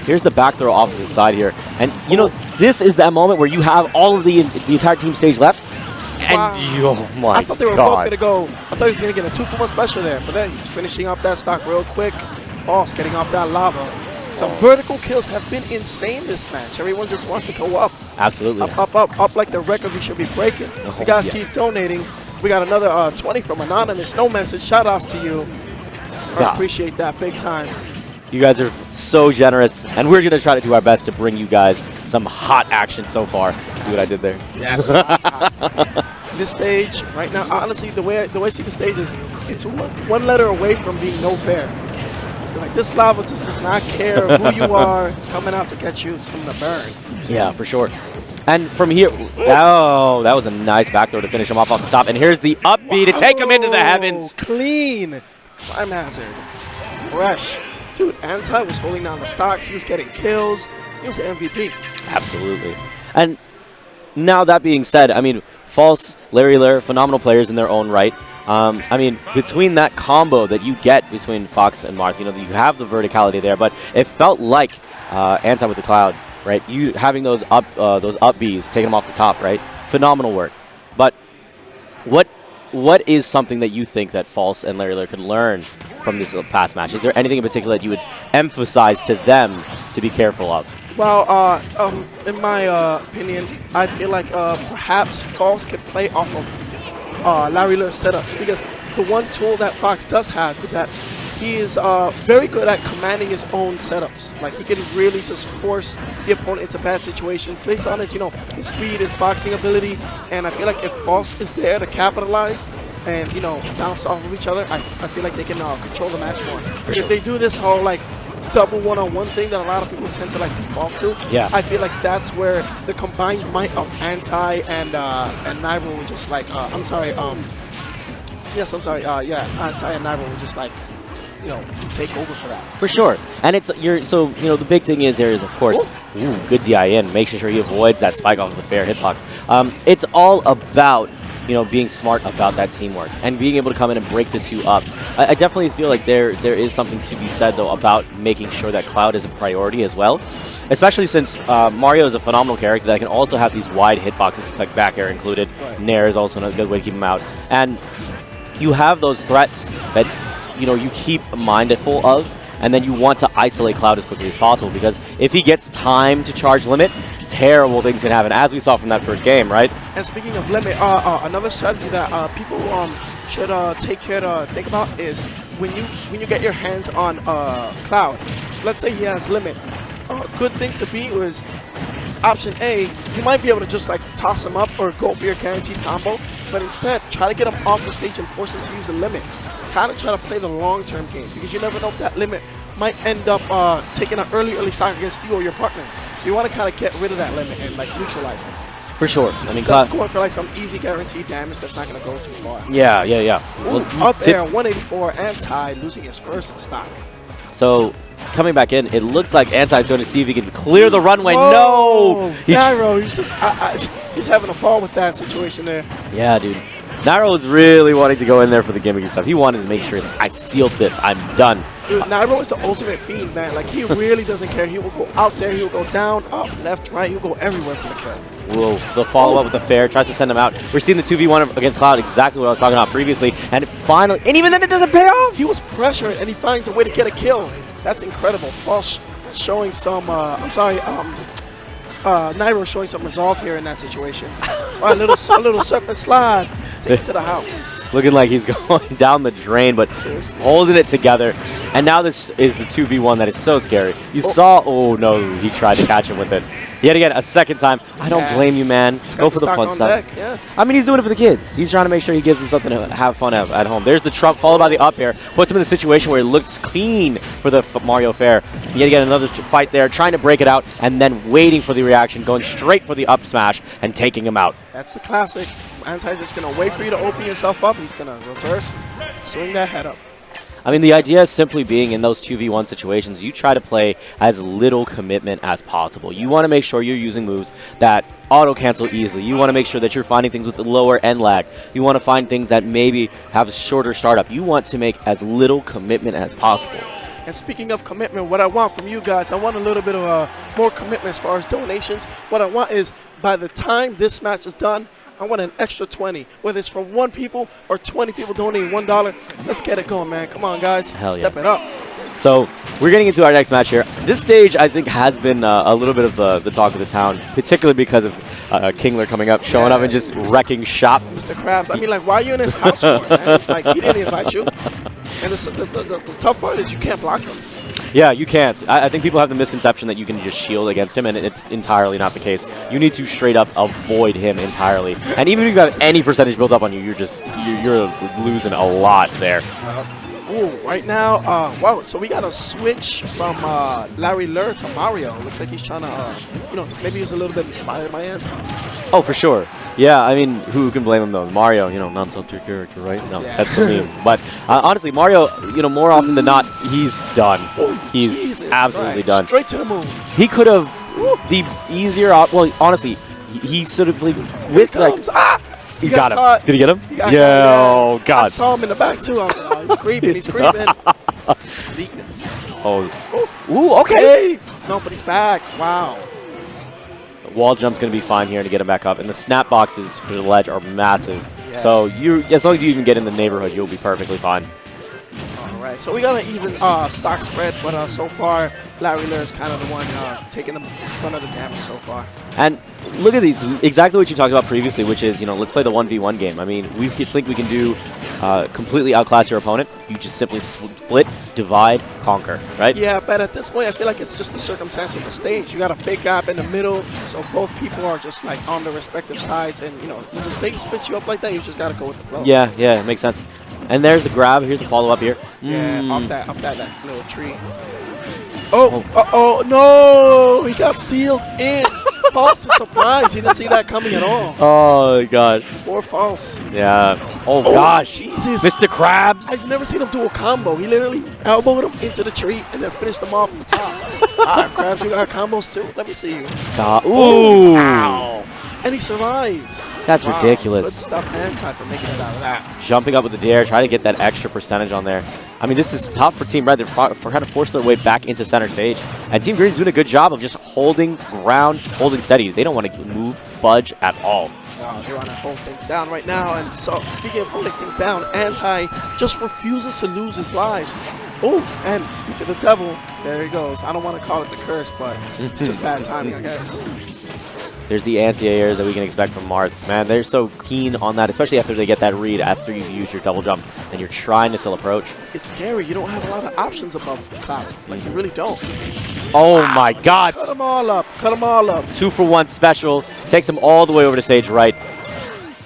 Here's the back throw off of the side here, and this is that moment where you have all of the entire team stage left. And oh my I thought they were both gonna go. I thought he was gonna get a 2-for-1 special there, but then he's finishing up that stock real quick. False getting off that lava. The vertical kills have been insane this match. Everyone just wants to go up. Absolutely. Up like the record we should be breaking. You guys keep donating. We got another 20 from Anonymous. No message. Shout outs to you. I appreciate that big time. You guys are so generous, and we're going to try to do our best to bring you guys some hot action so far. See what I did there? Yes. This stage right now, honestly, the way I see the stage is it's one letter away from being no fair. Like, this lava does just not care who you are. It's coming out to catch you. It's coming to burn. Yeah, for sure. And from here, oh, that was a nice back throw to finish him off the top. And here's the up B to take him into the heavens. Clean. Climb hazard. Fresh. Dude, Anti was holding down the stocks. He was getting kills. He was the MVP. Absolutely. And now that being said, I mean, False, Larry Lair, phenomenal players in their own right. I mean, between that combo that you get between Fox and Marth, you have the verticality there, but it felt like Anti with the Cloud, right? You having those up Bs, taking them off the top, right? Phenomenal work. But what is something that you think that False and Larry Lair can learn from this past match? Is there anything in particular that you would emphasize to them to be careful of? Well, in my opinion, I feel like perhaps False can play off of Larry Lair's setups, because the one tool that Fox does have is that he is very good at commanding his own setups. Like, he can really just force the opponent into bad situations based on his, his speed, his boxing ability, and I feel like if False is there to capitalize and, bounce off of each other, I feel like they can control the match more. If they do this whole, like, double one-on-one thing that a lot of people tend to like default to, I feel like that's where the combined might of Anti and Nairo were just like, Anti and Nairo were just like you know, take over for that. For sure. And it's so the big thing is there is, of course, good DI in, making sure he avoids that spike off of the fair hitbox. It's all about being smart about that teamwork and being able to come in and break the two up. I definitely feel like there is something to be said, though, about making sure that Cloud is a priority as well, especially since Mario is a phenomenal character that can also have these wide hitboxes, like back air included. Right. Nair is also another good way to keep him out. And you have those threats that you keep mindful of, and then you want to isolate Cloud as quickly as possible, because if he gets time to charge limit, terrible things can happen, as we saw from that first game, right? And speaking of limit, another strategy that people should take care to think about is when you get your hands on Cloud. Let's say he has limit. A good thing to be was option A. You might be able to just like toss him up or go for your guaranteed combo, but instead try to get him off the stage and force him to use the limit. Kind of try to play the long-term game, because you never know if that limit might end up taking an early stock against you or your partner. So you want to kind of get rid of that limit and like neutralize it. For sure. I mean, instead of going for like some easy guaranteed damage that's not going to go too far. Yeah. Ooh, up there, 184, Anti losing his first stock. So coming back in, it looks like Anti's going to see if he can clear the runway. Whoa, no! Nairo, he's having a ball with that situation there. Yeah, dude. Nairo was really wanting to go in there for the gimmicky stuff. He wanted to make sure that I sealed this. I'm done. Dude, Nairo is the ultimate fiend, man. Like, he really doesn't care. He will go out there. He will go down, up, left, right. He'll go everywhere for the kill. Whoa, the follow-up with the fair. Tries to send him out. We're seeing the 2v1 against Cloud, exactly what I was talking about previously. And finally, and even then it doesn't pay off. He was pressured, and he finds a way to get a kill. That's incredible. False showing some, Nairo showing some resolve here in that situation. A little surf and slide. Take it to the house. Looking like he's going down the drain, but seriously, holding it together. And now this is the 2v1 that is so scary. You saw, oh no, he tried to catch him with it. Yet again, a second time. I don't blame you, man. Go for the fun stuff. Yeah. I mean, he's doing it for the kids. He's trying to make sure he gives them something to have fun at home. There's the trump followed by the up air. Puts him in the situation where it looks clean for the Mario Fair. Yet again, another fight there, trying to break it out, and then waiting for the reaction, going straight for the up smash and taking him out. That's the classic. Anti just going to wait for you to open yourself up. He's going to reverse, swing that head up. I mean, the idea is simply being in those 2v1 situations, you try to play as little commitment as possible. You want to make sure you're using moves that auto-cancel easily. You want to make sure that you're finding things with the lower end lag. You want to find things that maybe have a shorter startup. You want to make as little commitment as possible. And speaking of commitment, what I want from you guys, I want a little bit of more commitment as far as donations. What I want is, by the time this match is done, I want an extra 20, whether it's from 1 people or 20 people donating $1. Let's get it going, man. Come on, guys. Hell Step yeah. it up. So we're getting into our next match here. This stage, I think, has been a little bit of the talk of the town, particularly because of Kingler coming up, showing up and just wrecking shop. Mr. Krabs, I mean, like, why are you in his house for, man? Like, he didn't invite you. And the tough part is you can't block him. Yeah, you can't. I think people have the misconception that you can just shield against him, and it's entirely not the case. You need to straight up avoid him entirely. And even if you have any percentage built up on you, you're losing a lot there. Ooh, right now, wow, so we got a switch from Larry Lur to Mario. Looks like he's trying to, maybe he's a little bit inspired by Anton. Oh, for sure. Yeah, I mean, who can blame him, though? Mario, not top tier character, right? No, yeah. That's the meme. But honestly, Mario, more often than not, he's done. He's absolutely done. Straight to the moon. He could have the easier, well, honestly, he sort of played with, like, he's got him. Did he get him? Oh, God. I saw him in the back, too. I was like, oh, he's creeping. He's creeping. Sneaking. Oh. Ooh, okay. No, but he's back. Wow. Wall jump's going to be fine here to get him back up. And the snap boxes for the ledge are massive. Yeah. So as long as you even get in the neighborhood, you'll be perfectly fine. All right. So we got an even stock spread, but so far, Larry Lur is kind of the one taking the brunt of the damage so far. And look at these. Exactly what you talked about previously, which is, let's play the 1v1 game. I mean, we think we can do completely outclass your opponent. You just simply split, divide, conquer, right? Yeah, but at this point, I feel like it's just the circumstance of the stage. You got a big gap in the middle, so both people are just like on the respective sides. And, when the stage splits you up like that, you just got to go with the flow. Yeah, it makes sense. And there's the grab. Here's the follow-up here. Yeah, off that little tree. Oh, no! He got sealed in. False is surprised. He didn't see that coming at all. Oh, God. Poor False. Yeah. Oh, gosh. Jesus. Mr. Krabs. I've never seen him do a combo. He literally elbowed him into the tree and then finished him off at the top. All right, Krabs, you got combos too? Let me see you. Ooh. Ow. And he survives. That's Wow. ridiculous. Good stuff, Anti, for making it out of that. Jumping up with the dare, trying to get that extra percentage on there. I mean, this is tough for Team Red. They're trying to force their way back into center stage. And Team Green's doing a good job of just holding ground, holding steady. They don't want to move, budge at all. They want to hold things down right now. And so, speaking of holding things down, Anti just refuses to lose his lives. Oh, and speaking of the devil, there he goes. I don't want to call it the curse, but it's just bad timing, I guess. There's the anti-airs that we can expect from Marths. Man, they're so keen on that, especially after they get that read, after you've used your double jump, and you're trying to still approach. It's scary. You don't have a lot of options above the cloud. Like, you really don't. Oh, my God. Cut them all up. Cut them all up. 2-for-1 special. Takes him all the way over to stage right.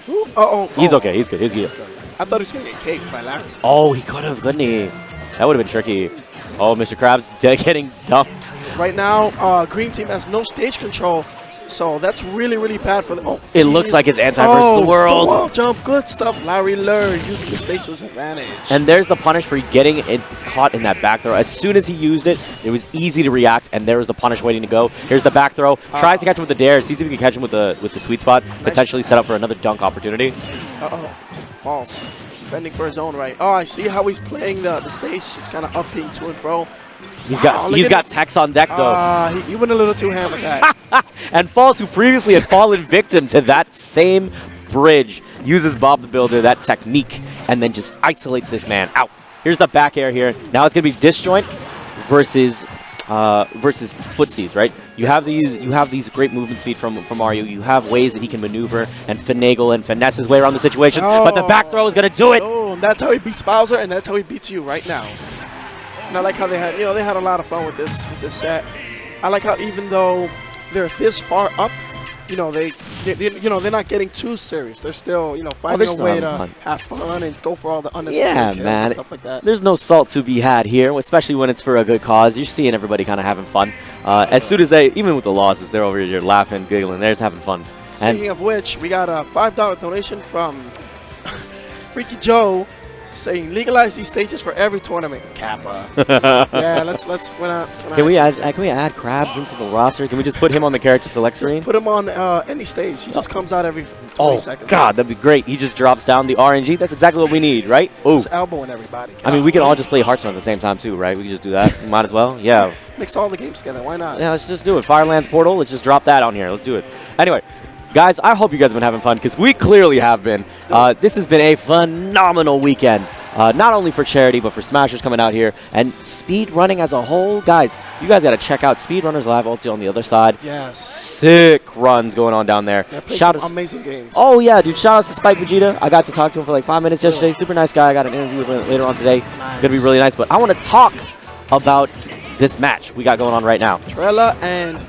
Uh-oh. He's okay. He's good. He's good. I thought he was going to get caked by Larry. Oh, he could have, couldn't he? That would have been tricky. Oh, Mr. Krabs getting dumped. Right now, Green Team has no stage control. So that's really, really bad for them. Oh, it looks like it's Anti versus the world. The wall jump, good stuff. Larry Lur using the stage to his advantage. And there's the punish for getting it caught in that back throw. As soon as he used it, it was easy to react, and there was the punish waiting to go. Here's the back throw. Tries to catch him with the dare. Sees if he can catch him with the sweet spot. Potentially set up for another dunk opportunity. Uh-oh. False. Defending for his own right. Oh, I see how he's playing the stage. Just kind of upping to and fro. He's got Tex on deck, though. He went a little too ham with that. And False, who previously had fallen victim to that same bridge, uses Bob the Builder, that technique, and then just isolates this man out. Here's the back air here. Now it's going to be disjoint versus footsies, right? You have these great movement speed from Mario. You have ways that he can maneuver and finagle and finesse his way around the situation. But the back throw is going to do it. Oh, and that's how he beats Bowser, and that's how he beats you right now. And I like how they had a lot of fun with this set. I like how even though they're this far up, they're not getting too serious. They're still, finding a way to have fun and go for all the unnecessary kills and stuff like that. There's no salt to be had here, especially when it's for a good cause. You're seeing everybody kind of having fun. As soon as even with the losses, they're over here laughing, giggling. They're just having fun. Speaking of which, we got a $5 donation from Freaky Joe, saying legalize these stages for every tournament. Kappa. Yeah, let's Can we add Krabs into the roster? Can we just put him on the character select screen? Just put him on any stage. He just comes out every 20 seconds. God, that'd be great. He just drops down the RNG. That's exactly what we need, right? Ooh. Just elbowing everybody. I mean, we can all just play Hearthstone at the same time too, right? We can just do that. Might as well. Yeah. Mix all the games together. Why not? Yeah, let's just do it. Firelands Portal. Let's just drop that on here. Let's do it. Anyway. Guys, I hope you guys have been having fun, because we clearly have been. This has been a phenomenal weekend, not only for charity, but for Smashers coming out here, and speedrunning as a whole. Guys, you guys got to check out Speedrunners Live Ulti on the other side. Yes. Sick runs going on down there. Shout out amazing games. Oh, yeah, dude. Shout out to Spike Vegeta. I got to talk to him for like 5 minutes yesterday. Super nice guy. I got an interview with him later on today. Nice. Going to be really nice. But I want to talk about this match we got going on right now. Trella and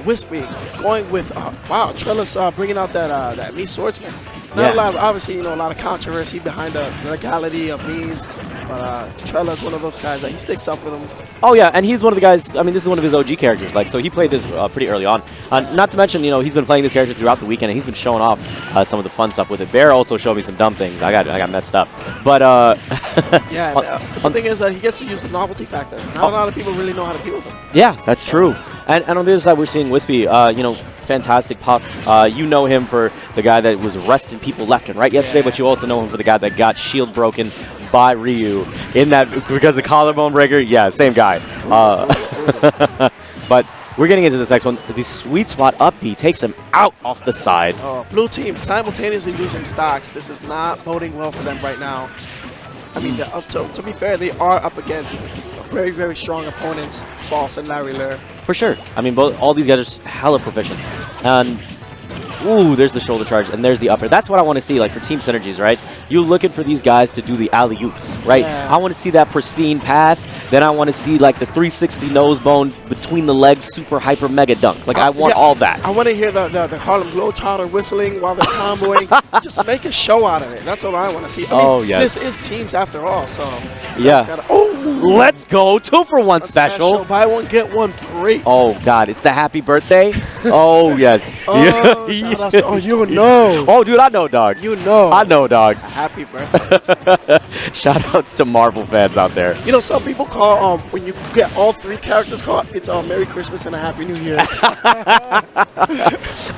Wispy going with wow, Trella's bringing out that Mii swordsman. Not a lot of, obviously, a lot of controversy behind the legality of Mii's, but Trella's one of those guys that he sticks up for them. Oh yeah, and he's one of the guys. I mean, this is one of his OG characters. Like, so he played this pretty early on. Not to mention, he's been playing this character throughout the weekend, and he's been showing off some of the fun stuff with it. Bear also showed me some dumb things. I got messed up, but yeah. The thing is that he gets to use the novelty factor. Not a lot of people really know how to deal with him. Yeah, that's true. And on the other side, we're seeing Wispy. Fantastic puff. You know him for the guy that was arresting people left and right yesterday, but you also know him for the guy that got shield broken by Ryu in that because of collarbone breaker. Yeah, same guy. But we're getting into this next one. The sweet spot up B takes him out off the side. Blue team simultaneously losing stocks. This is not boding well for them right now. I mean, to be fair, they are up against very, very strong opponents, False and Larry Lur. For sure. I mean, all these guys are hella proficient. And, ooh, there's the shoulder charge, and there's the upper. That's what I want to see, like, for team synergies, right? You're looking for these guys to do the alley-oops, right? Yeah. I want to see that pristine pass. Then I want to see, like, the 360 nose bone between the legs, super, hyper, mega dunk. Like, I want all that. I want to hear the Harlem Globetrotter whistling while they're comboing. Just make a show out of it. That's what I want to see. I mean, this is teams after all, so. Yeah. Let's go. 2-for-1 special. Buy one, get one free. Oh, God. It's the happy birthday. Oh, yes. Oh, shout out to- oh, you know. Oh, dude, I know, dog. You know. I know, dog. Happy birthday. Shout outs to Marvel fans out there. You know, some people call when you get all three characters called, it's Merry Christmas and a Happy New Year.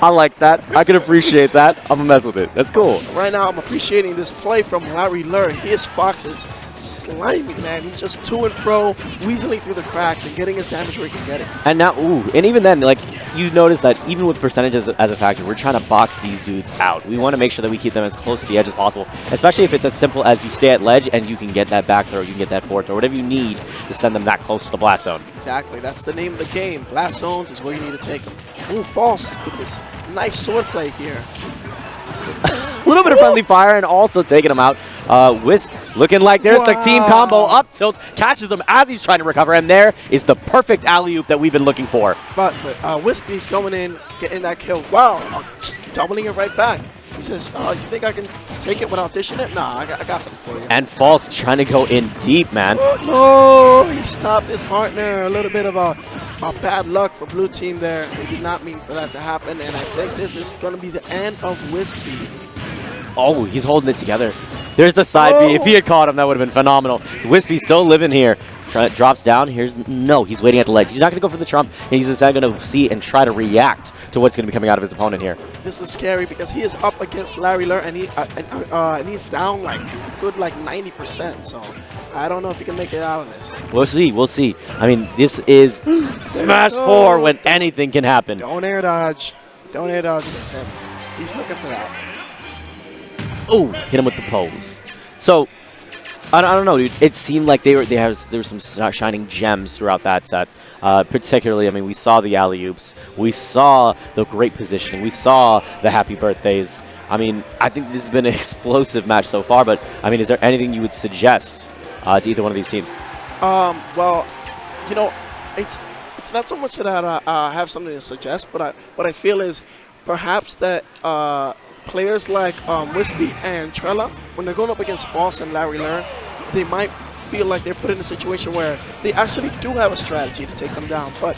I like that. I can appreciate that. I'm gonna mess with it. That's cool. Right now, I'm appreciating this play from Larry Lur. His Fox is slimy, man. He's just to and fro, weaseling through the cracks and getting his damage where he can get it. And now, and even then, like, you notice that even with percentages as a factor, we're trying to box these dudes out. We want to make sure that we keep them as close to the edge as possible, especially if it's as simple as you stay at ledge and you can get that back throw, you can get that forward throw, whatever you need to send them that close to the blast zone. Exactly. That's the name of the game. Blast zones is where you need to take them. Ooh, false with this nice sword play here. A little bit of friendly fire and also taking him out. Wisp looking like there's the team combo. Up tilt, catches him as he's trying to recover, and there is the perfect alley-oop that we've been looking for. But Wispy going in, getting that kill. Wow, doubling it right back. He says, you think I can take it without dishing it? Nah, I got something for you. And False trying to go in deep, man. Oh, no, he stopped his partner. A little bit of a bad luck for blue team there. They did not mean for that to happen, and I think this is going to be the end of Wispy. Oh, he's holding it together. There's the side B. If he had caught him, that would have been phenomenal. Wispy's still living here. Drops down. He's waiting at the ledge. He's not going to go for the trump. He's instead going to see and try to react to what's going to be coming out of his opponent here. This is scary because he is up against Larry Lur, and he's down like good 90%. So I don't know if he can make it out of this. We'll see. We'll see. I mean, this is Smash 4 when anything can happen. Don't air dodge. Don't air dodge against him. He's looking for that. Oh, hit him with the pose. So, I don't know, dude. It seemed like there were some shining gems throughout that set. Particularly, I mean, we saw the alley-oops. We saw the great positioning. We saw the happy birthdays. I mean, I think this has been an explosive match so far, but, I mean, is there anything you would suggest to either one of these teams? Well, you know, it's not so much that I have something to suggest, but what I feel is perhaps that players like Wispy and Trella, when they're going up against False and Larry Lur, they might feel like they're put in a situation where they actually do have a strategy to take them down, but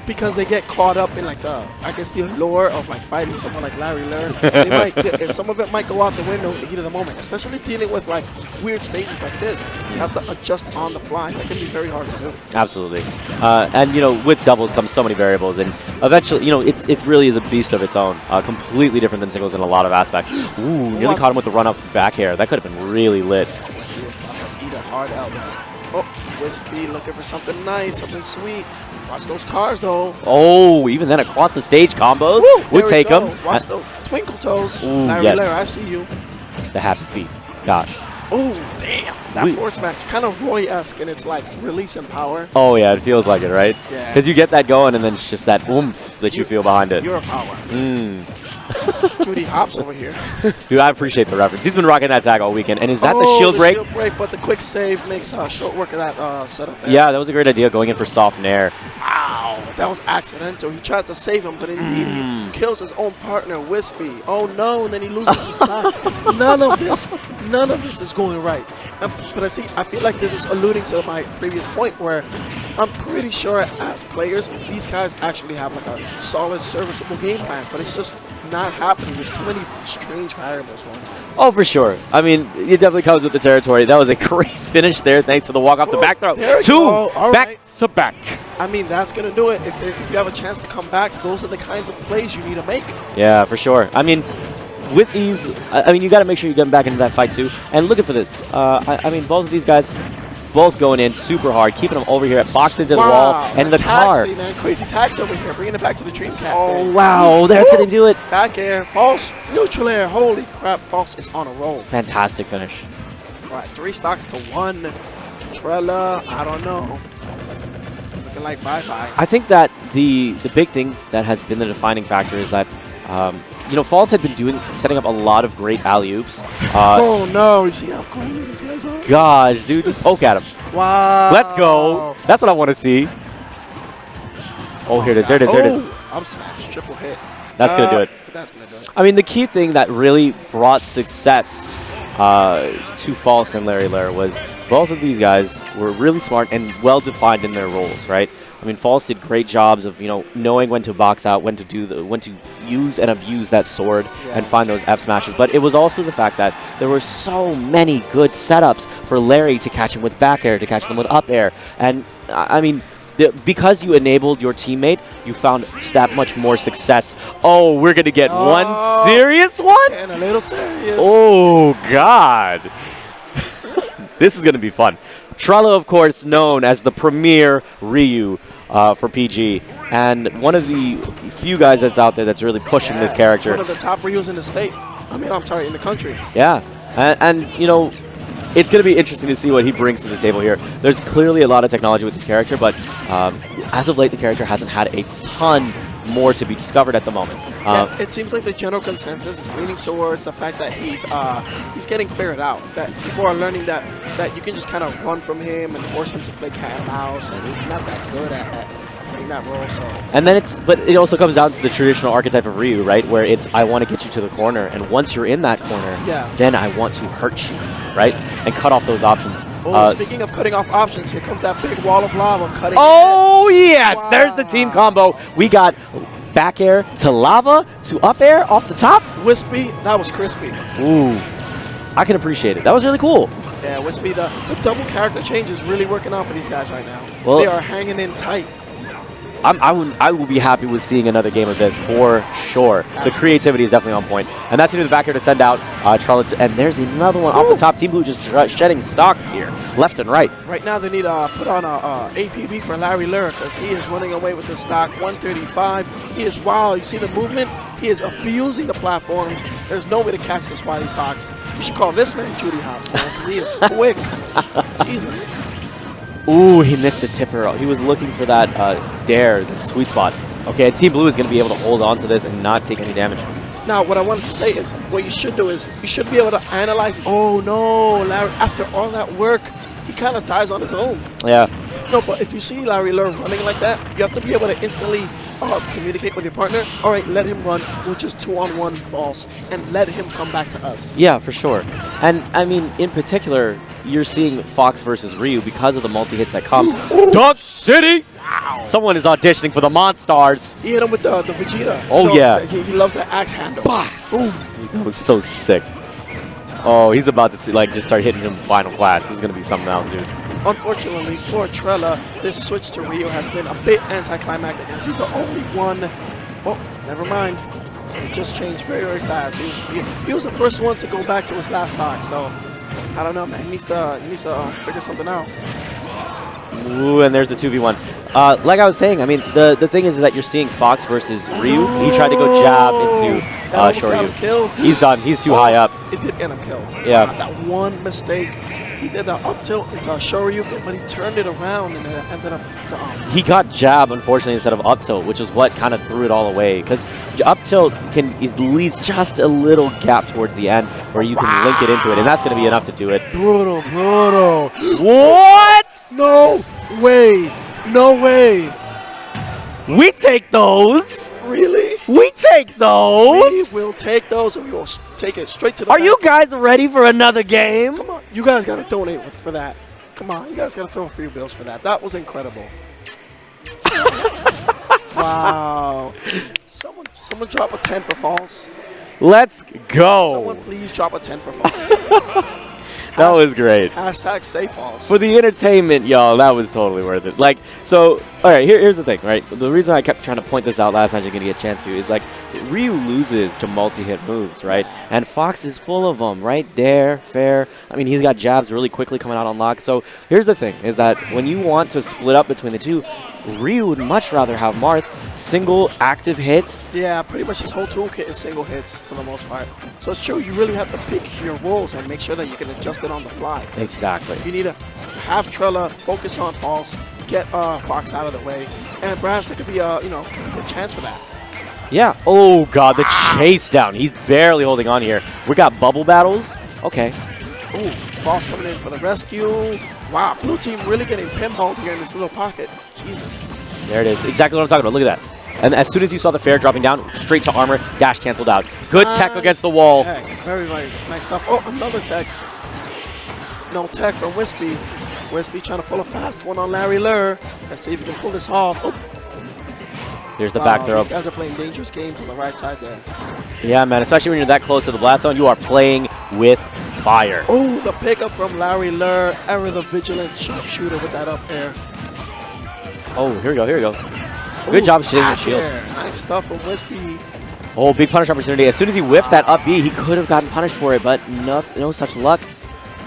because they get caught up in like the allure of like fighting someone like Larry Lur, some of it might go out the window in the heat of the moment, especially dealing with like weird stages like this. You have to adjust on the fly. That can be very hard to do. Absolutely. And, you know, with doubles comes so many variables, and eventually, you know, it really is a beast of its own. Completely different than singles in a lot of aspects. Ooh, nearly caught him with the run-up back air. That could have been really lit. Wispy was about to eat a hard elbow. Oh, Wispy looking for something nice, something sweet. Watch those cars, though. Oh, even then across the stage combos would take them. Watch those twinkle toes. Ooh, Larry yes. Lur, I see you. The happy feet. Gosh. Oh, damn. That force smash, kind of Roy-esque, and it's like releasing power. Oh, yeah, it feels like it, right? Yeah. Because you get that going, and then it's just that oomph that you feel behind it. Your power. Judy Hops over here. Dude, I appreciate the reference. He's been rocking that tag all weekend. And is that the shield break? Shield break, but the quick save makes short work of that setup there. Yeah, that was a great idea, going in for soft nair. Wow, that was accidental. He tried to save him, but indeed he kills his own partner, Wispy. Oh no, and then he loses his stock. None of this is going right. But I feel like this is alluding to my previous point where I'm pretty sure as players, these guys actually have like a solid, serviceable game plan, but it's just not happening. There's too many strange variables going on. Oh, for sure. I mean, it definitely comes with the territory. That was a great finish there, thanks to the walk off the back throw. Two back to back. I mean, that's going to do it. If you have a chance to come back, those are the kinds of plays you need to make. Yeah, for sure. I mean, with these, I mean, you got to make sure you get them back into that fight too. And looking for this. I mean, both of these guys, both going in super hard, keeping them over here, boxed into the wall and in the car. Man. Crazy tax over here, bringing it back to the Dreamcast Oh, days. wow. That's going to do it. Back air, false, neutral air. Holy crap, false is on a roll. Fantastic finish. All right, 3 stocks to 1. Trella, I don't know. This is looking like bye-bye. I think that the big thing that has been the defining factor is that, you know, Falls had been setting up a lot of great alley-oops. Oh, no. You see how cool these guys are? Gosh, dude, just poke at him. Wow. Let's go. That's what I want to see. Oh, here it is. There it is. There it is. I'm smashed. Triple hit. That's going to do it. That's going to do it. I mean, the key thing that really brought success to False and Larry Lur was both of these guys were really smart and well-defined in their roles, right? I mean, False did great jobs of, knowing when to box out, when to use and abuse that sword and find those F smashes. But it was also the fact that there were so many good setups for Larry to catch him with back air, to catch him with up air. And, I mean, because you enabled your teammate, you found that much more success. Oh, we're going to get one serious one? And a little serious. Oh, God. This is going to be fun. Trello, of course, known as the premier Ryu for PG, and one of the few guys that's out there that's really pushing this character. One of the top Ryus in the state. In the country. Yeah, and it's going to be interesting to see what he brings to the table here. There's clearly a lot of technology with this character, but as of late, the character hasn't had a ton more to be discovered at the moment. It seems like the general consensus is leaning towards the fact that he's getting figured out. That people are learning that you can just kind of run from him and force him to play cat and mouse, and he's not that good at playing that role. So. And then but it also comes down to the traditional archetype of Ryu, right? Where it's I want to get you to the corner, and once you're in that corner, then I want to hurt you, right? And cut off those options. Speaking of cutting off options, here comes that big wall of lava cutting. Oh yes, there's the team combo. We got back air to lava to up air off the top. Wispy, that was crispy. Ooh, I can appreciate it. That was really cool. Yeah, Wispy, the double character change is really working out for these guys right now. Well, they are hanging in tight. I will be happy with seeing another game of this for sure. The creativity is definitely on point. And that's into the back here to send out Trello. And there's another one off the top. Team Blue just shedding stock here, left and right. Right now they need to put on a APB for Larry Lure because he is running away with the stock. 135. He is wild. You see the movement? He is abusing the platforms. There's no way to catch this Wily Fox. You should call this man Judy Hops, man, because he is quick. Jesus. Ooh, he missed the tipper. He was looking for that dare, the sweet spot. Okay, and Team Blue is going to be able to hold on to this and not take any damage. Now, what I wanted to say is, what you should do is, you should be able to analyze, oh no, Larry, after all that work, he kind of dies on his own. Yeah. No, but if you see Larry Lure running like that, you have to be able to instantly communicate with your partner. All right, let him run, which is 2-on-1 false, and let him come back to us. Yeah, for sure. And, I mean, in particular, you're seeing Fox versus Ryu because of the multi-hits that come. Dunk City! Wow. Someone is auditioning for the Monstars. He hit him with the Vegeta. Oh, yeah. He loves that axe handle. Bah! Boom! That was so sick. Oh, he's about to just start hitting him Final Clash. This is going to be something else, dude. Unfortunately for Trella, this switch to Ryu has been a bit anticlimactic because he's the only one. Oh, never mind. It just changed very, very fast. He was the first one to go back to his last stock, so I don't know, man. He needs to figure something out. Ooh, and there's the 2v1. Like I was saying, I mean, the thing is that you're seeing Fox versus Ryu. He tried to go jab into Shoryu. He's done. He's too high up. It did get him killed. Yeah. That one mistake. He did the up tilt into Shoryu, but he turned it around and it ended up. He got jab, unfortunately, instead of up tilt, which is what kind of threw it all away. Because up tilt leads just a little gap towards the end where you can link it into it, and that's going to be enough to do it. Brutal. What? No way. No way. We take those. Really? We take those. We will take those, and we will take it straight to the Are you guys ready for another game? Come on. You guys got to donate for that. Come on. You guys got to throw a few bills for that. That was incredible. Wow. Someone drop a 10 for false. Let's go. Someone please drop a 10 for false. That was great. Hashtag say false. For the entertainment, y'all, that was totally worth it. Like, so, all right, here's the thing, right? The reason I kept trying to point this out last time you're going to get a chance to is, like, Ryu loses to multi-hit moves, right? And Fox is full of them, right? Dare, fair. I mean, he's got jabs really quickly coming out on lock. So here's the thing, is that when you want to split up between the two, Ryu would much rather have Marth single active hits. Yeah, pretty much his whole toolkit is single hits for the most part. So it's true, you really have to pick your roles and make sure that you can adjust it on the fly. Exactly. You need to have Trella focus on false, get Fox out of the way, and perhaps there could be a good chance for that. Yeah. Oh god, the chase down. He's barely holding on here. We got bubble battles. Okay. Ooh, False coming in for the rescue. Wow, blue team really getting pinholed here in this little pocket. Jesus. There it is. Exactly what I'm talking about. Look at that. And as soon as you saw the fair dropping down, straight to armor, dash canceled out. Good tech against the wall. Very, very nice stuff. Oh, another tech. No tech from Wispy. Wispy trying to pull a fast one on Larry Lur. Let's see if he can pull this off. Oh. Here's the back throw. These guys are playing dangerous games on the right side there. Yeah, man, especially when you're that close to the blast zone, you are playing with fire. Oh, the pickup from Larry Lur. Ever the vigilant sharpshooter with that up air. Oh, here we go, here we go. Good job shooting the shield. Nice stuff from Wispy. Oh, big punish opportunity. As soon as he whiffed that up B, he could have gotten punished for it, but no such luck.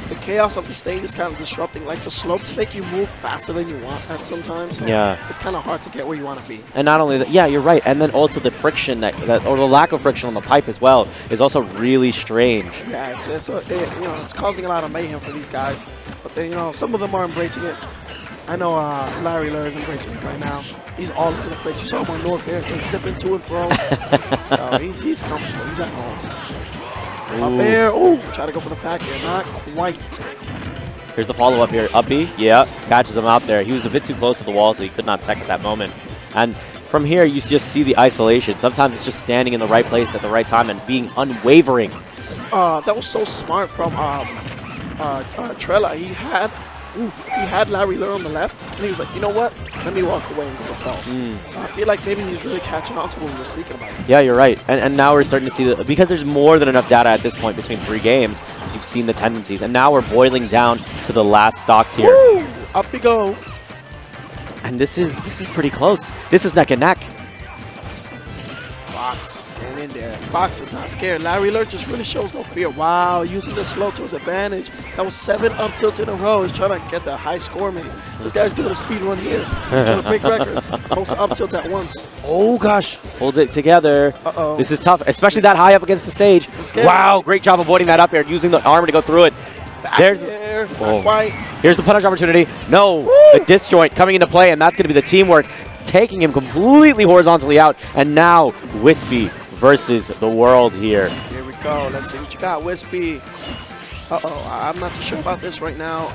The chaos of the stage is kind of disrupting. Like, the slopes make you move faster than you want at sometimes. So yeah. It's kind of hard to get where you want to be. And not only that, yeah, you're right. And then also the friction, or the lack of friction on the pipe as well, is also really strange. Yeah, it's causing a lot of mayhem for these guys. But then, some of them are embracing it. I know Larry Lur is embracing it right now. He's all over the place. You saw him on North Air just zipping to and fro. So he's comfortable. He's at home. Up air. Oh, try to go for the pack here. Not quite. Here's the follow-up here. Up B. Yeah, catches him out there. He was a bit too close to the wall, so he could not tech at that moment. And from here, you just see the isolation. Sometimes it's just standing in the right place at the right time and being unwavering. That was so smart from Trella. He had Larry Lur on the left, and he was like, you know what? Let me walk away and go false. So I feel like maybe he's really catching on to what we were speaking about. Yeah, you're right. And now we're starting to see, because there's more than enough data at this point between 3 games, you've seen the tendencies. And now we're boiling down to the last stocks here. Woo! Up we go. And this is pretty close. This is neck and neck. Fox getting in there. Fox is not scared. Larry Lur just really shows no fear. Wow, using the slow to his advantage. That was 7 up tilts in a row. He's trying to get the high score, man. This guy's doing a speed run here. Trying to break records. Most up tilts at once. Oh, gosh. Holds it together. Uh-oh. This is tough, especially that high up against the stage. Wow, great job avoiding that up air, using the armor to go through it. There's Here's the punish opportunity. No, the disjoint coming into play, and that's going to be the teamwork, taking him completely horizontally out. And now Wispy versus the world here. Here we go. Let's see what you got, Wispy. Uh-oh, I'm not too sure about this right now.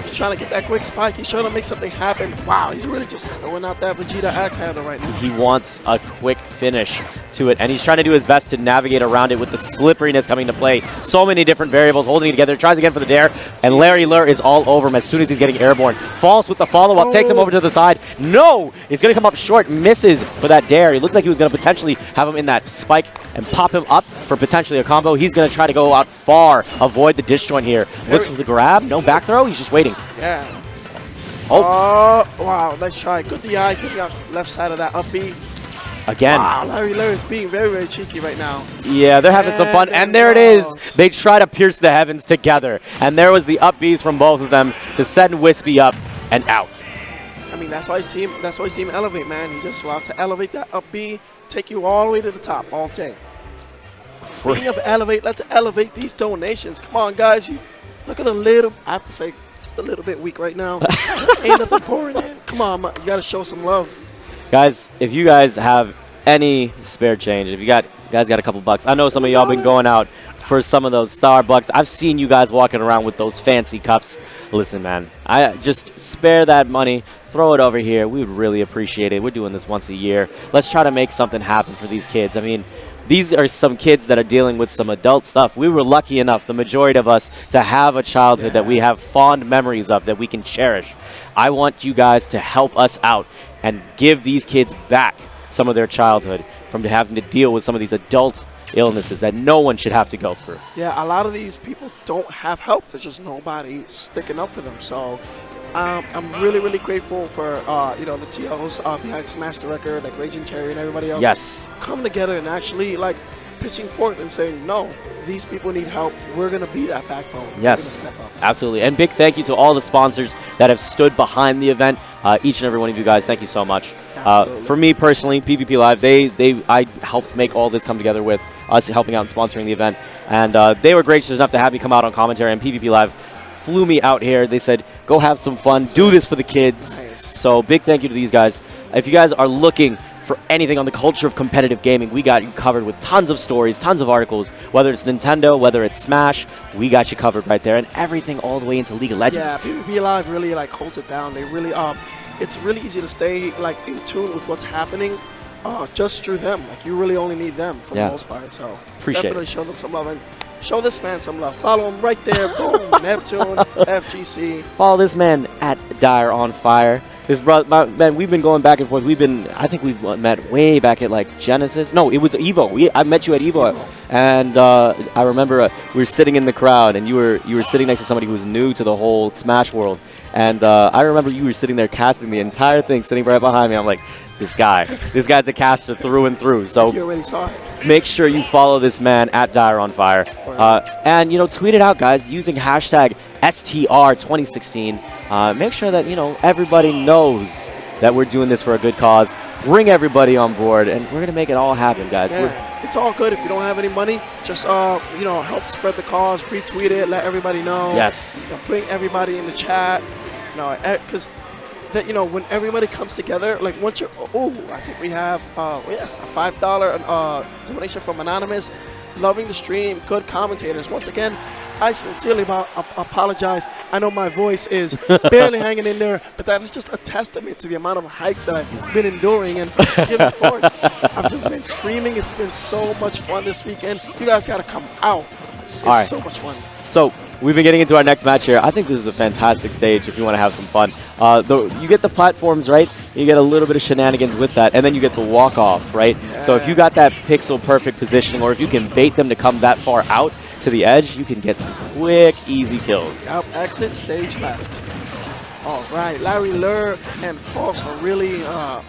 He's trying to get that quick spike. He's trying to make something happen. Wow, he's really just throwing out that Vegeta axe handle right now. He wants a quick finish to it, and he's trying to do his best to navigate around it with the slipperiness coming into play. So many different variables holding it together. Tries again for the dare, and Larry Lur is all over him as soon as he's getting airborne. False with the follow-up, takes him over to the side. No! He's going to come up short, misses for that dare. He looks like he was going to potentially have him in that spike and pop him up for potentially a combo. He's going to try to go out far, avoid the disjoint here. Looks for the grab, no back throw, he's just waiting. Yeah. Oh, wow, nice try. Good DI, getting out the left side of that up B. Again. Wow, Larry Lur is being very, very cheeky right now. Yeah, they're having some fun, and there it is. They try to pierce the heavens together, and there was the up Bs from both of them to send Wispy up and out. I mean, that's why his team elevate, man. He just wants to elevate that up B, take you all the way to the top all day. Speaking of elevate, let's elevate these donations. Come on, guys. You look at a little, I have to say, just a little bit weak right now. Ain't nothing pouring in. Come on, you got to show some love. Guys, if you guys have any spare change, if you guys got a couple bucks, I know some of y'all been going out for some of those Starbucks. I've seen you guys walking around with those fancy cups. Listen, man, I just spare that money, throw it over here. We would really appreciate it. We're doing this once a year. Let's try to make something happen for these kids. I mean, these are some kids that are dealing with some adult stuff. We were lucky enough, the majority of us, to have a childhood that we have fond memories of that we can cherish. I want you guys to help us out and give these kids back some of their childhood from having to deal with some of these adult illnesses that no one should have to go through. Yeah, a lot of these people don't have help. There's just nobody sticking up for them. So I'm really, really grateful for the TLs behind Smash the Record, like Raging Cherry and everybody else. Yes. Come together and actually like pitching forth and saying, no, these people need help. We're going to be that backbone. Yes, we're gonna step up. Absolutely. And big thank you to all the sponsors that have stood behind the event. Each and every one of you guys, thank you so much. For me personally, PvP Live, I helped make all this come together with us helping out and sponsoring the event. And they were gracious enough to have me come out on commentary, and PvP Live flew me out here. They said, go have some fun, do this for the kids. Nice. So big thank you to these guys. If you guys are looking for anything on the culture of competitive gaming, we got you covered with tons of stories, tons of articles, whether it's Nintendo, whether it's Smash, we got you covered right there, and everything all the way into League of Legends. Yeah, PvP Live really like holds it down. They really it's really easy to stay like in tune with what's happening just through them. Like you really only need them for the most part. So appreciate definitely it. show them some love. And Show this man some love. Follow him right there. Boom, Neptune, FGC. Follow this man at Dire on Fire. This brother, man, we've been going back and forth. I think we've met way back at like Genesis. No, it was Evo. I met you at Evo, and I remember we were sitting in the crowd, and you were sitting next to somebody who was new to the whole Smash world, and I remember you were sitting there casting the entire thing, sitting right behind me. I'm like, this guy's a caster through and through. So You already saw it. make sure you follow this man at Dire on Fire, and tweet it out, guys, using hashtag STR2016. Make sure that everybody knows that we're doing this for a good cause. Bring everybody on board, and we're gonna make it all happen, guys. Yeah, it's all good. If you don't have any money, just help spread the cause, retweet it, let everybody know. Yes. Bring everybody in the chat. Because when everybody comes together, like once you're, I think we have yes, a $5 donation from Anonymous. Loving the stream, good commentators. Once again, I sincerely apologize. I know my voice is barely hanging in there, but that is just a testament to the amount of hype that I've been enduring and giving forth. I've just been screaming. It's been so much fun this weekend. You guys got to come out. It's so much fun. So we've been getting into our next match here. I think this is a fantastic stage if you want to have some fun. You get the platforms, right? You get a little bit of shenanigans with that, and then you get the walk-off, right? Yeah. So if you got that pixel-perfect positioning, or if you can bait them to come that far out to the edge, you can get some quick, easy kills. Yep, exit stage left. All right, Larry Lur and False are really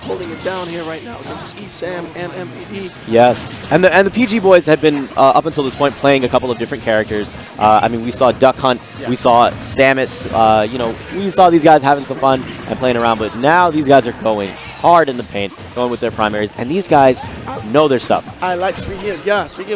holding it down here right now against ESAM and MVD. Yes, and the PG boys have been up until this point playing a couple of different characters. I mean, we saw Duck Hunt, we saw Samus. We saw these guys having some fun and playing around, but now these guys are going hard in the paint, going with their primaries, and these guys know their stuff. I like speaking of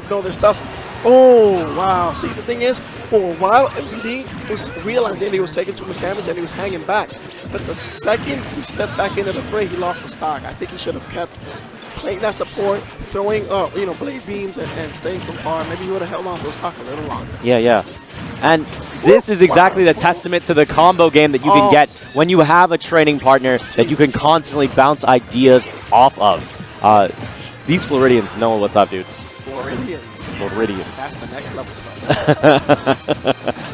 know their stuff. Oh, wow. See, the thing is, for a while, MVD was realizing he was taking too much damage and he was hanging back. But the second he stepped back into the fray, he lost the stock. I think he should have kept playing that support, throwing blade beams and staying from far. Maybe he would have held on to the stock a little longer. Yeah. And this is exactly the testament to the combo game that you can get when you have a training partner that you can constantly bounce ideas off of. These Floridians know what's up, dude. Floridians. That's the next level stuff.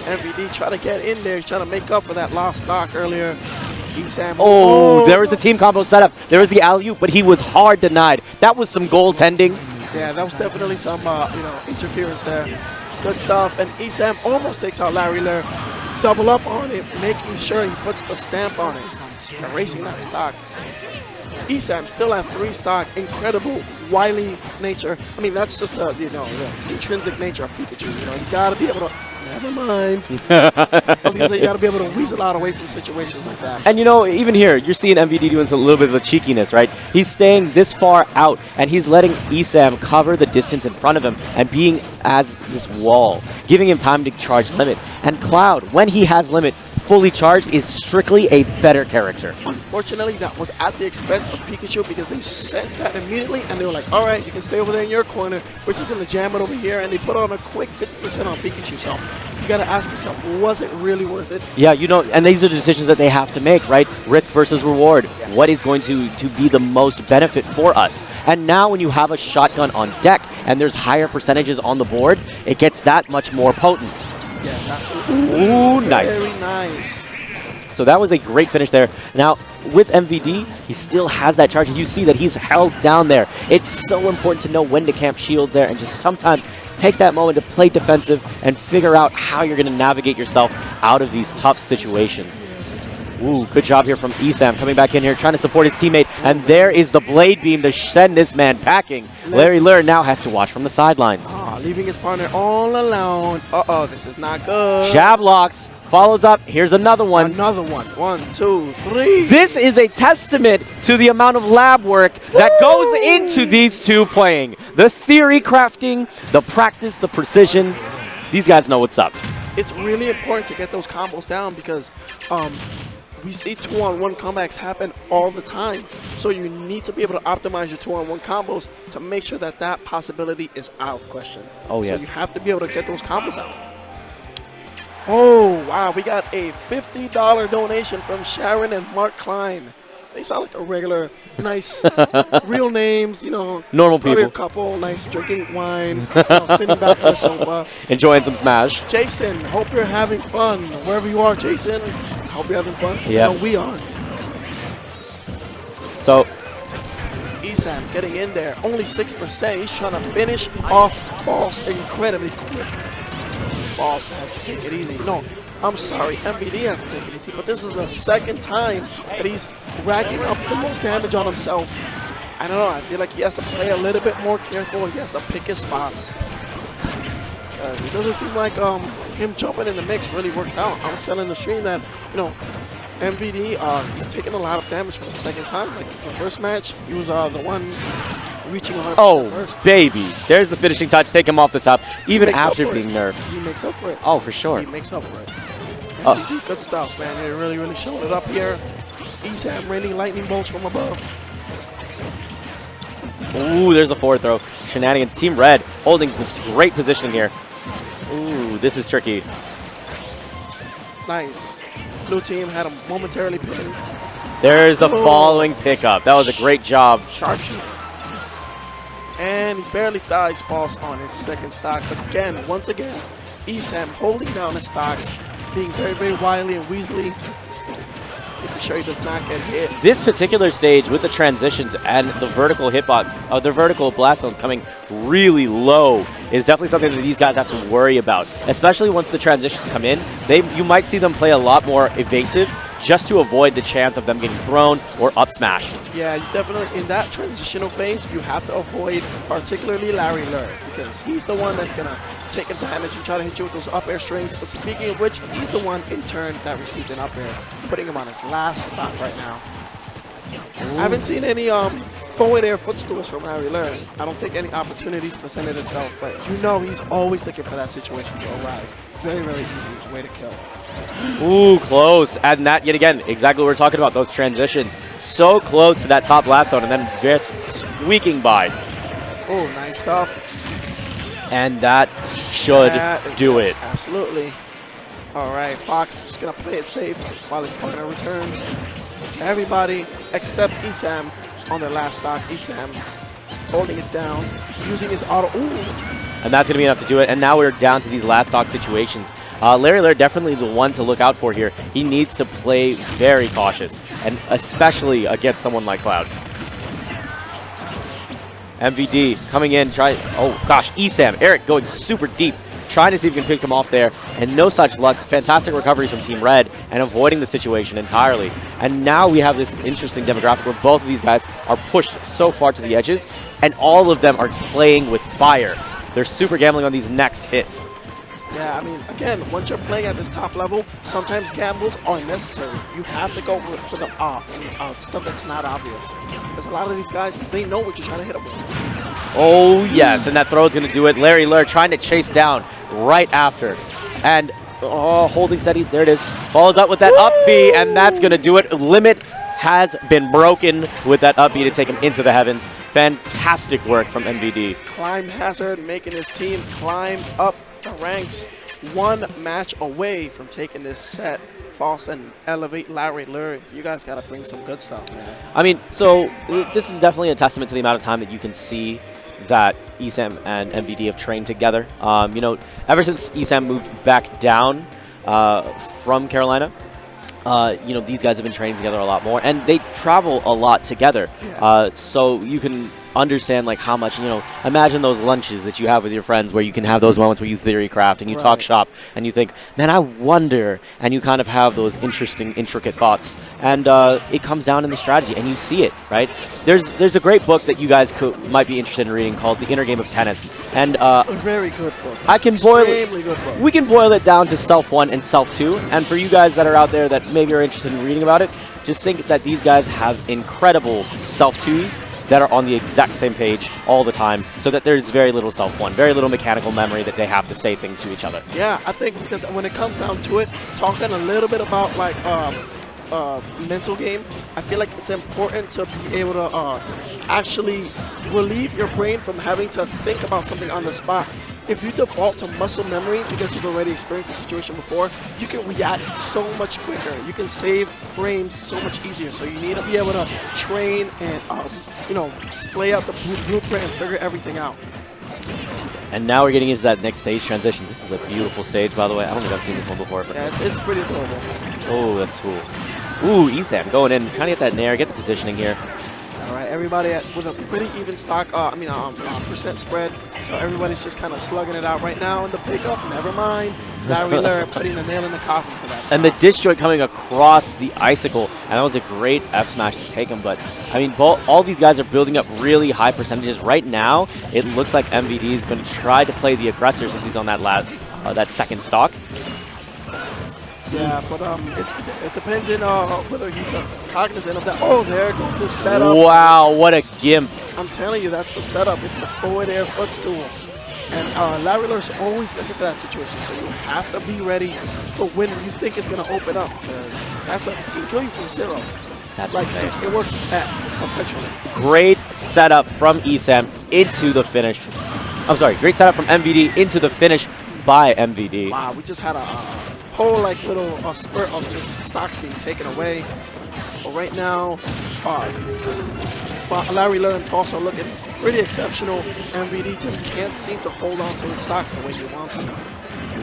MVD trying to get in there. He's trying to make up for that lost stock earlier. There was the team combo setup. There was the alley-oop, but he was hard denied. That was some goaltending. Yeah, that was definitely some interference there. Good stuff. And ESAM almost takes out Larry Lur. Double up on it, making sure he puts the stamp on it. Erasing that stock. ESAM still at 3 stock. Incredible, wily nature. I mean, that's just the intrinsic nature of Pikachu. You gotta be able to. Never mind. I was gonna say you gotta be able to weasel out away from situations like that. And even here, you're seeing MVD doing a little bit of the cheekiness, right? He's staying this far out, and he's letting ESAM cover the distance in front of him and being as this wall, giving him time to charge limit. And Cloud, when he has limit fully charged, is strictly a better character. Unfortunately, that was at the expense of Pikachu because they sensed that immediately, and they were like, all right, you can stay over there in your corner. We're just going to jam it over here, and they put on a quick 50% on Pikachu. So you got to ask yourself, was it really worth it? Yeah, and these are the decisions that they have to make, right? Risk versus reward. Yes. What is going to be the most benefit for us? And now when you have a shotgun on deck and there's higher percentages on the board, it gets that much more potent. Yes, absolutely. Ooh, nice. Very nice. So that was a great finish there. Now, with MVD, he still has that charge, and you see that he's held down there. It's so important to know when to camp shields there and just sometimes take that moment to play defensive and figure out how you're going to navigate yourself out of these tough situations. Ooh, good job here from ESAM coming back in here, trying to support his teammate. And there is the blade beam to send this man packing. Larry Lur now has to watch from the sidelines. Leaving his partner all alone. This is not good. Jab locks, follows up. Here's another one. Another one. 1, 2, 3. This is a testament to the amount of lab work that goes into these two playing. The theory crafting, the practice, the precision. These guys know what's up. It's really important to get those combos down because we see 2-on-1 comebacks happen all the time. So you need to be able to optimize your 2-on-1 combos to make sure that that possibility is out of question. Oh, yes. So you have to be able to get those combos out. Oh, wow. We got a $50 donation from Sharon and Mark Klein. They sound like a regular, nice, real names, you know. Normal probably people. a couple, nice drinking wine, you know, sitting back on the sofa. Enjoying some Smash. Jason, hope you're having fun. Wherever you are, Jason, hope you're having fun. 'Cause Yeah. I know we are. So, Esam getting in there, only 6%. He's trying to finish off False incredibly quick. False has to take it easy. No, I'm sorry, MVD has to take it easy, but this is the second time that he's racking up the most damage on himself. I don't know, I feel like he has to play a little bit more careful. He has to pick his spots. It doesn't seem like him jumping in the mix really works out. I was telling the stream that, you know, MVD, he's taking a lot of damage for the second time. Like the first match, he was the one reaching 100% first. baby. There's the finishing touch. Take him off the top, even Makes up after for it. being nerfed. He makes up for it. Oh, for sure. He makes up for it. MVD, good stuff, man. They really showed it up here. Esam raining lightning bolts from above. Ooh, there's the forward throw. Shenanigans. Team Red holding this great positioning here. Ooh, this is tricky. Nice. Blue team had him momentarily pinned. There's the following pickup. That was a great job. Sharpshooter. And he barely dies False on his second stock. Again, once again, Esam holding down his stocks, being very wily and weaselly. Making sure he does not get hit. This particular stage with the transitions and the vertical hitbox, the vertical blast zones coming really low is definitely something that these guys have to worry about. Especially once the transitions come in, you might see them play a lot more evasive just to avoid the chance of them getting thrown or up smashed. Yeah, you definitely, in that transitional phase, you have to avoid particularly Larry Lur, because he's the one that's going to take advantage and try to hit you with those up air strings. But speaking of which, he's the one in turn that received an up air, putting him on his last stop right now. I haven't seen any forward air footstools from Larry Lur. I don't think any opportunities presented itself, but you know he's always looking for that situation to arise. Very easy way to kill. Ooh, close. And that, yet again, exactly what we're talking about, those transitions. So close to that top blast zone and then just squeaking by. Oh, nice stuff. And that should do it. Absolutely. All right, Fox just going to play it safe while his partner returns. Everybody except Esam on their last stock. Esam holding it down, using his auto. Ooh. And that's going to be enough to do it. And now we're down to these last stock situations. Larry Lur definitely the one to look out for here. He needs to play very cautious, and especially against someone like Cloud. MVD coming in, oh gosh, Esam, Eric going super deep, trying to see if he can pick him off there, and no such luck. Fantastic recoveries from Team Red and avoiding the situation entirely. And now we have this interesting demographic where both of these guys are pushed so far to the edges, and all of them are playing with fire. They're super gambling on these next hits. Yeah, I mean, again, once you're playing at this top level, sometimes gambles are necessary. You have to go for the stuff that's not obvious. Because a lot of these guys, they know what you're trying to hit them with. Oh, yes, and that throw is going to do it. Larry Lur trying to chase down right after. And, holding steady. There it is. Follows up with that up B, and that's going to do it. Limit has been broken with that up B to take him into the heavens. Fantastic work from MVD. Climb Hazard making his team climb up the ranks, one match away from taking this set. False and elevate Larry Lur. You guys got to bring some good stuff, man. I mean, so this is definitely a testament to the amount of time that you can see that Esam and MVD have trained together. You know, ever since Esam moved back down from Carolina, you know, these guys have been training together a lot more, and they travel a lot together. Yeah. So you can understand like how much, you know, imagine those lunches that you have with your friends where you can have those moments where you theory craft and you talk shop and you think, man, I wonder, and you kind of have those interesting, intricate thoughts, and it comes down in the strategy, and you see it, right? There's a great book that you guys might be interested in reading called The Inner Game of Tennis, and a very good book. I can we can boil it down to Self 1 and Self 2, and for you guys that are out there that maybe are interested in reading about it, just think that these guys have incredible Self 2s that are on the exact same page all the time, so that there's very little Self 1, very little mechanical memory that they have to say things to each other. Yeah, I think because when it comes down to it, talking a little bit about like mental game, I feel like it's important to be able to actually relieve your brain from having to think about something on the spot. if you default to muscle memory because you've already experienced the situation before, you can react so much quicker. You can save frames so much easier. So you need to be able to train and, you know, lay out the blueprint and figure everything out. And now we're getting into that next stage transition. This is a beautiful stage, by the way. I don't think I've seen this one before. But Yeah, it's pretty adorable. oh, that's cool. Ooh, Esam going in, trying to get that nair, get the positioning here. All right, everybody with a pretty even stock, percent spread. So everybody's just kind of slugging it out right now in the pickup. Never mind. Larry Lur putting the nail in the coffin for that. And the dish joint coming across the icicle, and that was a great F smash to take him. But I mean, all these guys are building up really high percentages right now. It looks like MVD is going to try to play the aggressor since he's on that that second stock. Yeah, but it depends on whether he's cognizant of that. Oh, there goes the setup. Wow, what a gimp! I'm telling you, that's the setup. It's the forward air footstool. And Larry Lur's always looking for that situation, so you have to be ready for when you think it's going to open up, because he can kill you from zero. That's like insane. it works perpetually. Great setup from Esam into the finish. I'm sorry, great setup from MVD into the finish by MVD. Wow, we just had a whole like little spurt of just stocks being taken away. But right now, Larry Lur and False are looking pretty exceptional. MVD just can't seem to hold on to his stocks the way he wants to.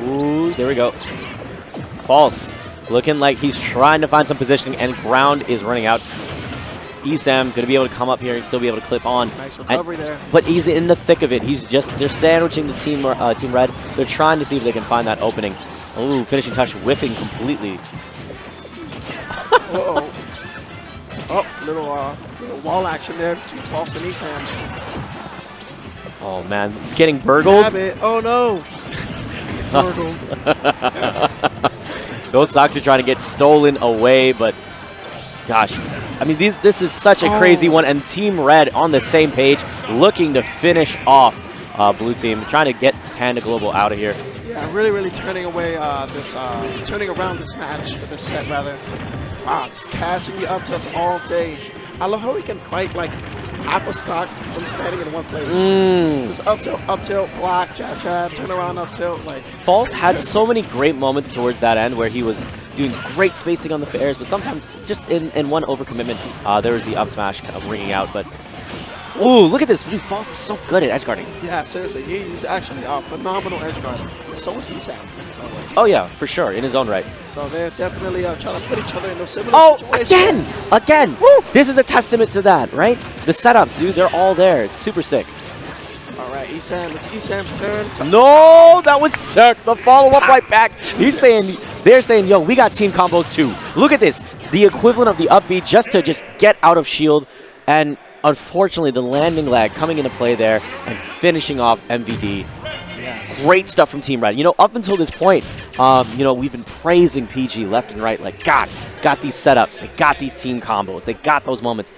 Ooh, there we go. False. Looking like he's trying to find some positioning, and ground is running out. Esam going to be able to come up here and still be able to clip on. Nice recovery there. But he's in the thick of it. They're sandwiching the team red. They're trying to see if they can find that opening. Ooh, finishing touch whiffing completely. Uh-oh. Oh, little wall action there between False and Esam. Oh, man. Getting burgled. Grab it. Oh, no. Burgled. Those stocks are trying to get stolen away, but gosh. I mean, this is such a crazy one, and Team Red on the same page, looking to finish off Blue Team, trying to get Panda Global out of here. Yeah, really turning away turning around this match, this set rather. Wow, just catching the up tilts all day. I love how he can fight like half a stock from standing in one place. Just up tilt, block, jab, turn around, up tilt. Like False had so many great moments towards that end where he was doing great spacing on the fairs, but sometimes just in one overcommitment, there was the up smash kind of ringing out. But ooh, look at this! Dude, False is so good at edge guarding. Yeah, seriously, he's actually a phenomenal edge guarder. So is Esam. Oh yeah, for sure, in his own right. So they're definitely trying to put each other in those similar Oh, situations. again! Woo! This is a testament to that, right? The setups, dude, they're all there. It's super sick. All right, Esam, it's Esam's turn. No, that was sick. The follow-up right back. They're saying, yo, we got team combos too. Look at this. The equivalent of the upbeat just to get out of shield. And unfortunately, the landing lag coming into play there and finishing off MVD. Yes. Great stuff from Team Red. You know, up until this point, you know, we've been praising PG left and right. Like, God, got these setups. They got these team combos. They got those moments.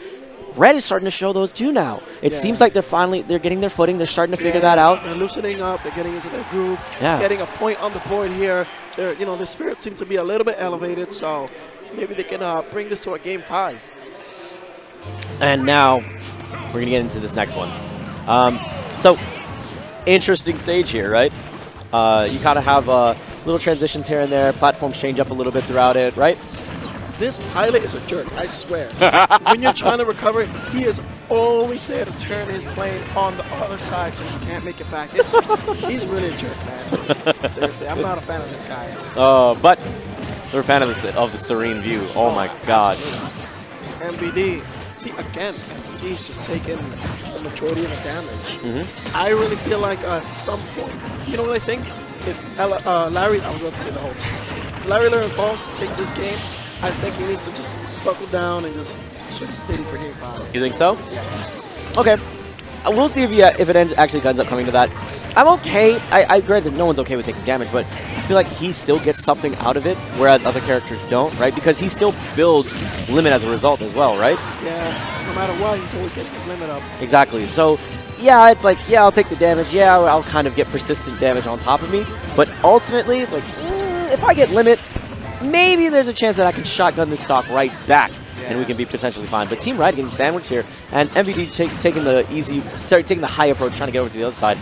Red is starting to show those too now. It seems like they're getting their footing. They're starting to figure that out. They're loosening up. They're getting into their groove. Yeah. Getting a point on the board here. You know, the spirits seem to be a little bit elevated, so maybe they can bring this to a game 5. And now we're going to get into this next one. So, interesting stage here, right? You kind of have little transitions here and there. Platforms change up a little bit throughout it, right? This pilot is a jerk, I swear. When you're trying to recover, he is always there to turn his plane on the other side so you can't make it back. He's really a jerk, man. Seriously, I'm not a fan of this guy. But we're a fan of the serene view. Oh my God. MVD. See, again, MVD is just taking the majority of the damage. I really feel like at some point, you know what I think? If Larry, I was about to say the whole time. Larry Lur and False take this game, I think he needs to just buckle down and just switch to Diddy for game 5. You think so? Yeah. Okay. We'll see if it actually ends up coming to that. I'm okay. I granted, no one's okay with taking damage, but I feel like he still gets something out of it, whereas other characters don't, right? Because he still builds limit as a result as well, right? Yeah, no matter what, he's always getting his limit up. Exactly. So, yeah, it's like, yeah, I'll take the damage. Yeah, I'll kind of get persistent damage on top of me. But ultimately, it's like, if I get limit, maybe there's a chance that I can shotgun this stock right back, and we can be potentially fine. But Team Red getting sandwiched here, and MVD taking the high approach, trying to get over to the other side.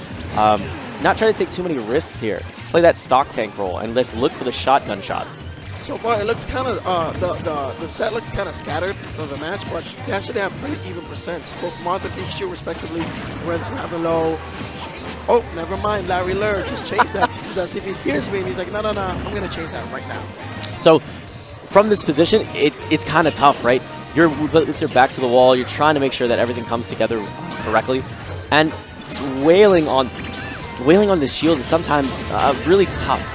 not try to take too many risks here. Play that stock tank role and let's look for the shotgun shot. So far, it looks kind of the set looks kind of scattered of the match, but they actually have pretty even percents. Both Marth and Pikachu, respectively, rather low. Oh, never mind. Larry Lur just changed that. It's as if he hears me and he's like, no, I'm gonna change that right now. So from this position, it's kind of tough, right? You're with your back to the wall. You're trying to make sure that everything comes together correctly, and just wailing on this shield is sometimes really tough.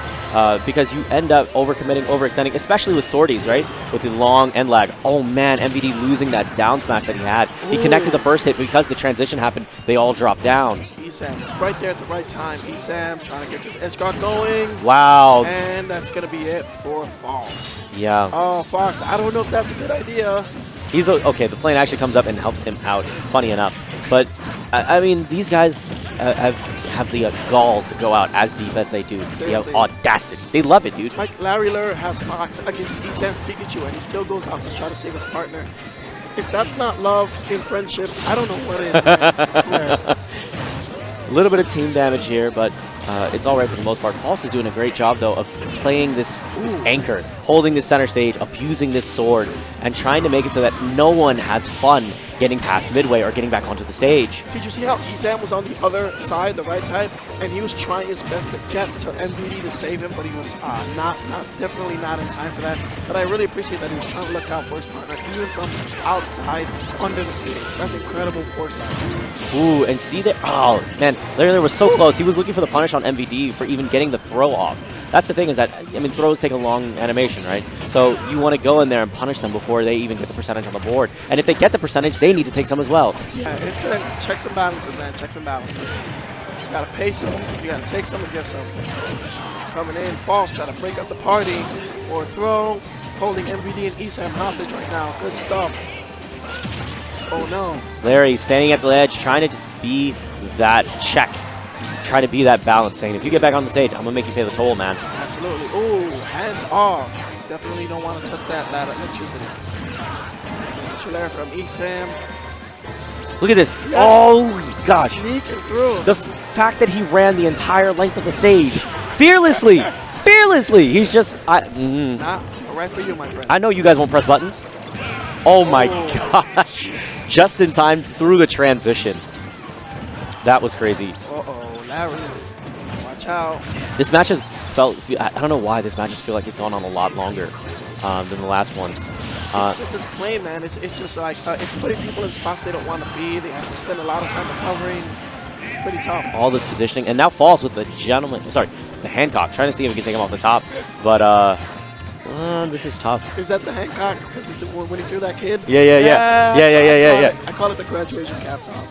Because you end up overcommitting, overextending, especially with sorties, right? With the long end lag. Oh man, MVD losing that down smash that he had. He connected the first hit, but because the transition happened, they all dropped down. Esam was right there at the right time. Esam trying to get this edge guard going. Wow. And that's going to be it for False. Yeah. Oh, Fox, I don't know if that's a good idea. He's okay. The plane actually comes up and helps him out. Funny enough. But, I mean, these guys have the gall to go out as deep as they do. Seriously. They have audacity. They love it, dude. Like Larry Lur has Fox against Esam's Pikachu, and he still goes out to try to save his partner. If that's not love in friendship, I don't know what is, man. I swear. A little bit of team damage here, but it's all right for the most part. False is doing a great job, though, of playing this anchor, holding the center stage, abusing this sword, and trying to make it so that no one has fun getting past midway or getting back onto the stage. Did you see how Esam was on the other side, the right side, and he was trying his best to get to MVD to save him, but he was definitely not in time for that. But I really appreciate that he was trying to look out for his partner, even from outside, under the stage. That's incredible foresight. Ooh, and see there, oh man, Larry was so close. He was looking for the punish on MVD for even getting the throw off. That's the thing is that, I mean, throws take a long animation, right? So you want to go in there and punish them before they even get the percentage on the board. And if they get the percentage, they need to take some as well. Yeah, it's checks and balances, man. Checks and balances. You gotta pay some, you gotta take some and give some. Coming in, False, trying to break up the party for a throw. Holding MVD and Esam hostage right now. Good stuff. Oh no. Larry standing at the edge, trying to just be that check. Try to be that balance, saying, if you get back on the stage, I'm going to make you pay the toll, man. Absolutely. Ooh, hands off. Definitely don't want to touch that electricity. Touch from Esam. Look at this. Oh, gosh. Sneaking through. The fact that he ran the entire length of the stage fearlessly. Fearlessly. He's just... Nah, all right for you, my friend. I know you guys won't press buttons. Oh, my gosh. Just in time through the transition. That was crazy. Uh-oh. Larry, watch out. This match has felt, I don't know why this match just feel like it's gone on a lot longer than the last ones. It's just this plane, man. It's just like, it's putting people in spots they don't want to be. They have to spend a lot of time recovering. It's pretty tough. All this positioning. And now Falls with the the Hancock, trying to see if he can take him off the top. But this is tough. Is that the Hancock? Because when he threw that kid? Yeah. I call it the graduation cap toss.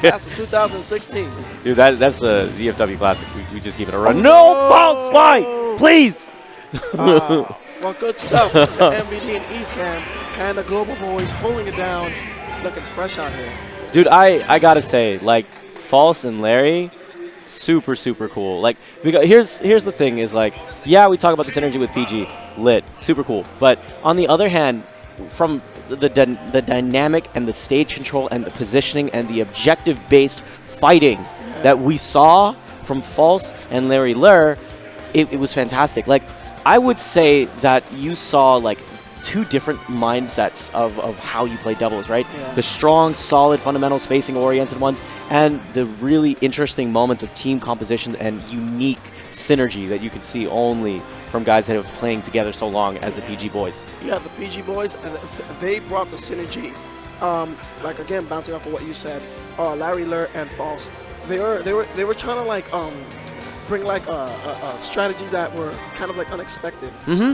That's a 2016. Dude, that's a DFW classic. We just keep it a run. No, False, why? Please. Well, good stuff to MVD and Esam. Panda Global Boys holding it down, looking fresh out here. Dude, I gotta say, like, False and Larry, super cool. Like, here's the thing is, like, yeah, we talk about the synergy with PG, lit, super cool. But on the other hand, from the dynamic and the stage control and the positioning and the objective-based fighting that we saw from False and Larry Lur, it was fantastic. Like, I would say that you saw, like, two different mindsets of how you play doubles, right? Yeah. The strong, solid, fundamental, spacing-oriented ones, and the really interesting moments of team composition and unique synergy that you can see only from guys that have been playing together so long as the PG boys. Yeah, the PG boys, they brought the synergy. Like, again, bouncing off of what you said, Larry Lur and False, they were trying to, like, bring, like, strategies that were kind of, like, unexpected.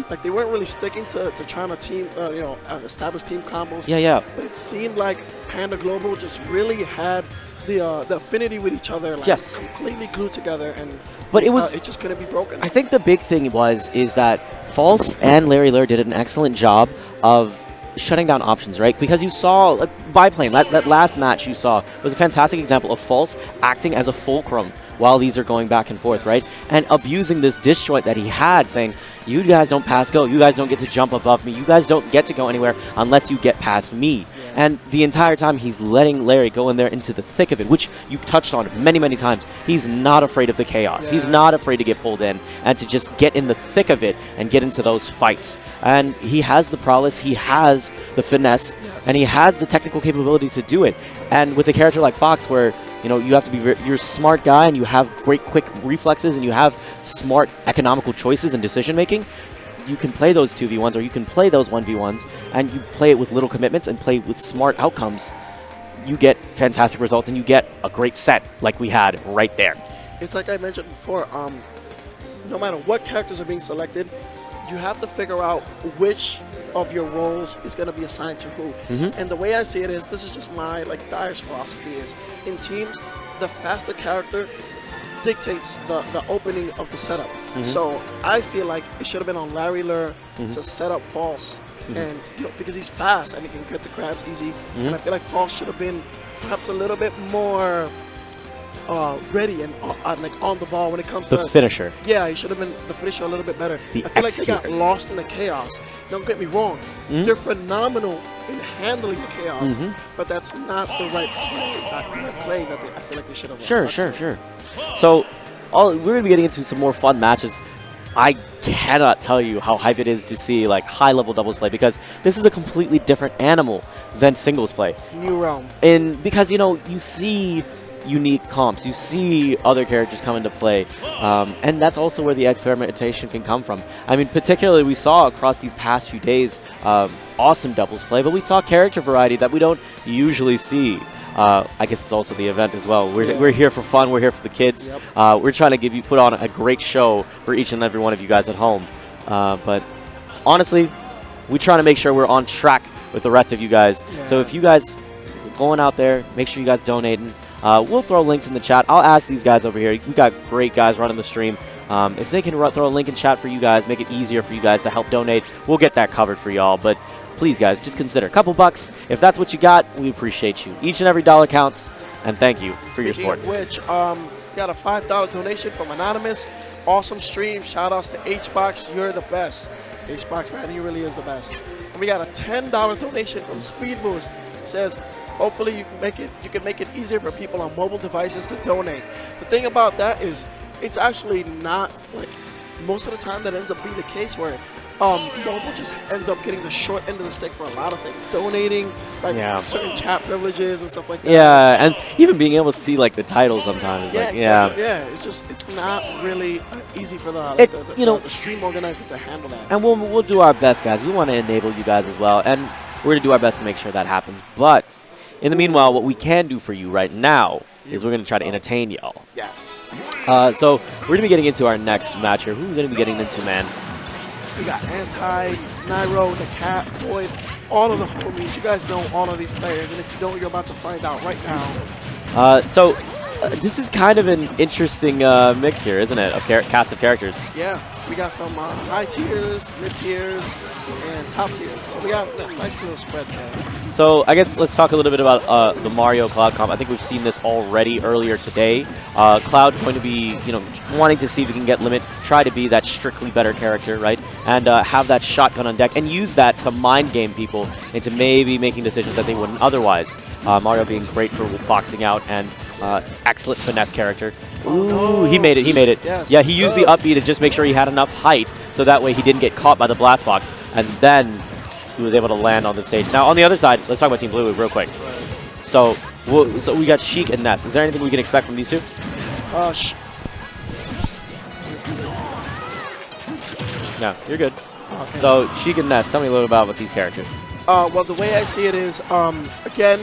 Like, they weren't really sticking to trying to team, establish team combos. Yeah. But it seemed like Panda Global just really had the affinity with each other, like, completely glued together, and but it just couldn't be broken. I think the big thing is that False and Larry Lur did an excellent job of shutting down options, right? Because you saw, like, biplane, that last match you saw was a fantastic example of False acting as a fulcrum while these are going back and forth, right? And abusing this disjoint that he had, saying, you guys don't pass go, you guys don't get to jump above me, you guys don't get to go anywhere unless you get past me. And the entire time he's letting Larry go in there into the thick of it, which you touched on many, many times. He's not afraid of the chaos. He's not afraid to get pulled in and to just get in the thick of it and get into those fights. And he has the prowess, he has the finesse, and he has the technical capabilities to do it. And with a character like Fox, where you have to be you're a smart guy and you have great quick reflexes and you have smart economical choices and decision making, you can play those 2v1s or you can play those 1v1s and you play it with little commitments and play with smart outcomes. You get fantastic results and you get a great set like we had right there. It's like I mentioned before, no matter what characters are being selected, you have to figure out which of your roles is going to be assigned to who. And the way I see it is, this is just my Dyer's philosophy is, in teams, the faster character dictates the opening of the setup. So I feel like it should have been on Larry Lur to set up False, and because he's fast and he can get the grabs easy. And I feel like False should have been perhaps a little bit more ready and on the ball when it comes to the finisher. Yeah, he should have been the finisher a little bit better. I feel like they got lost in the chaos. Don't get me wrong, they're phenomenal in handling the chaos, but that's not the right play that I feel like they should have. Sure. So we're going to be getting into some more fun matches. I cannot tell you how hype it is to see high-level doubles play, because this is a completely different animal than singles play. New realm. Because you see unique comps, you see other characters come into play, and that's also where the experimentation can come from. I mean, particularly we saw across these past few days awesome doubles play, but we saw character variety that we don't usually see. I guess it's also the event as well. We're here for fun. We're here for the kids. We're trying to put on a great show for each and every one of you guys at home. But honestly, we try to make sure we're on track with the rest of you guys. So if you guys are going out there, make sure you guys donating. We'll throw links in the chat. I'll ask these guys over here. We got great guys running the stream. If they can throw a link in chat for you guys, make it easier for you guys to help donate, we'll get that covered for y'all. But please, guys, just consider a couple bucks. If that's what you got, we appreciate you. Each and every dollar counts, and thank you for your support. Speaking of which, got a $5 donation from Anonymous. Awesome stream. Shout outs to HBox. You're the best. HBox, man, he really is the best. And we got a $10 donation from Speed Boost. Says, hopefully you can make it easier for people on mobile devices to donate. The thing about that is, it's actually not most of the time that ends up being the case where mobile just ends up getting the short end of the stick for a lot of things. Donating, certain chat privileges and stuff like that. Yeah, and even being able to see the title sometimes. It's not really easy for the stream organizer to handle that. And we'll do our best, guys. We want to enable you guys as well, and we're going to do our best to make sure that happens. But in the meanwhile, what we can do for you right now is we're going to try to entertain y'all. Yes. So we're going to be getting into our next match here. Who are we going to be getting into, man? We got Anti, Nairo, the Cat, Void, all of the homies. You guys know all of these players, and if you don't, you're about to find out right now. This is kind of an interesting mix here, isn't it, of cast of characters? Yeah, we got some high tiers, mid tiers, and top tiers. So we got a nice little spread there. So I guess let's talk a little bit about the Mario Cloud comp. I think we've seen this already earlier today. Cloud going to be, wanting to see if he can get limit, try to be that strictly better character, right? And have that shotgun on deck and use that to mind game people into maybe making decisions that they wouldn't otherwise. Mario being great for boxing out and excellent finesse character. Ooh, he made it. Yes, yeah, he used the up B to just make sure he had enough height so that way he didn't get caught by the blast box, and then he was able to land on the stage. Now, on the other side, let's talk about Team Blue real quick. So we got Sheik and Ness. Is there anything we can expect from these two? No, you're good. Okay. So Sheik and Ness, tell me a little about these characters. Well, the way I see it is, again,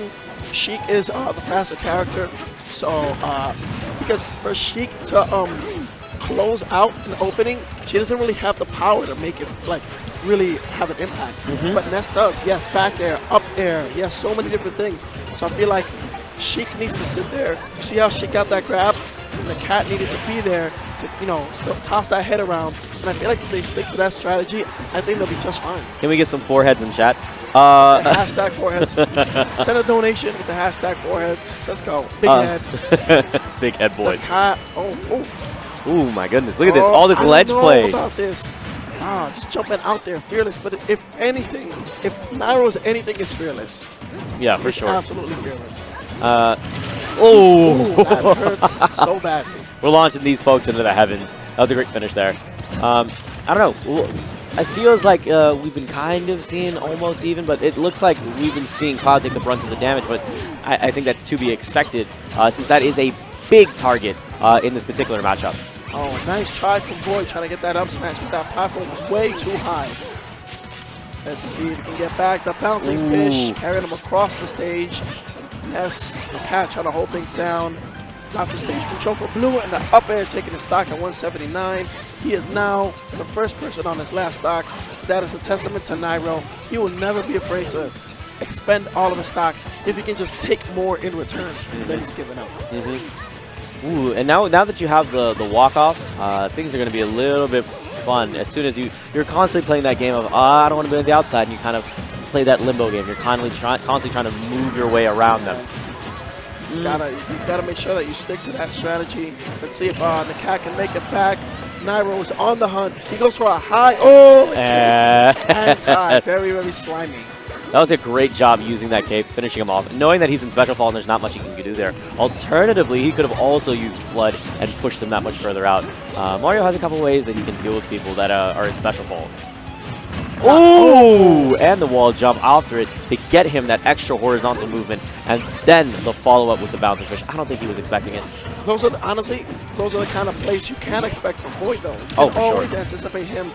Sheik is the faster character. So, because for Sheik to close out an opening, she doesn't really have the power to make it really have an impact. But Ness does. Yes, back air, up air. He has so many different things. So I feel like Sheik needs to sit there. You see how Sheik got that grab? And the cat needed to be there to, you know, toss that head around. And I feel like if they stick to that strategy, I think they'll be just fine. Can we get some foreheads in chat? Hashtag foreheads. Send a donation with the hashtag foreheads. Let's go. Big head. Big head boys. The cat. Oh. Ooh, my goodness. Look at this. All this ledge play. I don't know about this. Just jumping out there, fearless. But if anything, if Nairo is anything, it's fearless. Yeah, for it's sure. Absolutely fearless. Ooh, that hurts so badly. We're launching these folks into the heavens. That was a great finish there. I don't know. It feels like we've been kind of seeing almost even, but it looks like we've been seeing Cloud take the brunt of the damage. But I think that's to be expected since that is a big target in this particular matchup. Oh, nice try from Void trying to get that up smash, but that platform was way too high. Let's see if he can get back. The bouncing fish carrying him across the stage. Yes, the cat trying to hold things down. Lots of stage control for Blue, and the up air taking his stock at 179. He is now the first person on his last stock. That is a testament to Nairo. He will never be afraid to expend all of his stocks if he can just take more in return than he's given up. Ooh, and now that you have the walk-off, things are going to be a little bit fun. As soon as you're constantly playing that game of, I don't want to be on the outside, and you kind of play that limbo game. You're constantly trying to move your way around them. You gotta make sure that you stick to that strategy. Let's see if the cat can make it back. Nairo is on the hunt. He goes for a high. Oh, anti. Very, very slimy. That was a great job using that cape, finishing him off. Knowing that he's in Special Fall and there's not much he can do there. Alternatively, he could have also used Flood and pushed him that much further out. Mario has a couple ways that he can deal with people that are in Special Fall. Ooh! And the wall jump after it to get him that extra horizontal movement, and then the follow-up with the bouncing fish. I don't think he was expecting it. Those are honestly, those are the kind of plays you can expect from Void, though. You Oh, can for always sure. anticipate him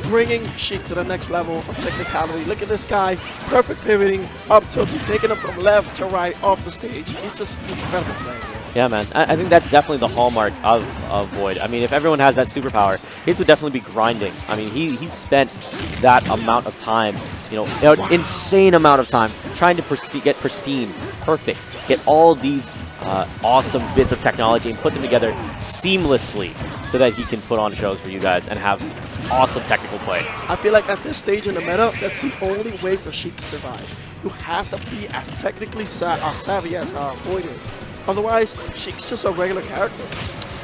bringing Sheik to the next level of technicality. Look at this guy, perfect pivoting, up tilting, taking him from left to right off the stage. He's just incredible playing. Yeah, man. I think that's definitely the hallmark of Void. I mean, if everyone has that superpower, his would definitely be grinding. I mean, he spent that amount of time, you know, an insane amount of time trying to get pristine, perfect, get all these awesome bits of technology and put them together seamlessly so that he can put on shows for you guys and have awesome technical play. I feel like at this stage in the meta, that's the only way for Sheik to survive. You have to be as technically savvy as Void is. Otherwise, Sheik's just a regular character.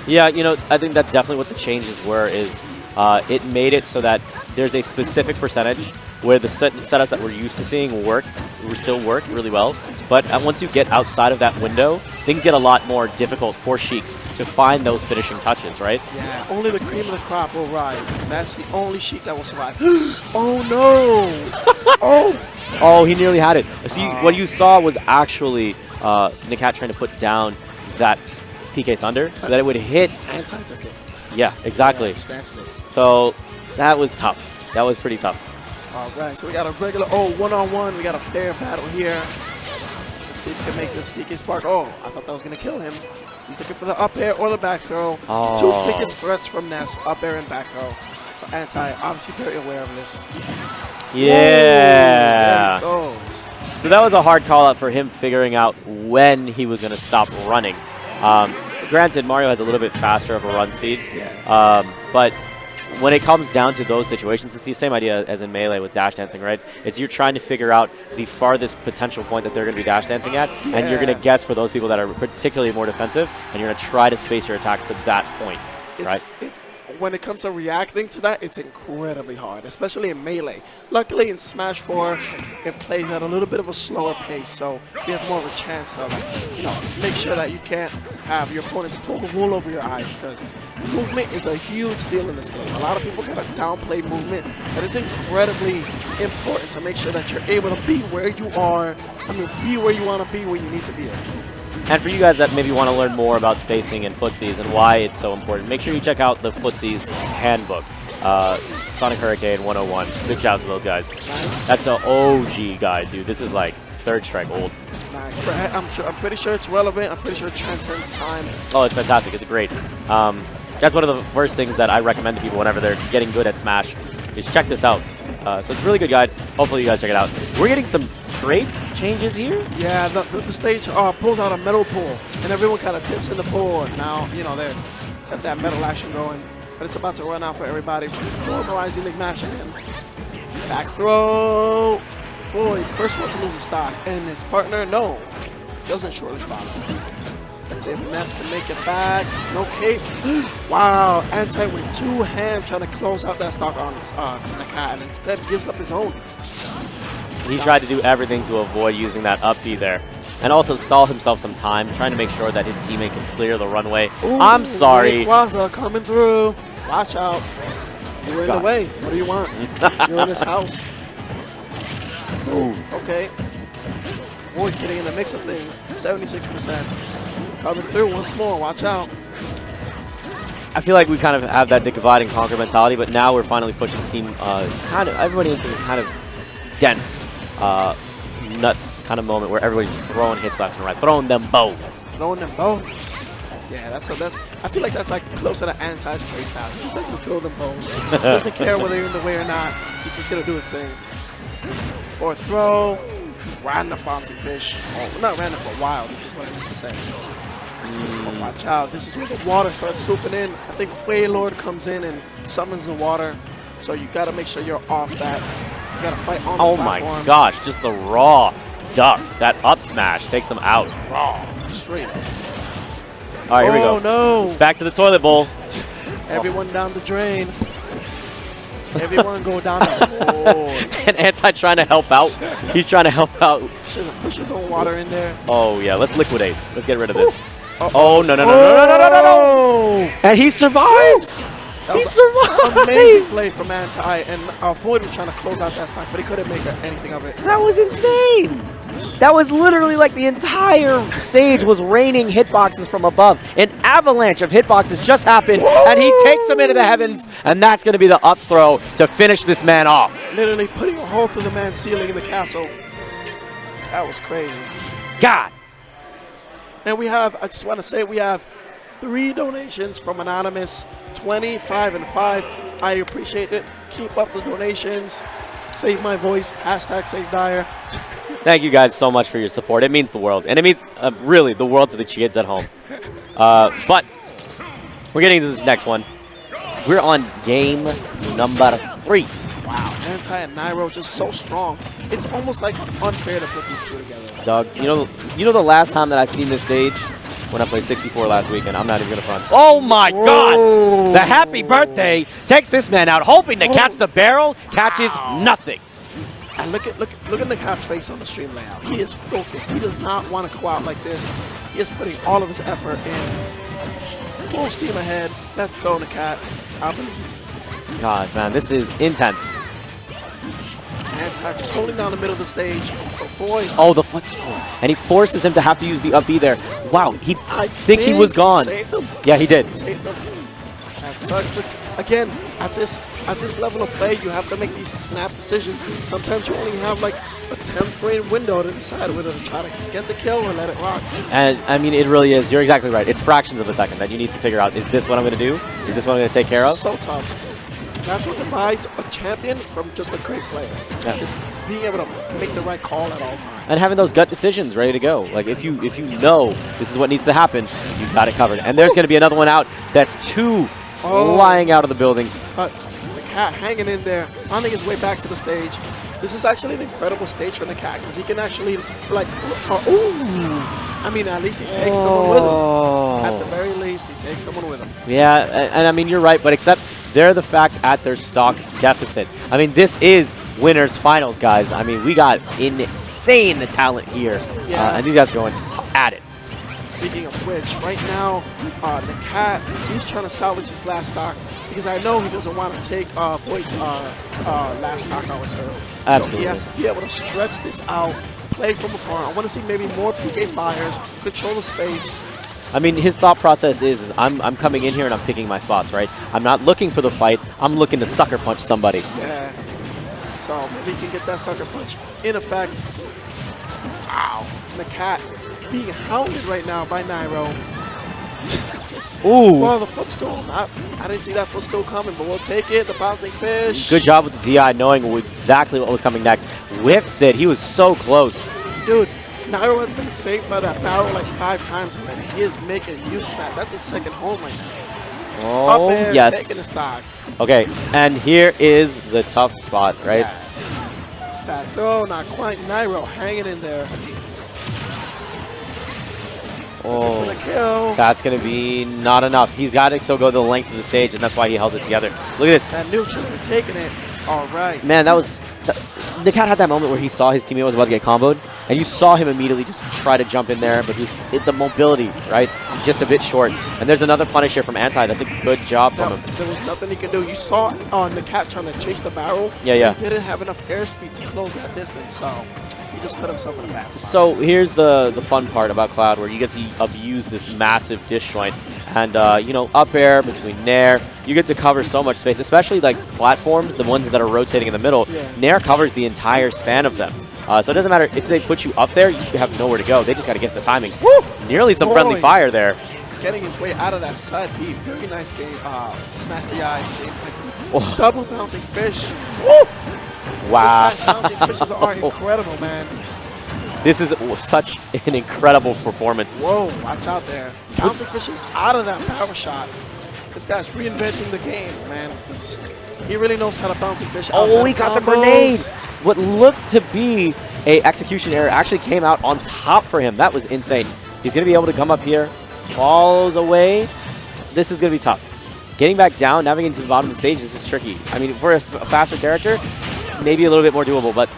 Yeah, you know, I think that's definitely what the changes were, is it made it so that there's a specific percentage where the setups that we're used to seeing still work really well. But once you get outside of that window, things get a lot more difficult for Sheiks to find those finishing touches, right? Yeah, only the cream of the crop will rise. That's the only Sheik that will survive. Oh, no! Oh, he nearly had it. See, what you saw was actually Nikat trying to put down that PK Thunder so that it would hit. Anti-took it. Yeah, exactly. Yeah, so that was tough. That was pretty tough. All right, so we got a regular, one-on-one. We got a fair battle here. Let's see if we can make this PK Spark. Oh, I thought that was going to kill him. He's looking for the up air or the back throw. Oh. Two biggest threats from Ness, up air and back throw. But Anti, obviously very aware of this. Yeah. Whoa, there he goes. So that was a hard call out for him figuring out when he was going to stop running. Granted, Mario has a little bit faster of a run speed, but when it comes down to those situations, it's the same idea as in Melee with dash dancing, right? It's you're trying to figure out the farthest potential point that they're going to be dash dancing at, and you're going to guess for those people that are particularly more defensive, and you're going to try to space your attacks for that point, right? When it comes to reacting to that, it's incredibly hard, especially in Melee. Luckily, in Smash 4, it plays at a little bit of a slower pace, so you have more of a chance to, make sure that you can't have your opponents pull the wool over your eyes, because movement is a huge deal in this game. A lot of people kind of downplay movement, but it's incredibly important to make sure that you're able to be where you are, be where you want to be, where you need to be at. And for you guys that maybe want to learn more about spacing and footsies and why it's so important, make sure you check out the footsies handbook. Sonic Hurricane 101. Big shout out to those guys. Nice. That's an OG guide, dude. This is like third strike old. Nice. I'm pretty sure it's relevant. I'm pretty sure it transcends time. Oh, it's fantastic. It's great. That's one of the first things that I recommend to people whenever they're getting good at Smash, is check this out. So it's a really good guide. Hopefully you guys check it out. We're getting some trait changes here. Yeah, the stage pulls out a metal pool, and everyone kind of dips in the pool. And now, you know, they're got that metal action going, but it's about to run out for everybody. Normalizing the match again. Back throw. Boy, first one to lose his stock, and his partner, no, doesn't shortly follow. Let's see if Ness can make it back. No cape. Wow, Anti with two hands trying to close out that stock on the cat, and instead gives up his own. He tried to do everything to avoid using that up B there. And also stall himself some time, trying to make sure that his teammate can clear the runway. Ooh, I'm sorry. Rayquaza coming through. Watch out. You're in the way. What do you want? You're in his house. Ooh. Okay. Boy, getting in the mix of things. 76%. Coming through once more. Watch out. I feel like we kind of have that divide and conquer mentality, but now we're finally pushing the team kind of everybody into this kind of dense, nuts kind of moment where everybody's just throwing hits left and right, throwing them bows. Throwing them bows. Yeah, that's I feel like that's like closer to Anti's play style. He just likes to throw them bows. He doesn't care whether you're in the way or not. He's just gonna do his thing. Or throw, random bouncy fish. Oh, not random, but wild is what I meant to say. Oh, watch out. This is where the water starts swooping in. I think Waylord comes in and summons the water. So you gotta make sure you're off that. You gotta fight on the platform. My gosh, just the raw duff. That up smash takes him out. Raw. Straight up. All right, here we go. Oh, no. Back to the toilet bowl. Everyone down the drain. Everyone go down the bowl. And Anti trying to help out. He's trying to help out. Should have pushed his own water in there. Oh, yeah. Let's liquidate. Let's get rid of this. Uh-oh. Oh, no, no, no, no, no, no, no, no, no. And he survives. He survived. Amazing play from Anti, and Void was trying to close out that stock, but he couldn't make anything of it. That was insane. That was literally like the entire stage was raining hitboxes from above. An avalanche of hitboxes just happened, and he takes them into the heavens, and that's going to be the up throw to finish this man off. Literally putting a hole through the man's ceiling in the castle. That was crazy. God. And we have, I just want to say, we have 3 donations from Anonymous, 25 and 5. I appreciate it. Keep up the donations. Save my voice. Hashtag Save Dyer. Thank you guys so much for your support. It means the world. And it means really the world to the kids at home. But we're getting to this next one. We're on game number 3. Wow. Anti and Nairo just so strong. It's almost like unfair to put these two together. Dog, you know the last time that I've seen this stage? When I played 64 last weekend. I'm not even going to front. Oh, my God. The happy birthday takes this man out, hoping to catch the barrel, catches nothing. And look at the cat's face on the stream layout. He is focused. He does not want to go out like this. He is putting all of his effort in. Full steam ahead. Let's go, the cat. I believe you. God, man, this is intense. Anti just holding down the middle of the stage. Boy. Oh, the footstool. And he forces him to have to use the up B there. Wow, I think he was gone. Saved him. Yeah, he did. Saved him. That sucks, but again, at this level of play, you have to make these snap decisions. Sometimes you only have like a 10-frame window to decide whether to try to get the kill or let it rock. And I mean, it really is. You're exactly right. It's fractions of a second that you need to figure out, is this what I'm going to do? Is this what I'm going to take care of? So tough. That's what divides a champion from just a great player. Yeah. Is being able to make the right call at all times. And having those gut decisions ready to go. Like if you know this is what needs to happen, you've got it covered. And there's going to be another one out. That's 2 flying out of the building. But the cat hanging in there, finding his way back to the stage. This is actually an incredible stage for the cat because he can actually like, I mean, at least he takes someone with him. At the very least, he takes someone with him. Yeah, and I mean, you're right, but except they're the fact at their stock deficit. I mean, this is winners finals, guys. I mean, we got insane talent here. Yeah. And these guys going at it. Speaking of which, right now, the cat, he's trying to salvage his last stock because I know he doesn't want to take Voigt's last stock out with her. Absolutely. So he has to be able to stretch this out, play from afar. I want to see maybe more PK fires, control the space. I mean, his thought process is I'm coming in here and I'm picking my spots, right? I'm not looking for the fight. I'm looking to sucker punch somebody. Yeah. So maybe he can get that sucker punch in effect. Wow. And the cat being hounded right now by Nairo. Ooh. Well, the footstool. I didn't see that footstool coming, but we'll take it. The bouncing fish. Good job with the DI, knowing exactly what was coming next. Whiffs it. He was so close. Dude, Nairo has been saved by that barrel like 5 times already. He is making use of that. That's his second home right now. Oh, Up air, yes. taking the stock. Okay, and here is the tough spot, right? Yes. Bad throw, not quite. Nairo hanging in there. For the Oh, kill. that's going to be not enough. He's got to still go the length of the stage, and that's why he held it together. Look at this. That neutral taking it. All right. Man, that was... The cat had that moment where he saw his teammate was about to get comboed, and you saw him immediately just try to jump in there, but the mobility, right, just a bit short. And there's another punisher from Anti. That's a good job from him. There was nothing he could do. You saw the cat trying to chase the barrel. Yeah. He didn't have enough airspeed to close that distance, so he just put himself in a bad spot. So here's the fun part about Cloud, where you get to abuse this massive disjoint. And, you know, up air between Nair, you get to cover so much space, especially like platforms, the ones that are rotating in the middle. Yeah. Nair covers the entire span of them. So it doesn't matter if they put you up there, you have nowhere to go. They just got to guess the timing. Woo! Nearly some friendly fire there. Getting his way out of that side B. Very nice game. Smash the eye. Oh. Double bouncing fish. Woo! Wow. This guy's bouncing fishes are incredible, man. This is such an incredible performance. Whoa, watch out there. Bouncing fishing out of that power shot. This guy's reinventing the game, man. He really knows how to bouncing fish out. Oh, he got the grenade. What looked to be a execution error actually came out on top for him. That was insane. He's going to be able to come up here, falls away. This is going to be tough. Getting back down, navigating to the bottom of the stage, this is tricky. I mean, for a faster character, maybe a little bit more doable, but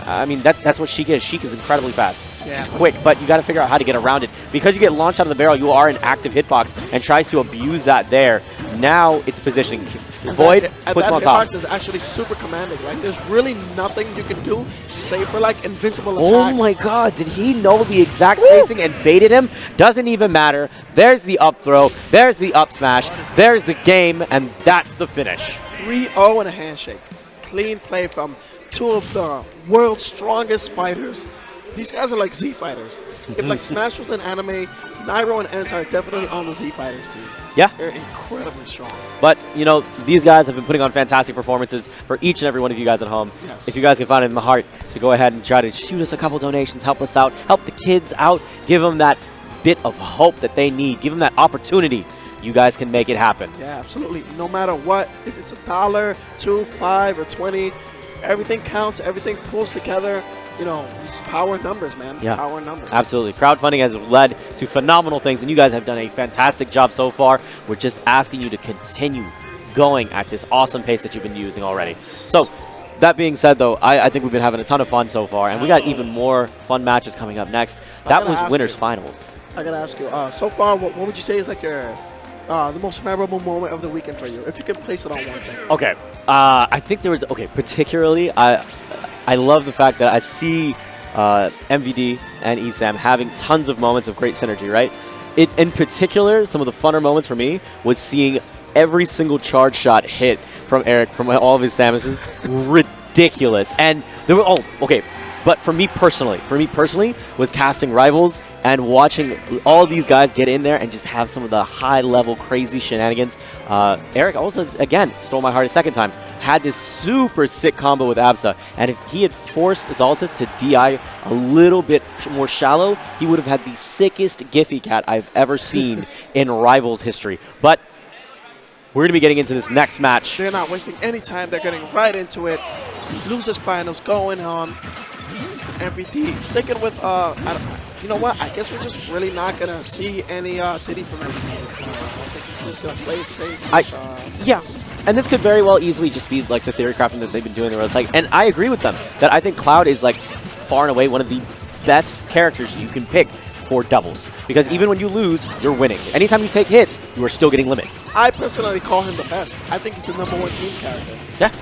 I mean, that's what Sheik is. Sheik is incredibly fast. Yeah. She's quick, but you got to figure out how to get around it. Because you get launched out of the barrel, you are an active hitbox and tries to abuse that there. Now it's positioning. Void puts him on top. That hitbox is actually super commanding. Like, there's really nothing you can do save for, like, invincible attacks. Oh my god, did he know the exact spacing and baited him? Doesn't even matter. There's the up throw, there's the up smash, there's the game, and that's the finish. 3-0 and a handshake. Clean play from 2 of the world's strongest fighters. These guys are like Z fighters. If like Smash was an anime, Nairo and Anti are definitely on the Z fighters team. Yeah. They're incredibly strong. But, you know, these guys have been putting on fantastic performances for each and every one of you guys at home. Yes. If you guys can find it in the heart to go ahead and try to shoot us a couple donations, help us out, help the kids out, give them that bit of hope that they need, give them that opportunity. You guys can make it happen. Yeah, absolutely. No matter what, if it's $1, $2, $5, or $20, everything counts, everything pulls together. You know, it's power numbers, man. Yeah. Power numbers. Absolutely. Crowdfunding has led to phenomenal things, and you guys have done a fantastic job so far. We're just asking you to continue going at this awesome pace that you've been using already. So, that being said, though, I think we've been having a ton of fun so far, and we got even more fun matches coming up next. That was winners finals. I gotta ask you, so far, what would you say is like your the most memorable moment of the weekend for you, if you can place it on one thing? Okay. I think there was, particularly, I love the fact that I see MVD and ESAM having tons of moments of great synergy, right? In particular, some of the funner moments for me was seeing every single charge shot hit from Eric from all of his Samuses. Ridiculous. And there were, but for me personally, was casting Rivals and watching all these guys get in there and just have some of the high-level crazy shenanigans. Eric also, again, stole my heart a second time. Had this super sick combo with Absa, and if he had forced Zaltis to DI a little bit more shallow, he would have had the sickest Giphy cat I've ever seen in Rivals history. But we're going to be getting into this next match. They're not wasting any time. They're getting right into it. Losers finals going on. MVD sticking with, you know what? I guess we're just really not going to see any Titty from MVD this time. I think he's just going to play it safe. Yeah. And this could very well easily just be like the theory crafting that they've been doing. Where it's like, and I agree with them that I think Cloud is like far and away one of the best characters you can pick for doubles. Because even when you lose, you're winning. Anytime you take hits, you are still getting limit. I personally call him the best. I think he's the #1 team's character. Yeah.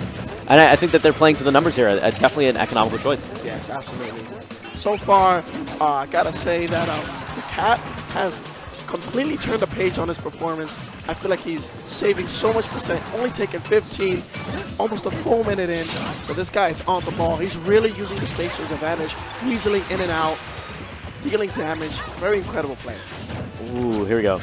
And I think that they're playing to the numbers here. Definitely an economical choice. Yes, absolutely. So far, I gotta say that the Cat has completely turned the page on his performance. I feel like he's saving so much percent, only taking 15, almost a full minute in. So this guy is on the ball. He's really using the stage to his advantage, weaseling in and out, dealing damage. Very incredible play. Ooh, here we go.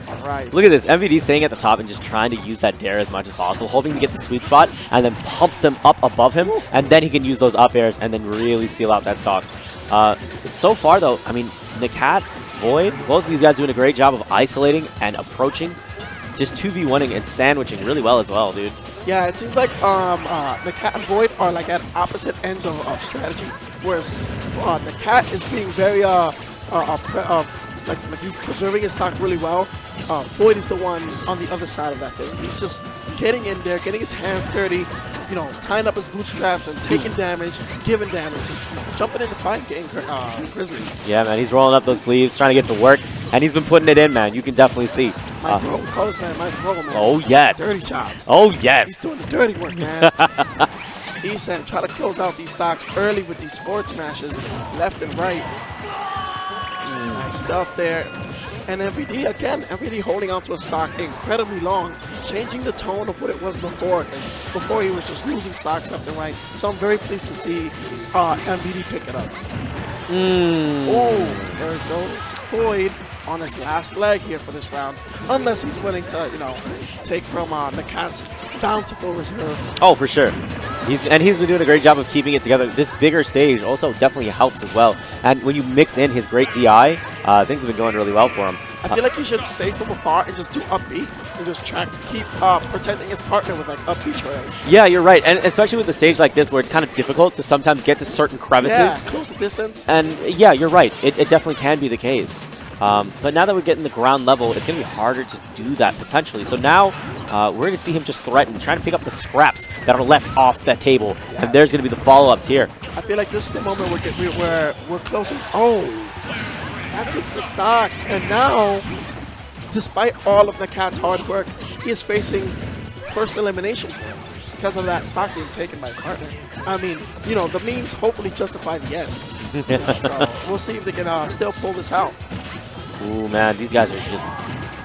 All right. Look at this. MVD staying at the top and just trying to use that dare as much as possible, hoping to get the sweet spot and then pump them up above him, and then he can use those up airs and then really seal out that stocks. So far, though, I mean, Nakat, Void, both of these guys doing a great job of isolating and approaching, just 2v1ing and sandwiching really well as well, dude. Yeah, it seems like Nakat and Void are like at opposite ends of strategy, whereas Nakat is being very like he's preserving his stock really well. Void is the one on the other side of that thing. He's just getting in there, getting his hands dirty, you know, tying up his bootstraps and taking damage, giving damage, just jumping in the fight, getting grizzly. Yeah, man, he's rolling up those sleeves, trying to get to work, and he's been putting it in, man. You can definitely see. My bro, Carlos, man, my bro, man. Oh, yes. Dirty jobs. Oh, yes. He's doing the dirty work, man. He's trying to close out these stocks early with these forward smashes, left and right. Nice stuff there. And MVD, again, MVD holding on to a stock incredibly long, changing the tone of what it was before. Because before he was just losing stocks left and right. So I'm very pleased to see MVD pick it up. Oh, there goes Void on his last leg here for this round. Unless he's willing to, you know, take from Nakat's bountiful reserve. Oh, for sure. He's been doing a great job of keeping it together. This bigger stage also definitely helps as well. And when you mix in his great DI, things have been going really well for him. I feel like he should stay from afar and just do up B and just keep protecting his partner with like up B trails. Yeah, you're right. And especially with a stage like this where it's kind of difficult to sometimes get to certain crevices. Yeah, close the distance. And yeah, you're right. It definitely can be the case. But now that we're getting the ground level, it's going to be harder to do that potentially. So now we're going to see him just threaten, trying to pick up the scraps that are left off that table. Yes. And there's going to be the follow-ups here. I feel like this is the moment we're closing. Oh, that takes the stock. And now, despite all of the cat's hard work, he is facing first elimination because of that stock being taken by a partner. I mean, you know, the means hopefully justify the end. You know, so we'll see if they can still pull this out. Ooh, man, these guys are just...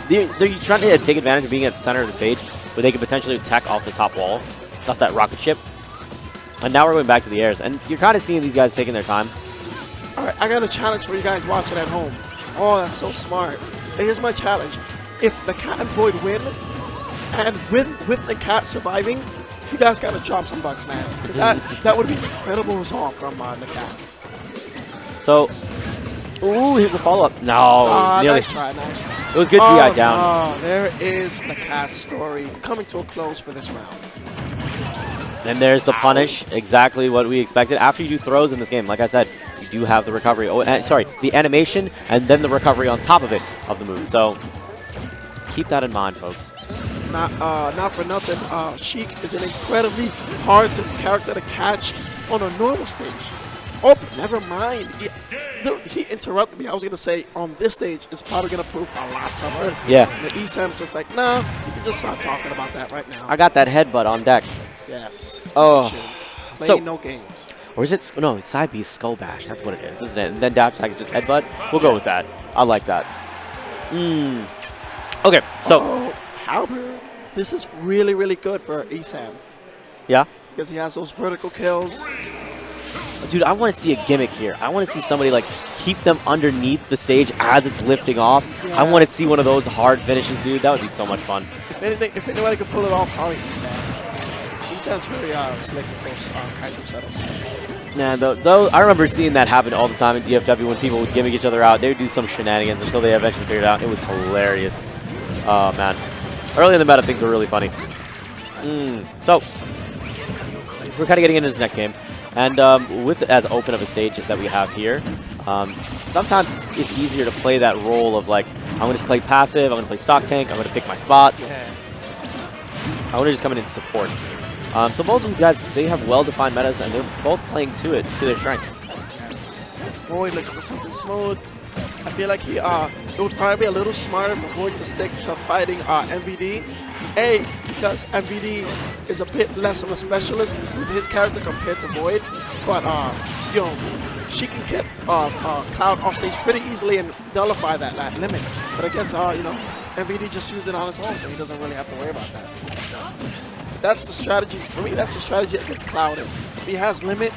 They're trying to take advantage of being at the center of the stage, where they can potentially attack off the top wall, off that rocket ship. And now we're going back to the airs. And you're kind of seeing these guys taking their time. All right, I got a challenge for you guys watching at home. Oh, that's so smart. And here's my challenge. If the Cat and Void win, and with the Cat surviving, you guys got to drop some bucks, man. Because that would be an incredible resolve from the Cat. So... Ooh, here's a follow-up. No. Nice try, nice try. It was good DI down. Oh, there is the Cat story coming to a close for this round. And there's the punish, exactly what we expected. After you do throws in this game, like I said, you do have the recovery. Oh, sorry, the animation and then the recovery on top of it of the move. So just keep that in mind, folks. Not for nothing, Sheik is an incredibly hard character to catch on a normal stage. Oh, never mind. He interrupted me. I was going to say, on this stage, it's probably going to prove a lot tougher. Yeah. And the ESAM's just like, nah, you can just stop talking about that right now. I got that headbutt on deck. Yes. Oh. Playing no games. Or is it? No, it's side B skull bash. That's what it is, isn't it? And then dash attack is just headbutt. We'll go with that. I like that. Okay, so. Oh, Halberd. This is really, really good for ESAM. Yeah? Because he has those vertical kills. Dude, I want to see a gimmick here. I want to see somebody like keep them underneath the stage as it's lifting off. Yeah. I want to see one of those hard finishes, dude. That would be so much fun. If anybody could pull it off, probably ESAM. ESAM's very slick with those kinds of setups. Man, though, I remember seeing that happen all the time in DFW when people would gimmick each other out. They would do some shenanigans until they eventually figured it out. It was hilarious. Oh, man. Early in the meta, things were really funny. So, we're kind of getting into this next game. And with as open of a stage that we have here, sometimes it's easier to play that role of like, I'm going to play passive, I'm going to play stock tank, I'm going to pick my spots. Yeah. I want to just come in and support. So both of these guys, they have well-defined metas, and they're both playing to their strengths. Yes. Void looking for something smooth. I feel like it would probably be a little smarter for Void to stick to fighting MVD. Because MVD is a bit less of a specialist with his character compared to Void. But, you know, she can get Cloud off stage pretty easily and nullify that limit. But I guess, you know, MVD just used it on his own, so he doesn't really have to worry about that. That's the strategy. For me, that's the strategy against Cloud. Is if he has limit,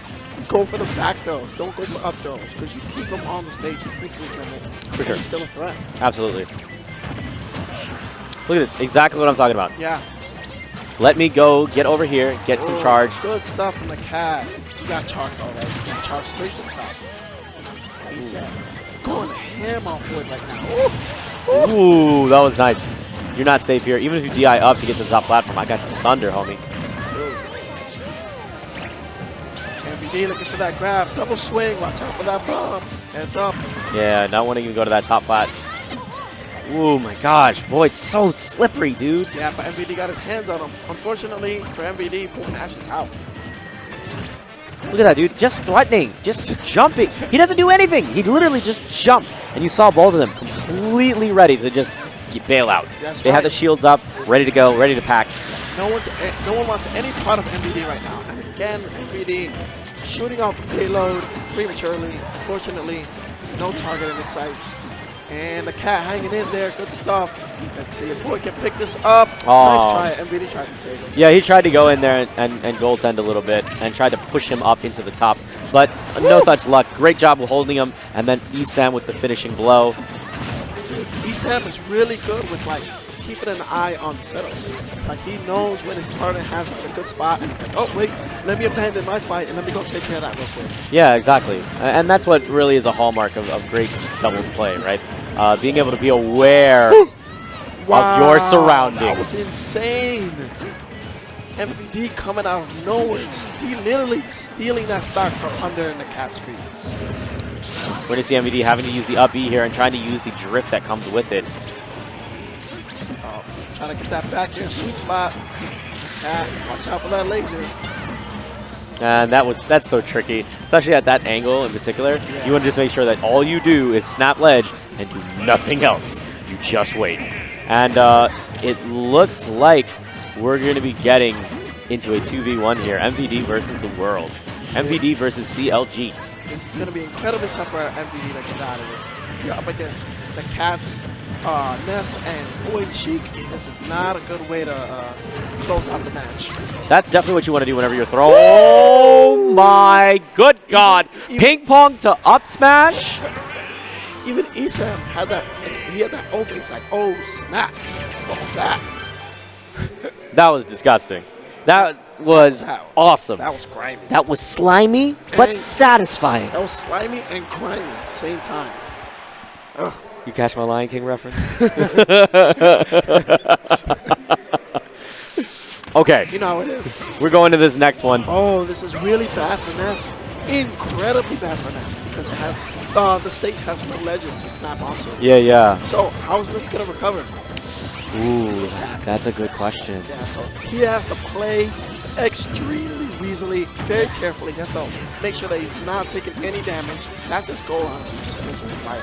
go for the back throws. Don't go for up throws because you keep them on the stage. It fixes them. For sure. He's still a threat. Absolutely. Look at this. Exactly what I'm talking about. Yeah. Let me go, get over here, get some charge. Good stuff from the cat. He got charged already. He got charged straight to the top. He said, going ham on Void right now. Ooh, that was nice. You're not safe here. Even if you DI up to get to the top platform, I got this thunder, homie. MVD looking for that grab. Double swing. Watch out for that bomb. Heads up. Yeah, not wanting to go to that top plat. Ooh, my gosh. Void's so slippery, dude. Yeah, but MVD got his hands on him. Unfortunately for MVD, Boom Nash is out. Look at that, dude. Just threatening. Just jumping. He doesn't do anything. He literally just jumped. And you saw both of them completely ready to just bail out. That's they right. had the shields up, ready to go, ready to pack. No one wants any part of MVD right now. And again, MVD shooting off the payload prematurely. Unfortunately, no target in his sights. And the cat hanging in there. Good stuff. Let's see if Void can pick this up. Oh. Nice try. MVD tried to save him. Yeah, he tried to go in there and goaltend a little bit and tried to push him up into the top. But no such luck. Great job of holding him. And then Esam with the finishing blow. Esam is really good with like keeping an eye on setups. Like he knows when his partner has him in a good spot and he's like, oh wait, let me abandon my fight and let me go take care of that real quick. Yeah, exactly. And that's what really is a hallmark of great doubles play, right? Being able to be aware of your surroundings. That was insane. MVD coming out of nowhere, literally stealing that stock from under in the cat's feet. We're going to see MVD having to use the up E here and trying to use the drift that comes with it. Trying to get that back here, sweet spot. Watch out for that laser. And that's so tricky, especially at that angle in particular. Yeah. You want to just make sure that all you do is snap ledge and do nothing else. You just wait. And it looks like we're going to be getting into a 2v1 here. MVD versus the world. MVD versus CLG. This is going to be incredibly tough for MVD to get out of this. You're up against the Cats, Ness, and Void Sheik. This is not a good way to close out the match. That's definitely what you want to do whenever you're throwing. Oh my good God. Ping pong to up smash. Even Esam had that, he had that over. He's like, oh snap. What was that? That was disgusting. That was awesome. That was grimy. That was slimy, but satisfying. That was slimy and grimy at the same time. Ugh. You catch my Lion King reference? Okay. You know how it is. We're going to this next one. Oh, this is really bad for Ness. Incredibly bad for Ness because it has the stage has no ledges to snap onto. Yeah. So how is this gonna recover? Ooh, that's a good question. Yeah, so he has to play extremely weaselly, very carefully. He has to make sure that he's not taking any damage. That's his goal, honestly, just plays with life.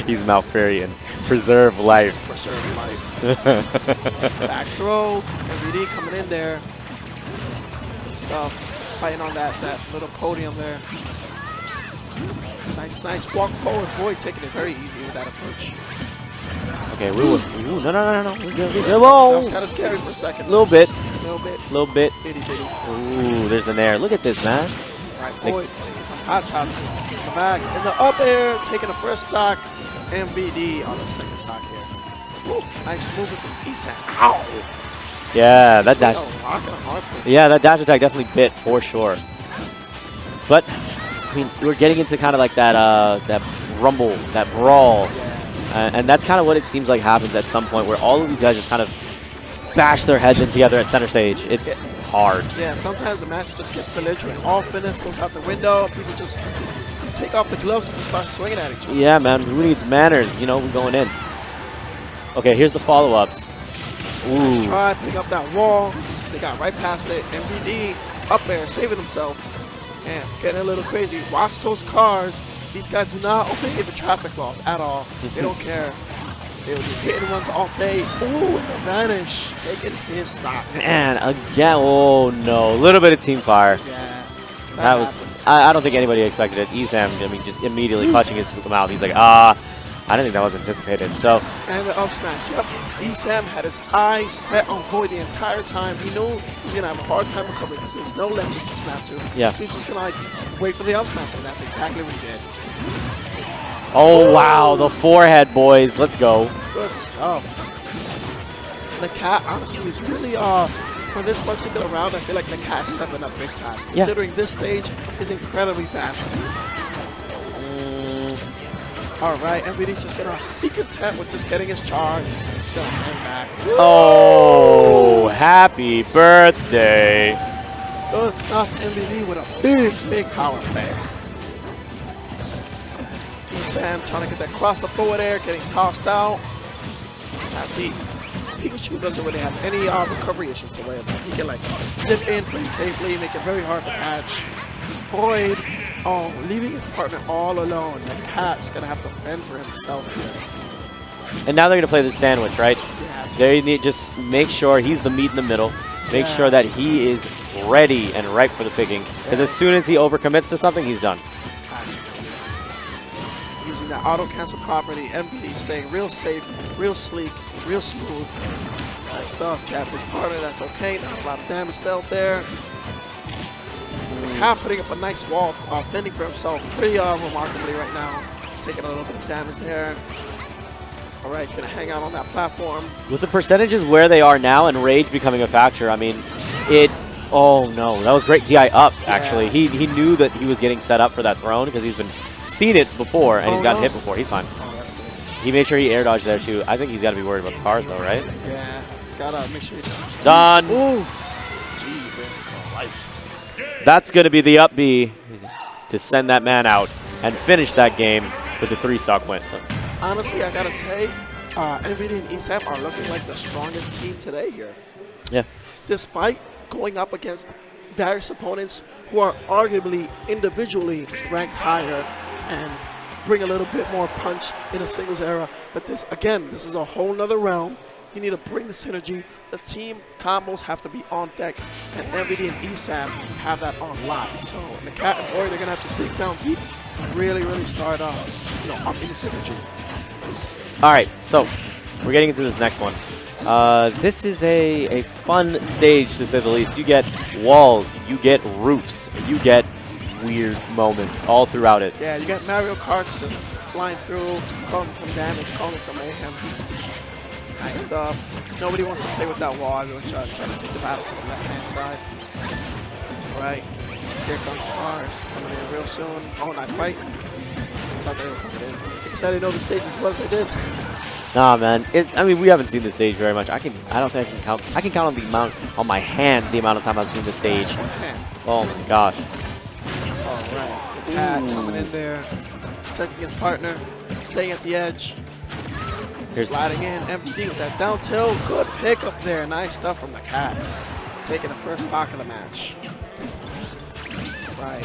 He's Malfurion. Preserve life. Preserve life. Back throw. MVD coming in there. Good stuff. Fighting on that little podium there. Nice walk forward. Void taking it very easy with that approach. Okay, no. We're good. That was kind of scary for a second. Little bit. Little bit. Itty bitty. Ooh, there's the nair. Look at this, man. Right, Void taking some hot shots. The back in the up air, taking the first stock. MVD on the second stock here. Ooh, nice movement from Esam. Ow! Yeah, that dash. Yeah, that dash attack definitely bit for sure. But I mean, we're getting into kind of like that rumble, that brawl, and that's kind of what it seems like happens at some point, where all of these guys just kind of bash their heads in together at center stage. It's hard. Yeah, sometimes the match just gets belligerent. All fitness goes out the window. People just take off the gloves and just start swinging at each other. Yeah, man. Who needs manners? You know, we're going in. Okay, here's the follow-ups. Ooh. Try picking up that wall. They got right past it. MVD up there, saving himself. And it's getting a little crazy. Watch those cars. These guys do not obey the traffic laws at all. They don't care. They'll be hitting runs all day. Ooh, and the vanish. Taking his stop. Man, again. Oh, no. A little bit of team fire. Yeah. That was. I don't think anybody expected it. Esam, I mean, just immediately clutching his mouth. He's like, I I don't think that was anticipated. So, And the up smash. Yep. Esam had his eyes set on Void the entire time. He knew he was going to have a hard time recovering because there's no ledges to snap to. Yeah. So he was just going to like wait for the up smash, and that's exactly what he did. oh wow, the forehead, boys. Let's go. Good stuff. The cat, honestly, is really, for this particular round, I feel like the cat stepping up big time. Yeah. Considering this stage is incredibly bad for him. All right, MVD's just going to be content with just getting his charge. He's just going to hang back. Oh, happy birthday. Good stuff, MVD with a big, big power play. Sam trying to get that cross up forward air, getting tossed out. Now see, Pikachu doesn't really have any recovery issues to worry about. He can like zip in pretty safely, make it very hard to catch. Void, leaving his partner all alone. The cat's gonna have to fend for himself here. And now they're going to play the sandwich, right? Yes. They need just make sure he's the meat in the middle. Make sure that he is ready and ripe for the picking. Because as soon as he overcommits to something, he's done. Using that auto cancel property, MVD staying real safe, real sleek, real smooth. Nice stuff. Jab his partner, that's okay. Not a lot of damage dealt there. Cat putting up a nice wall, fending for himself pretty remarkably right now. Taking a little bit of damage there. All right, he's going to hang out on that platform. With the percentages where they are now and Rage becoming a factor, I mean, oh no, that was great DI up, actually. He knew that he was getting set up for that throne because he's been seen it before and he's gotten hit before. He's fine. Oh, that's good. He made sure he air dodged there too. I think he's got to be worried about the cars though, right? Yeah, he's got to make sure he doesn't. Done. Oof. Jesus Christ. That's going to be the up B to send that man out and finish that game with a 3-stock win. Honestly, I got to say, MVD and ESAP are looking like the strongest team today here. Yeah. Despite going up against various opponents who are arguably individually ranked higher and bring a little bit more punch in a singles era. But this, again, this is a whole nother realm. You need to bring the synergy. The team combos have to be on deck, and MVD and ESAM have that on lock. So the Cat and Boy, they're gonna have to dig down deep and really, really start upping the synergy. All right, so we're getting into this next one. This is a fun stage, to say the least. You get walls, you get roofs, you get weird moments all throughout it. Yeah, you got Mario Karts just flying through, causing some damage, causing some mayhem. Nice stuff. Nobody wants to play with that wall. Everyone's trying to take the battle to the left-hand side. All right, here comes cars coming in real soon. Oh, not quite. I thought they were coming in. I guess I didn't know the stage as well as I did. Nah, man. I mean, we haven't seen this stage very much. I don't think I can count. I can count on the amount on my hand the amount of time I've seen this stage. Oh my gosh. All right, the Cat coming in there, protecting his partner, staying at the edge. Sliding in, MVD with that down tilt. Good pick up there. Nice stuff from the Cat. Taking the first stock of the match. Right,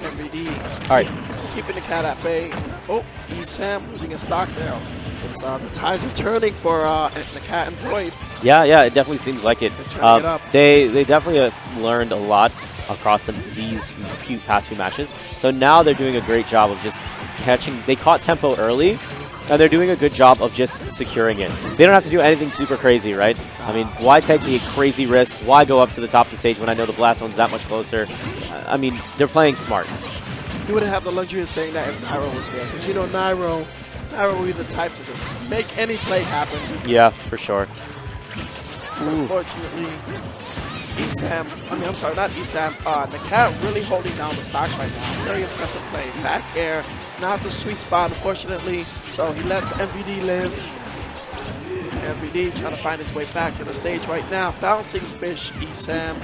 MVD. All right. Keeping the Cat at bay. Oh, ESAM losing his stock there. It's, the tides are turning for the Cat and Void. Yeah, it definitely seems like it. Turning it up. They definitely have learned a lot across these past few matches. So now they're doing a great job of just catching. They caught tempo early, and they're doing a good job of just securing it. They don't have to do anything super crazy, right? I mean, why take the crazy risks? Why go up to the top of the stage when I know the blast zone's that much closer? I mean, they're playing smart. You wouldn't have the luxury of saying that if Nairo was here. Because, you know, Nairo would be the type to just make any play happen. Yeah, for sure. Unfortunately, not ESAM, the Cat really holding down the stocks right now. Very impressive play. Back air, not the sweet spot, unfortunately. So he lets MVD live. MVD trying to find his way back to the stage right now. Bouncing fish, ESAM,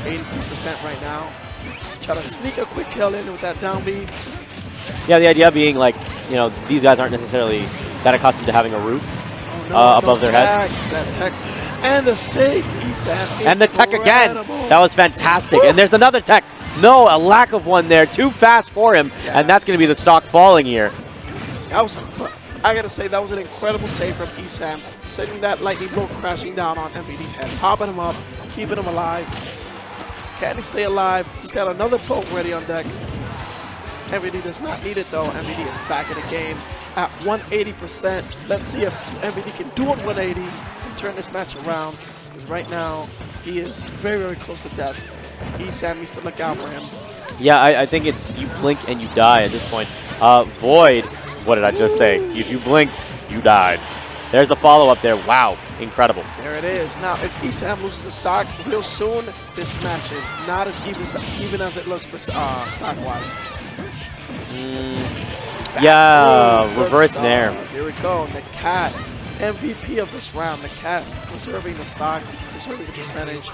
83% right now. Trying to sneak a quick kill in with that down B. Yeah, the idea being like, you know, these guys aren't necessarily that accustomed to having a roof above their heads. That tech. And the save, ESAM. And the tech again. That was fantastic. Woo! And there's another tech. No, a lack of one there. Too fast for him. Yes. And that's going to be the stock falling here. I got to say, that was an incredible save from ESAM. Sending that lightning bolt crashing down on MVD's head. Popping him up, keeping him alive. Can he stay alive? He's got another poke ready on deck. MVD does not need it though. MVD is back in the game. at 180%. Let's see if MVD can do it 180 and turn this match around. Because right now, he is very, very close to death. Esam needs to look out for him. Yeah, I think it's you blink and you die at this point. Void, what did I just say? If you blinked, you died. There's the follow-up there. Wow, incredible. There it is. Now, if Esam loses the stock real soon, this match is not as even as it looks stock-wise. Yeah, Good reverse stuff. nair. Here we go. The Cat, MVP of this round. The Cat's preserving the stock, preserving the percentage,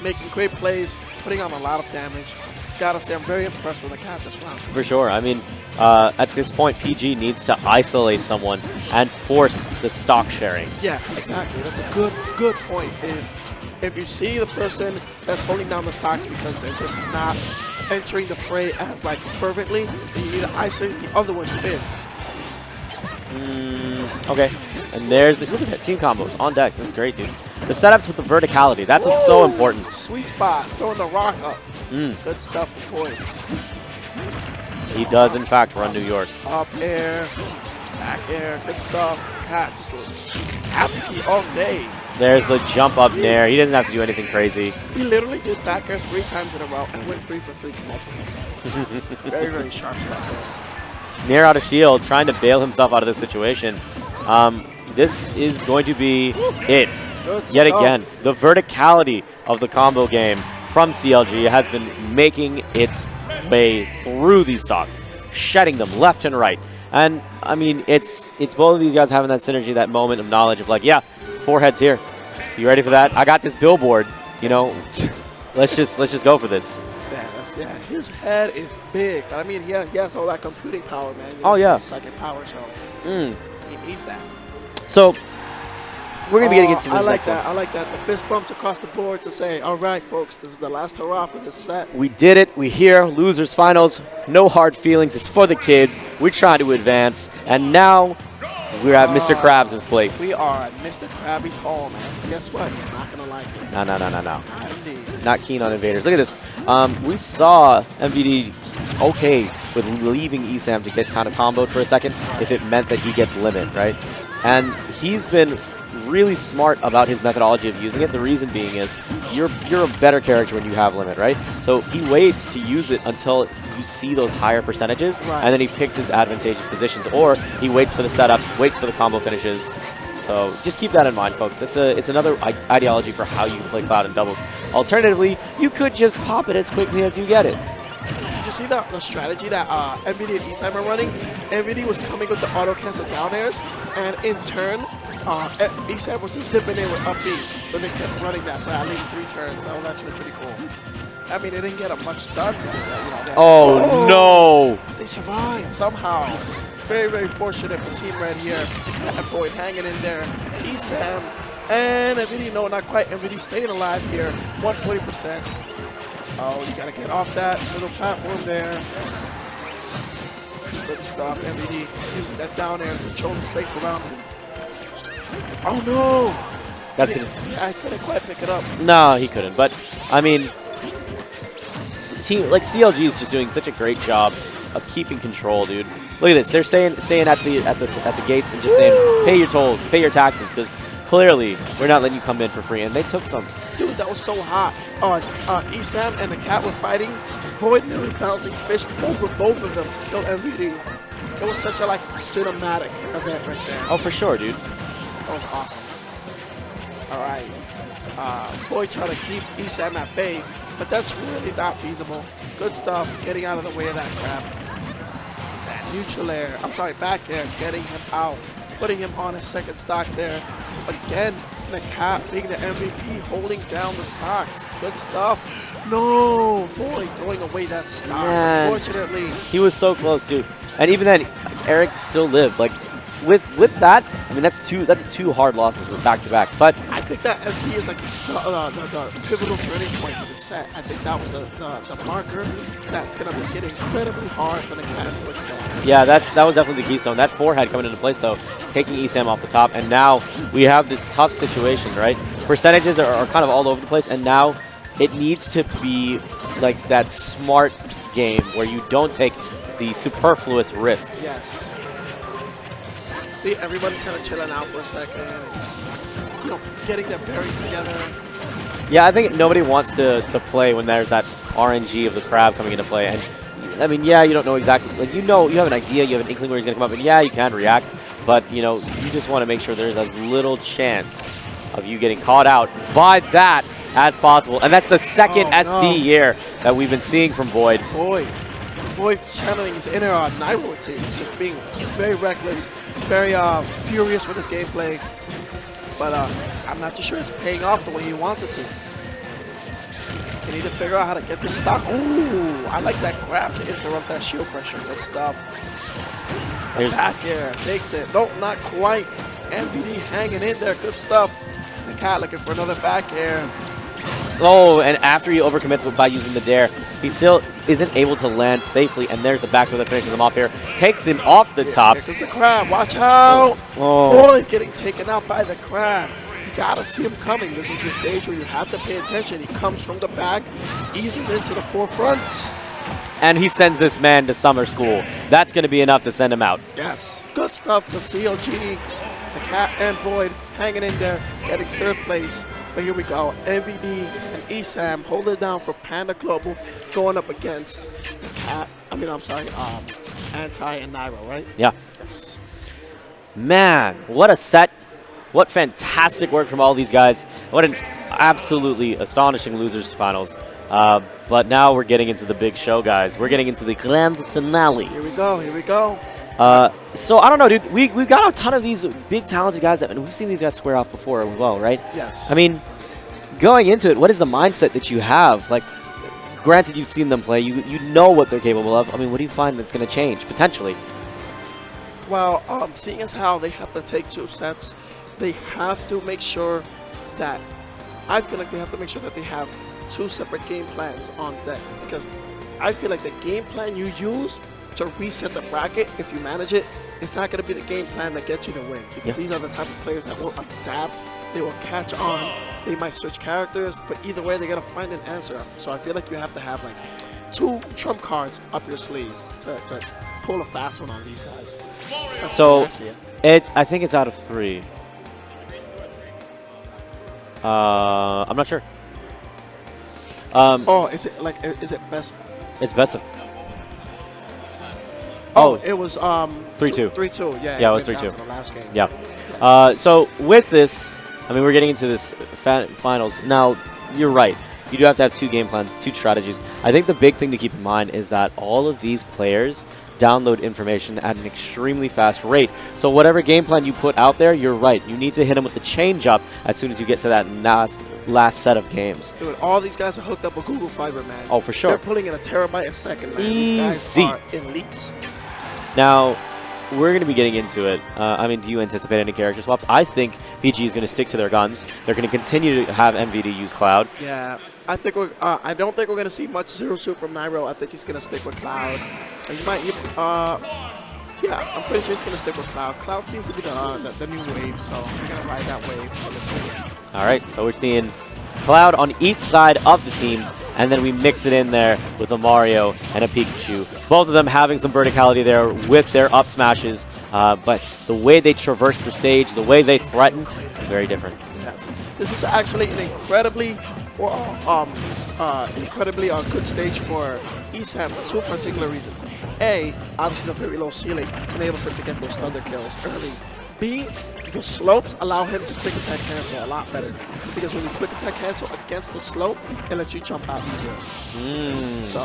making great plays, putting on a lot of damage. Gotta say, I'm very impressed with the Cat this round. For sure. I mean, at this point, PG needs to isolate someone and force the stock sharing. Yes, exactly. That's a good point. Is if you see the person that's holding down the stocks because they're just not entering the fray as like fervently, then you need to isolate the other one who is. Okay. And there's the look at that team combos on deck. That's great, dude. The setups with the verticality. That's what's so important. Sweet spot. Throwing the rock up. Good stuff for Boyd. He does, in fact, run New York. Up air, back air, good stuff. God, just happy all day. There's the jump up nair. He doesn't have to do anything crazy. He literally did back air 3 times in a row and went 3 for 3 Very, very sharp stuff. Nair out of shield, trying to bail himself out of this situation. This is going to be it. Yet again, the verticality of the combo game from CLG has been making its way through these stocks, shedding them left and right. And I mean, it's both of these guys having that synergy, that moment of knowledge of like, yeah, 4 heads here. You ready for that? I got this billboard. You know, let's just go for this. Yeah, his head is big. I mean, he has all that computing power, man. You know, yeah. Psychic power, so he needs that. So we're going to be getting into this I like next that. one. I like that. The fist bumps across the board to say, all right, folks, this is the last hurrah for this set. We did it. We here. Losers finals. No hard feelings. It's for the kids. We're trying to advance. And now we're at Mr. Krabs' place. We are at Mr. Krabby's home, man. Guess what? He's not going to like it. No. Not indeed. Not keen on invaders. Look at this. We saw MVD okay with leaving Esam to get kind of comboed for a second if it meant that he gets limit, right? And he's been really smart about his methodology of using it. The reason being is you're a better character when you have limit, right? So he waits to use it until you see those higher percentages, and then he picks his advantageous positions, or he waits for the setups, waits for the combo finishes. So just keep that in mind, folks. It's another ideology for how you play Cloud in doubles. Alternatively, you could just pop it as quickly as you get it. Did you see the strategy that MVD and Esam are running? MVD was coming with the auto cancel down airs, and in turn, Esam was just zipping in with up B. So they kept running that for at least 3 turns. That was actually pretty cool. I mean, it didn't get much done. Oh, no! They survived somehow. Very, very fortunate for Team Red here. That Void hanging in there. Esam and MVD, no, not quite. MVD staying alive here. 140%. Oh, you gotta get off that little platform there. Good stuff. MVD using that down air to control the space around him. Oh no! That's it. I couldn't quite pick it up. No, he couldn't. But I mean, team like CLG is just doing such a great job of keeping control, dude. Look at this. They're staying at the gates and just saying, pay your tolls, pay your taxes, because clearly we're not letting you come in for free. And they took some. Dude, that was so hot. Esam and the Cat were fighting. Void nearly bouncing fish over both of them to kill MVD. It was such a like cinematic event right there. Oh, for sure, dude. That was awesome. All right. Void trying to keep Esam at bay, but that's really not feasible. Good stuff. Getting out of the way of that grab. That neutral air. I'm sorry, back air. Getting him out. Putting him on his second stock there. Again, the Cat being the MVP, holding down the stocks. Good stuff. No, Void throwing away that stock. Man. Unfortunately. He was so close, too. And even then, Eric still lived. Like, with that, I mean, that's two hard losses with back-to-back. But I think that SD is like the pivotal turning point of the set. I think that was the marker that's going to make it incredibly hard for the Cat to put together. yeah, that was definitely the keystone. That forehead coming into place, though, taking Esam off the top. And now we have this tough situation, right? Percentages are kind of all over the place. And now it needs to be like that smart game where you don't take the superfluous risks. Yes. See, everybody kind of chilling out for a second. You know, getting their bearings together. Yeah, I think nobody wants to play when there's that RNG of the crab coming into play. And I mean, yeah, you don't know exactly. Like, you know, you have an idea, you have an inkling where he's going to come up, and yeah, you can react. But, you know, you just want to make sure there's as little chance of you getting caught out by that as possible. And that's the second SD here that we've been seeing from Void. Void channeling his inner Nairo, it seems, just being very reckless, very furious with his gameplay. But I'm not too sure it's paying off the way he wants it to. They need to figure out how to get this stock. Ooh, I like that grab to interrupt that shield pressure. Good stuff. Back air, takes it. Nope, not quite. MVD hanging in there. Good stuff. The cat looking for another back air. Oh, and after he overcommits by using the dare, he still isn't able to land safely, and there's the back throw that finishes him off here. Takes him off the top. Here comes the crab. Watch out. Void getting taken out by the crab. You gotta see him coming. This is the stage where you have to pay attention. He comes from the back, eases into the forefront. And he sends this man to summer school. That's going to be enough to send him out. Yes, good stuff to COG, the cat and Void hanging in there, getting third place. But here we go, MVD and ESAM holding it down for Panda Global, going up against the cat. Anti and Nairo, right? Yeah. Yes. Man, what a set. What fantastic work from all these guys. What an absolutely astonishing losers finals. But now we're getting into the big show, guys. We're getting into the grand finale. Here we go, here we go. So I don't know, dude. We've got a ton of these big talented guys, and we've seen these guys square off before as well, right? Yes. I mean, going into it, what is the mindset that you have? Like, granted, you've seen them play. You know what they're capable of. I mean, what do you find that's going to change, potentially? Well, seeing as how they have to take 2 sets, they have to make sure that, I feel like they have to make sure that they have 2 separate game plans on deck, because I feel like the game plan you use to reset the bracket, if you manage it, it's not going to be the game plan that gets you the win, because these are the type of players that will adapt, they will catch on, they might switch characters, but either way, they got to find an answer. So I feel like you have to have like 2 trump cards up your sleeve to pull a fast one on these guys. That's so I think it's out of 3. I'm not sure. Is it best? It's best of. It was 3-2. 3-2. Yeah. Yeah, it was 3-2. The last game. Yeah. So with this, I mean, we're getting into this finals now. You're right. You do have to have 2 game plans, 2 strategies. I think the big thing to keep in mind is that all of these players download information at an extremely fast rate. So whatever game plan you put out there, you're right. You need to hit them with the change up as soon as you get to that last set of games. Dude, all these guys are hooked up with Google Fiber, man. Oh, for sure. They're pulling in a terabyte a second, man. Easy. These guys are elite. Now, we're going to be getting into it. I mean, do you anticipate any character swaps? I think PG is going to stick to their guns. They're going to continue to have MVD use Cloud. Yeah, I think I don't think we're going to see much Zero Suit from Nairo. I think he's going to stick with Cloud. And he might even, yeah, I'm pretty sure he's going to stick with Cloud. Cloud seems to be the new wave, so we're going to ride that wave until it's over. All right, so we're seeing Cloud on each side of the teams, and then we mix it in there with a Mario and a Pikachu. Both of them having some verticality there with their up smashes, but the way they traverse the stage, the way they threaten, very different. Yes, this is actually an incredibly good stage for ESAM for 2 particular reasons. A, obviously the very low ceiling enables him to get those thunder kills early. B, the slopes allow him to quick attack cancel a lot better, because when you quick attack cancel against the slope, it lets you jump out easier. So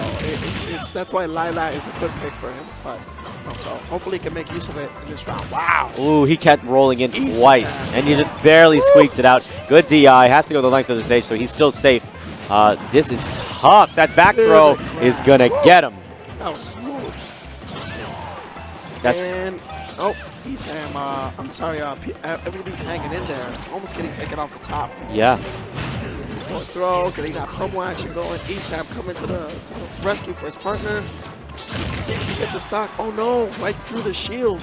that's why Lila is a good pick for him. But so hopefully he can make use of it in this round. Wow! Ooh, he kept rolling in twice, and he just barely squeaked it out. Good DI, has to go the length of the stage, so he's still safe. This is tough. That back throw is gonna get him. That was smooth. That's ESAM, I'm sorry, everything hanging in there, almost getting taken off the top. Yeah. Going throw, getting that pummel action going. ESAM coming to the rescue for his partner. See if he can get the stock. Oh no, right through the shield.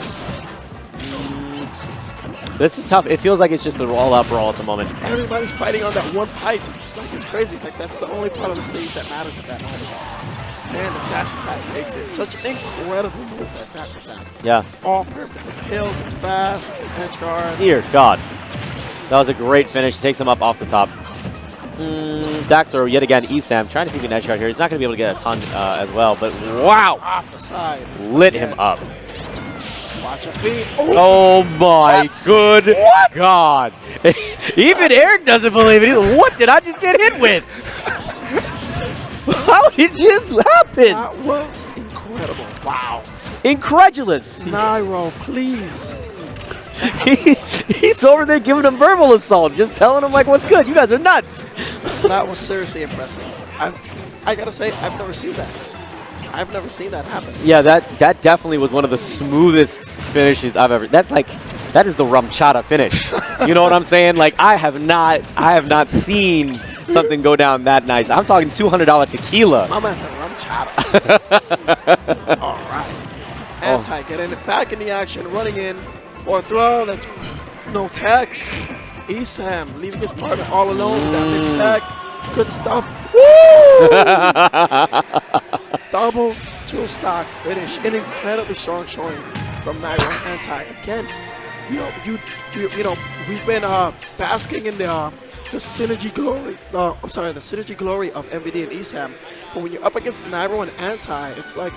This is tough. It feels like it's just a all-out brawl at the moment. Everybody's fighting on that one pipe. Like, it's crazy. It's like that's the only part of the stage that matters at that moment. And the dash attack takes it. Such an incredible move, that dash attack. Yeah. It's all purpose. It kills, it's fast, edge guard. Dear God. That was a great finish. Takes him up off the top. Back throw yet again. Esam trying to see the edge guard here. He's not going to be able to get a ton as well, but wow. Off the side. Lit him up. Watch your feet. Oh my good What? God. Even Eric doesn't believe it. He's like, what did I just get hit with? How did this happen? That was incredible. Wow. Incredulous. Nairo, please. He's over there giving him verbal assault, just telling him like, what's good? You guys are nuts. That was seriously impressive. I gotta say, I've never seen that. I've never seen that happen. Yeah, that definitely was one of the smoothest finishes I've ever. That is the Ramchata finish. You know what I'm saying? Like I have not seen something go down that nice. I'm talking $200 tequila. My man said Ramchata. All right. Anti getting it back in the action, running in for a throw. That's no tech. Esam leaving his partner all alone with that missed tech. Good stuff. Woo! Double two-stock finish. An incredibly strong showing from Nairo and Anti. Again, you know, we've been basking in the synergy glory. I'm sorry, the synergy glory of MVD and Esam. But when you're up against Nairo and Anti, it's like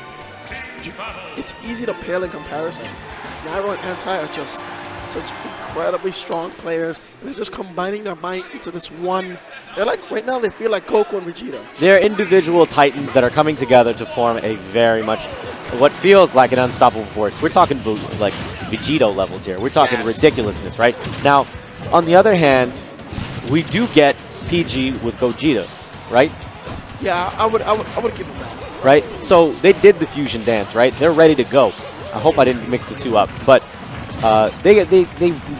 it's easy to pale in comparison. Because Nairo and Anti are just such incredibly strong players, and they're just combining their might into this one. They're like, right now they feel like Goku and Vegeta. They're individual titans that are coming together to form a very much what feels like an unstoppable force. We're talking like Vegito levels here. We're talking ridiculousness, right? Now, on the other hand, we do get PG with Gogeta, right? Yeah, I would give them that. Right? So they did the fusion dance, right? They're ready to go. I hope I didn't mix the two up, but they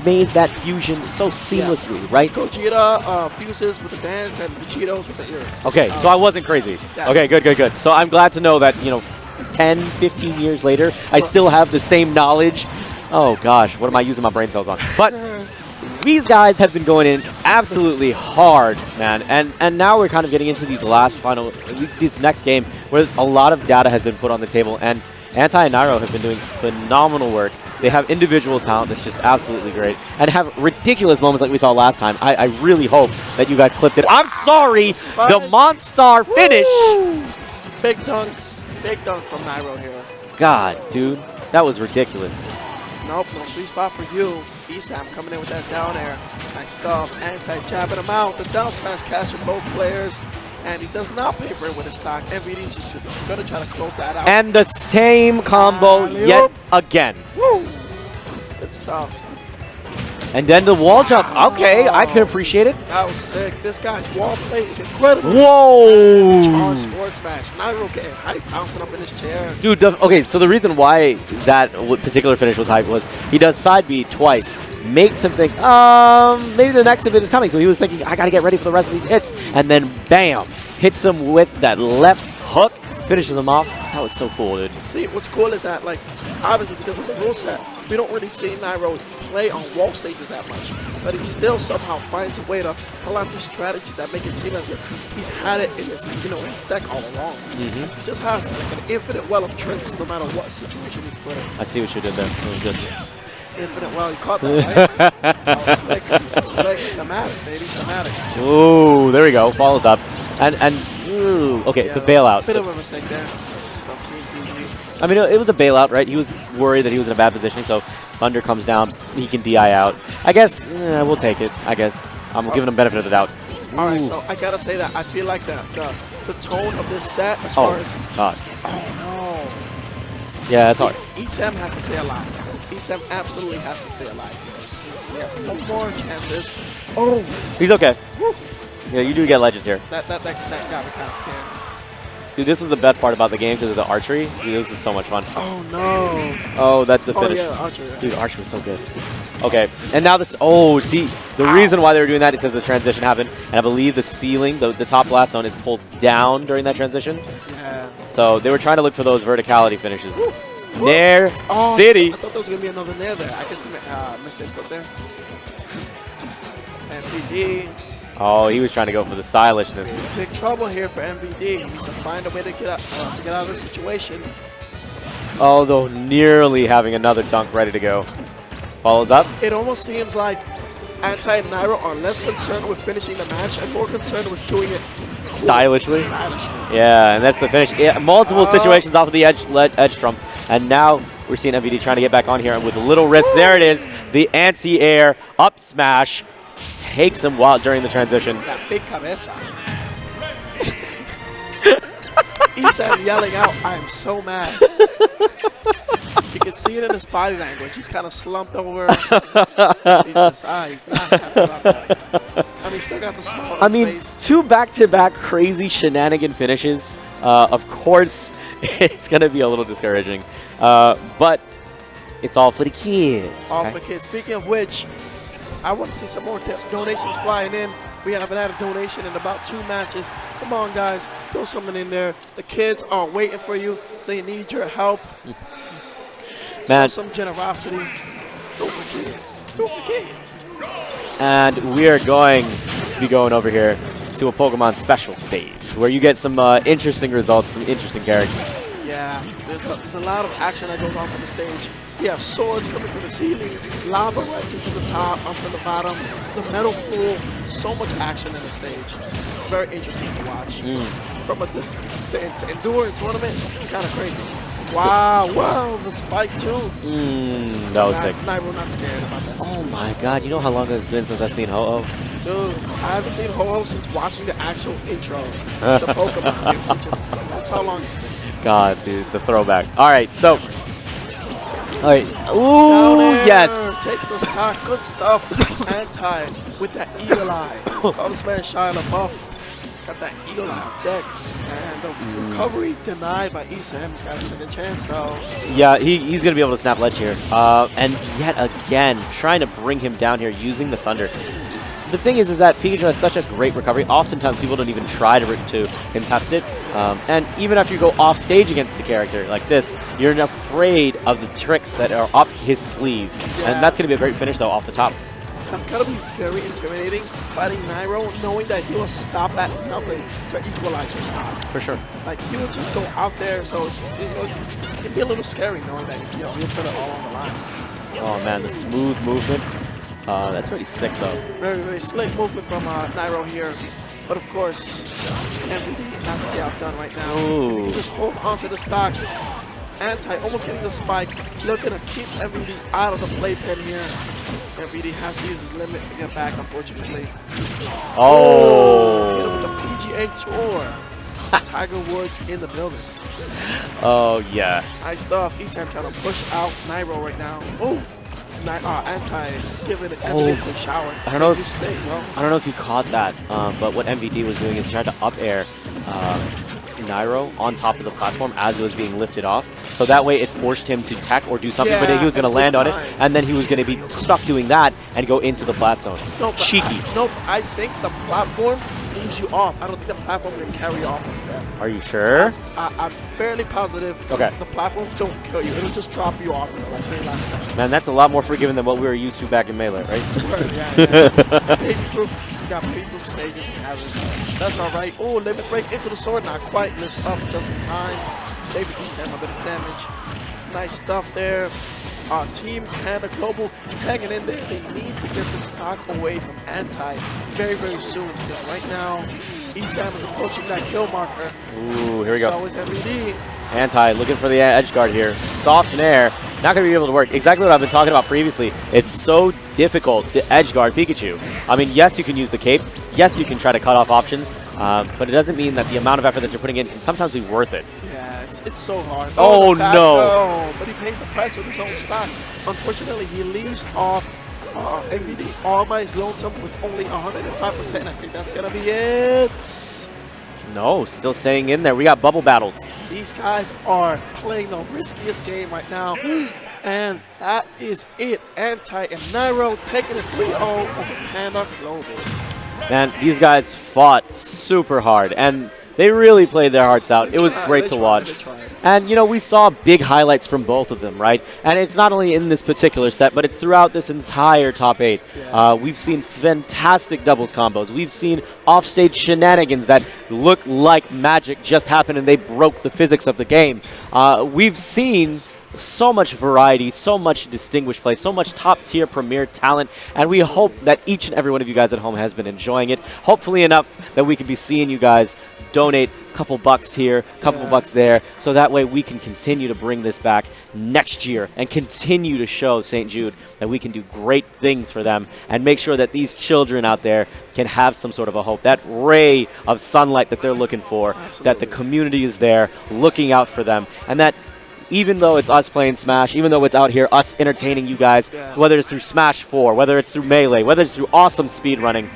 made that fusion so seamlessly, right? Gogeta fuses with the dance and Vegito's with the ears. Okay, so I wasn't crazy. Yes. Okay, good. So I'm glad to know that, 10, 15 years later, I still have the same knowledge. Oh gosh, what am I using my brain cells on? But these guys have been going in absolutely hard, man. And now we're kind of getting into these this next game where a lot of data has been put on the table, and Anti and Nairo have been doing phenomenal work. They have individual talent that's just absolutely great and have ridiculous moments like we saw last time. I really hope that you guys clipped it. I'm sorry, the Monstar finish. Big dunk from Nairo here. God, dude, that was ridiculous. Nope, no sweet spot for you. Esam coming in with that down air. Nice stuff. Anti jabbing him out. The down smash catching both players. And he does not pay for it with his stock. MVD's just going to try to close that out. And the same combo yet again. Woo! Good stuff. And then the wall jump. Okay, I can appreciate it. That was sick. This guy's wall play is incredible. Whoa! Charge forward smash. Nairo getting hype, bouncing up in his chair. Dude, okay, so the reason why that particular finish was hype was he does side B twice. Makes him think, maybe the next hit is coming. So he was thinking, I got to get ready for the rest of these hits. And then, bam, hits him with that left hook, finishes him off. That was so cool, dude. See, what's cool is that, like, obviously because of the rule set, we don't really see Nairo play on wall stages that much. But he still somehow finds a way to pull out these strategies that make it seem as if he's had it in his, in his deck all along. He just has like an infinite well of tricks no matter what situation he's playing. I see what you did there. That was good. Infinite well, you caught that, right? Slick, thematic, baby, thematic. Ooh, there we go. Follows up. And ooh, okay, the bailout. Bit of a mistake there from Team PG. I mean, it was a bailout, right? He was worried that he was in a bad position, so Thunder comes down, he can DI out. I guess, we'll take it, I guess. I'm giving him benefit of the doubt. All right, so I gotta say that I feel like the tone of this set as far as... God. Oh, no. Yeah, that's hard. Esam has to stay alive. Esam absolutely has to stay alive. He has no more chances. Oh! He's okay. Woo. Yeah, you do get ledges here. That got me kind of scared. Dude, this was the best part about the game because of the archery. Dude, this is so much fun. Oh, no. Oh, that's the finish. Oh, yeah, archery. Dude, archery was so good. Okay, and now this... Oh, see, the reason why they were doing that is because the transition happened, and I believe the ceiling, the top blast zone is pulled down during that transition. Yeah. So they were trying to look for those verticality finishes. Nair City. I thought there was going to be another Nair there. I guess he missed input there. And PG Oh, he was trying to go for the stylishness. Big trouble here for MVD. He needs to find a way to get out of the situation. Although nearly having another dunk ready to go. Follows up. It almost seems like Anti and Nairo are less concerned with finishing the match and more concerned with doing it Stylishly. Yeah, and that's the finish. Yeah, multiple situations off of the edge trump. And now we're seeing MVD trying to get back on here. And with a little risk, there it is. The anti-air up smash takes him wild during the transition. That big cabeza. Isam yelling out, I am so mad. You can see it in his body language. He's kind of slumped over. He's just, he's not happy about that. I mean, he's still got the smile on his face. 2 back-to-back crazy shenanigan finishes. Of course, it's going to be a little discouraging. But it's all for the kids. All for the kids. Speaking of which, I want to see some more donations flying in. We haven't had a donation in about 2 matches. Come on, guys. Throw something in there. The kids are waiting for you. They need your help. Man. Show some generosity. Go for the kids. Go for the kids. And we are going to be going over here to a Pokemon special stage where you get some interesting results, some interesting characters. Yeah, there's a lot of action that goes on to the stage. We have swords coming from the ceiling, lava rising from the top, up from the bottom, the metal pool. So much action in the stage. It's very interesting to watch from a distance. To endure a tournament, it's kind of crazy. Wow, wow, the spike too. That was sick. Nairo not scared about that. Oh my god, you know how long it's been since I've seen Ho-Oh? Dude, I haven't seen Ho-Oh since watching the actual intro to Pokemon. That's how long it's been. God, dude, the throwback. All right, so. All right. Ooh, yes. Takes the stock. Good stuff. Anti with that eagle eye. Oh, this man Shia LaBeouf. Got that eagle eye on deck. And the recovery denied by Isam. He's got a second chance, though. Yeah, he's going to be able to snap ledge here. And yet again, trying to bring him down here using the Thunder. The thing is that Pikachu has such a great recovery. Oftentimes, people don't even try to contest it. And even after you go off stage against a character like this, you're afraid of the tricks that are up his sleeve. Yeah. And that's going to be a great finish, though, off the top. That's going to be very intimidating, fighting Nairo, knowing that he will stop at nothing to equalize your stock. For sure. Like, he will just go out there, so it can be a little scary knowing that he'll put it all on the line. Oh, man, the smooth movement. That's pretty sick, though. Very, very slick movement from Nairo here. But, of course, MVD not to be outdone right now. Ooh. Just hold on to the stock. Anti almost getting the spike. Looking to keep MVD out of the playpen here. MVD has to use his limit to get back, unfortunately. Oh. Hit him with the PGA Tour. Tiger Woods in the building. Oh, yeah. Nice stuff. Isam trying to push out Nairo right now. Oh. Anti giving it a shower. I don't know if you caught that, but what MVD was doing is trying to up air Nairo on top of the platform as it was being lifted off. So that way it forced him to tech or do something, but he was going to land on it, and then he was going to be stuck doing that and go into the flat zone. Cheeky. Nope, I think the platform leaves you off. I don't think the platform can carry you off into death. Are you sure? I'm fairly positive. Okay. The platforms don't kill you. It'll just drop you off in the very last second. Man, that's a lot more forgiving than what we were used to back in Melee, right? Yeah. You got paper stages and hazards. That's all right. Oh, limit break into the sword. Not quite. Lifts up just in time. Saving Isam a bit of damage. Nice stuff there. Team Panda Global is hanging in there. They need to get the stock away from Anti very, very soon, because right now Isam is approaching that kill marker. Ooh, here we go. So is MVD. Anti looking for the edge guard here. Soft in air. Not going to be able to work. Exactly what I've been talking about previously. It's so difficult to edge guard Pikachu. I mean, yes, you can use the cape. Yes, you can try to cut off options. But it doesn't mean that the amount of effort that you're putting in can sometimes be worth it. Yeah, it's so hard. Oh, no. But he pays the price with his own stock. Unfortunately, he leaves off MVD all by his lonesome with only 105%. And I think that's going to be it. No, still staying in there. We got bubble battles. These guys are playing the riskiest game right now. And that is it. Anti and Nairo taking it 3-0 over Panda Global. Man, these guys fought super hard. And They really played their hearts out. It was great to They watch. tried. And, you know, we saw big highlights from both of them, right? And it's not only in this particular set, but it's throughout this entire top 8. Yeah. We've seen fantastic doubles combos. We've seen offstage shenanigans that look like magic just happened and they broke the physics of the game. We've seen so much variety, so much distinguished play, so much top-tier premier talent, and we hope that each and every one of you guys at home has been enjoying it. Hopefully enough that we can be seeing you guys donate a couple bucks here, a couple bucks there, so that way we can continue to bring this back next year and continue to show St. Jude that we can do great things for them and make sure that these children out there can have some sort of a hope, that ray of sunlight that they're looking for, that the community is there looking out for them, and that even though it's us playing Smash, even though it's out here us entertaining you guys, whether it's through Smash 4, whether it's through Melee, whether it's through awesome speedrunning,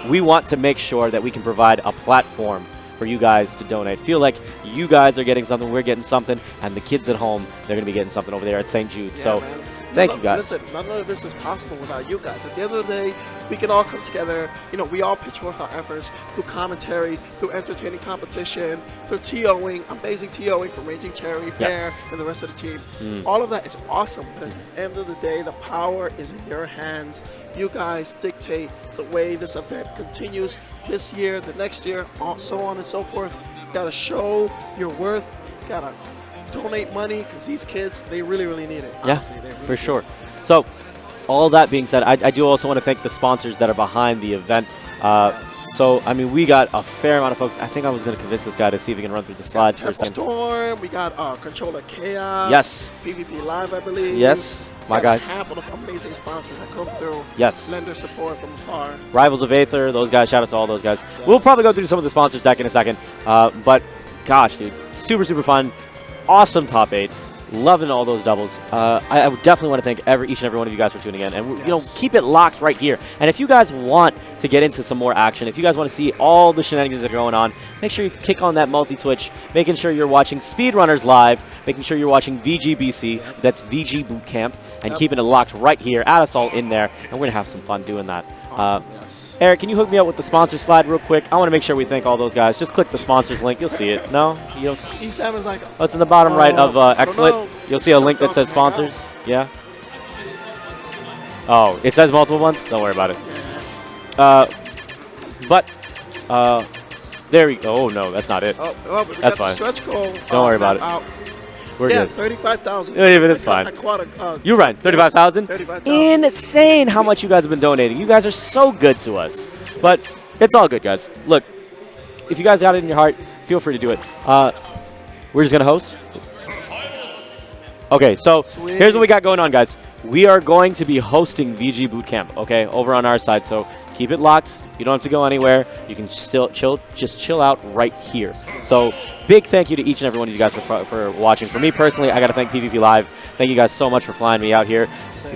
we want to make sure that we can provide a platform for you guys to donate. Feel like you guys are getting something, we're getting something, and the kids at home, they're going to be getting something over there at St. Jude. So man. thank you guys. Listen, none of this is possible without you guys. At the end of the day, we can all come together. You know, we all pitch forth our efforts through commentary, through entertaining competition, through TOing, amazing TOing from Raging Cherry, Bear, and the rest of the team. All of that is awesome, but at the end of the day, the power is in your hands. You guys dictate the way this event continues this year, the next year, so on and so forth. You gotta show your worth. You gotta donate money because these kids, they really, really need it. Honestly, they really for sure. So, all that being said, I do also want to thank the sponsors that are behind the event. So, I mean, we got a fair amount of folks. I think I was going to convince this guy to see if he can run through the slides for a second. Storm, we got Controller Chaos. Yes. PvP Live, I believe. Yes, my guys. A handful of amazing sponsors that come through. Yes. Lend their support from afar. Rivals of Aether, those guys, shout out to all those guys. We'll probably go through some of the sponsors deck in a second. But, gosh, dude, super, super fun. Awesome top 8. Loving all those doubles. I would definitely want to thank each and every one of you guys for tuning in. And, you know, keep it locked right here. And if you guys want to get into some more action, if you guys want to see all the shenanigans that are going on, make sure you kick on that multi-twitch, making sure you're watching Speedrunners Live, making sure you're watching VGBC, that's VG Bootcamp, and keeping it locked right here. Add us all in there, and we're going to have some fun doing that. Eric, can you hook me up with the sponsor slide real quick? I want to make sure we thank all those guys. Just click the sponsors link. You'll see it. No? E7 is like... Oh, it's in the bottom right of XSplit. You'll see a link that says sponsors. Yeah? Oh, it says multiple ones? Don't worry about it. There we go. Oh, no, that's not it. That's fine. Stretch goal. Don't worry about it. We're good. 35,000. Even it's fine. You ran 35,000. 35,000. Insane how much you guys have been donating. You guys are so good to us. But it's all good, guys. Look, if you guys got it in your heart, feel free to do it. We're just gonna host. Okay, so here's what we got going on, guys. We are going to be hosting VG Bootcamp, okay, over on our side. So keep it locked. You don't have to go anywhere. You can still chill out right here. So big thank you to each and every one of you guys for watching. For me personally, I got to thank PvP Live. Thank you guys so much for flying me out here,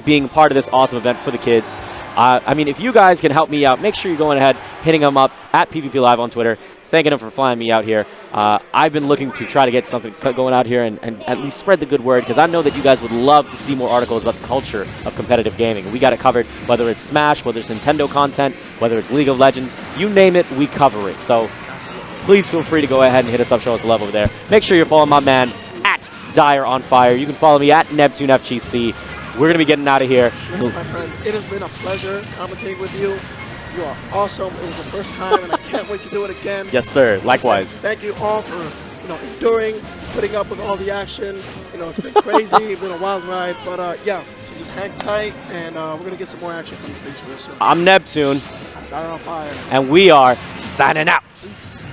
being part of this awesome event for the kids. I mean, if you guys can help me out, make sure you're going ahead, hitting them up at PvP Live on Twitter, thanking them for flying me out here. I've been looking to try to get something going out here and at least spread the good word, because I know that you guys would love to see more articles about the culture of competitive gaming. We got it covered, whether it's Smash, whether it's Nintendo content, whether it's League of Legends, you name it, we cover it. So please feel free to go ahead and hit us up, show us love over there. Make sure you're following my man at Dire on Fire. You can follow me at NeptuneFGC. We're going to be getting out of here. Listen, my friend, it has been a pleasure commentating with you. You are awesome. It was the first time, and I can't wait to do it again. Yes, sir. Likewise. Listen, thank you all for enduring, putting up with all the action. It's been crazy. It's been a wild ride, but yeah. So just hang tight, and we're gonna get some more action from the stage real soon. I'm Neptune. Dire on Fire. And we are signing out. Peace.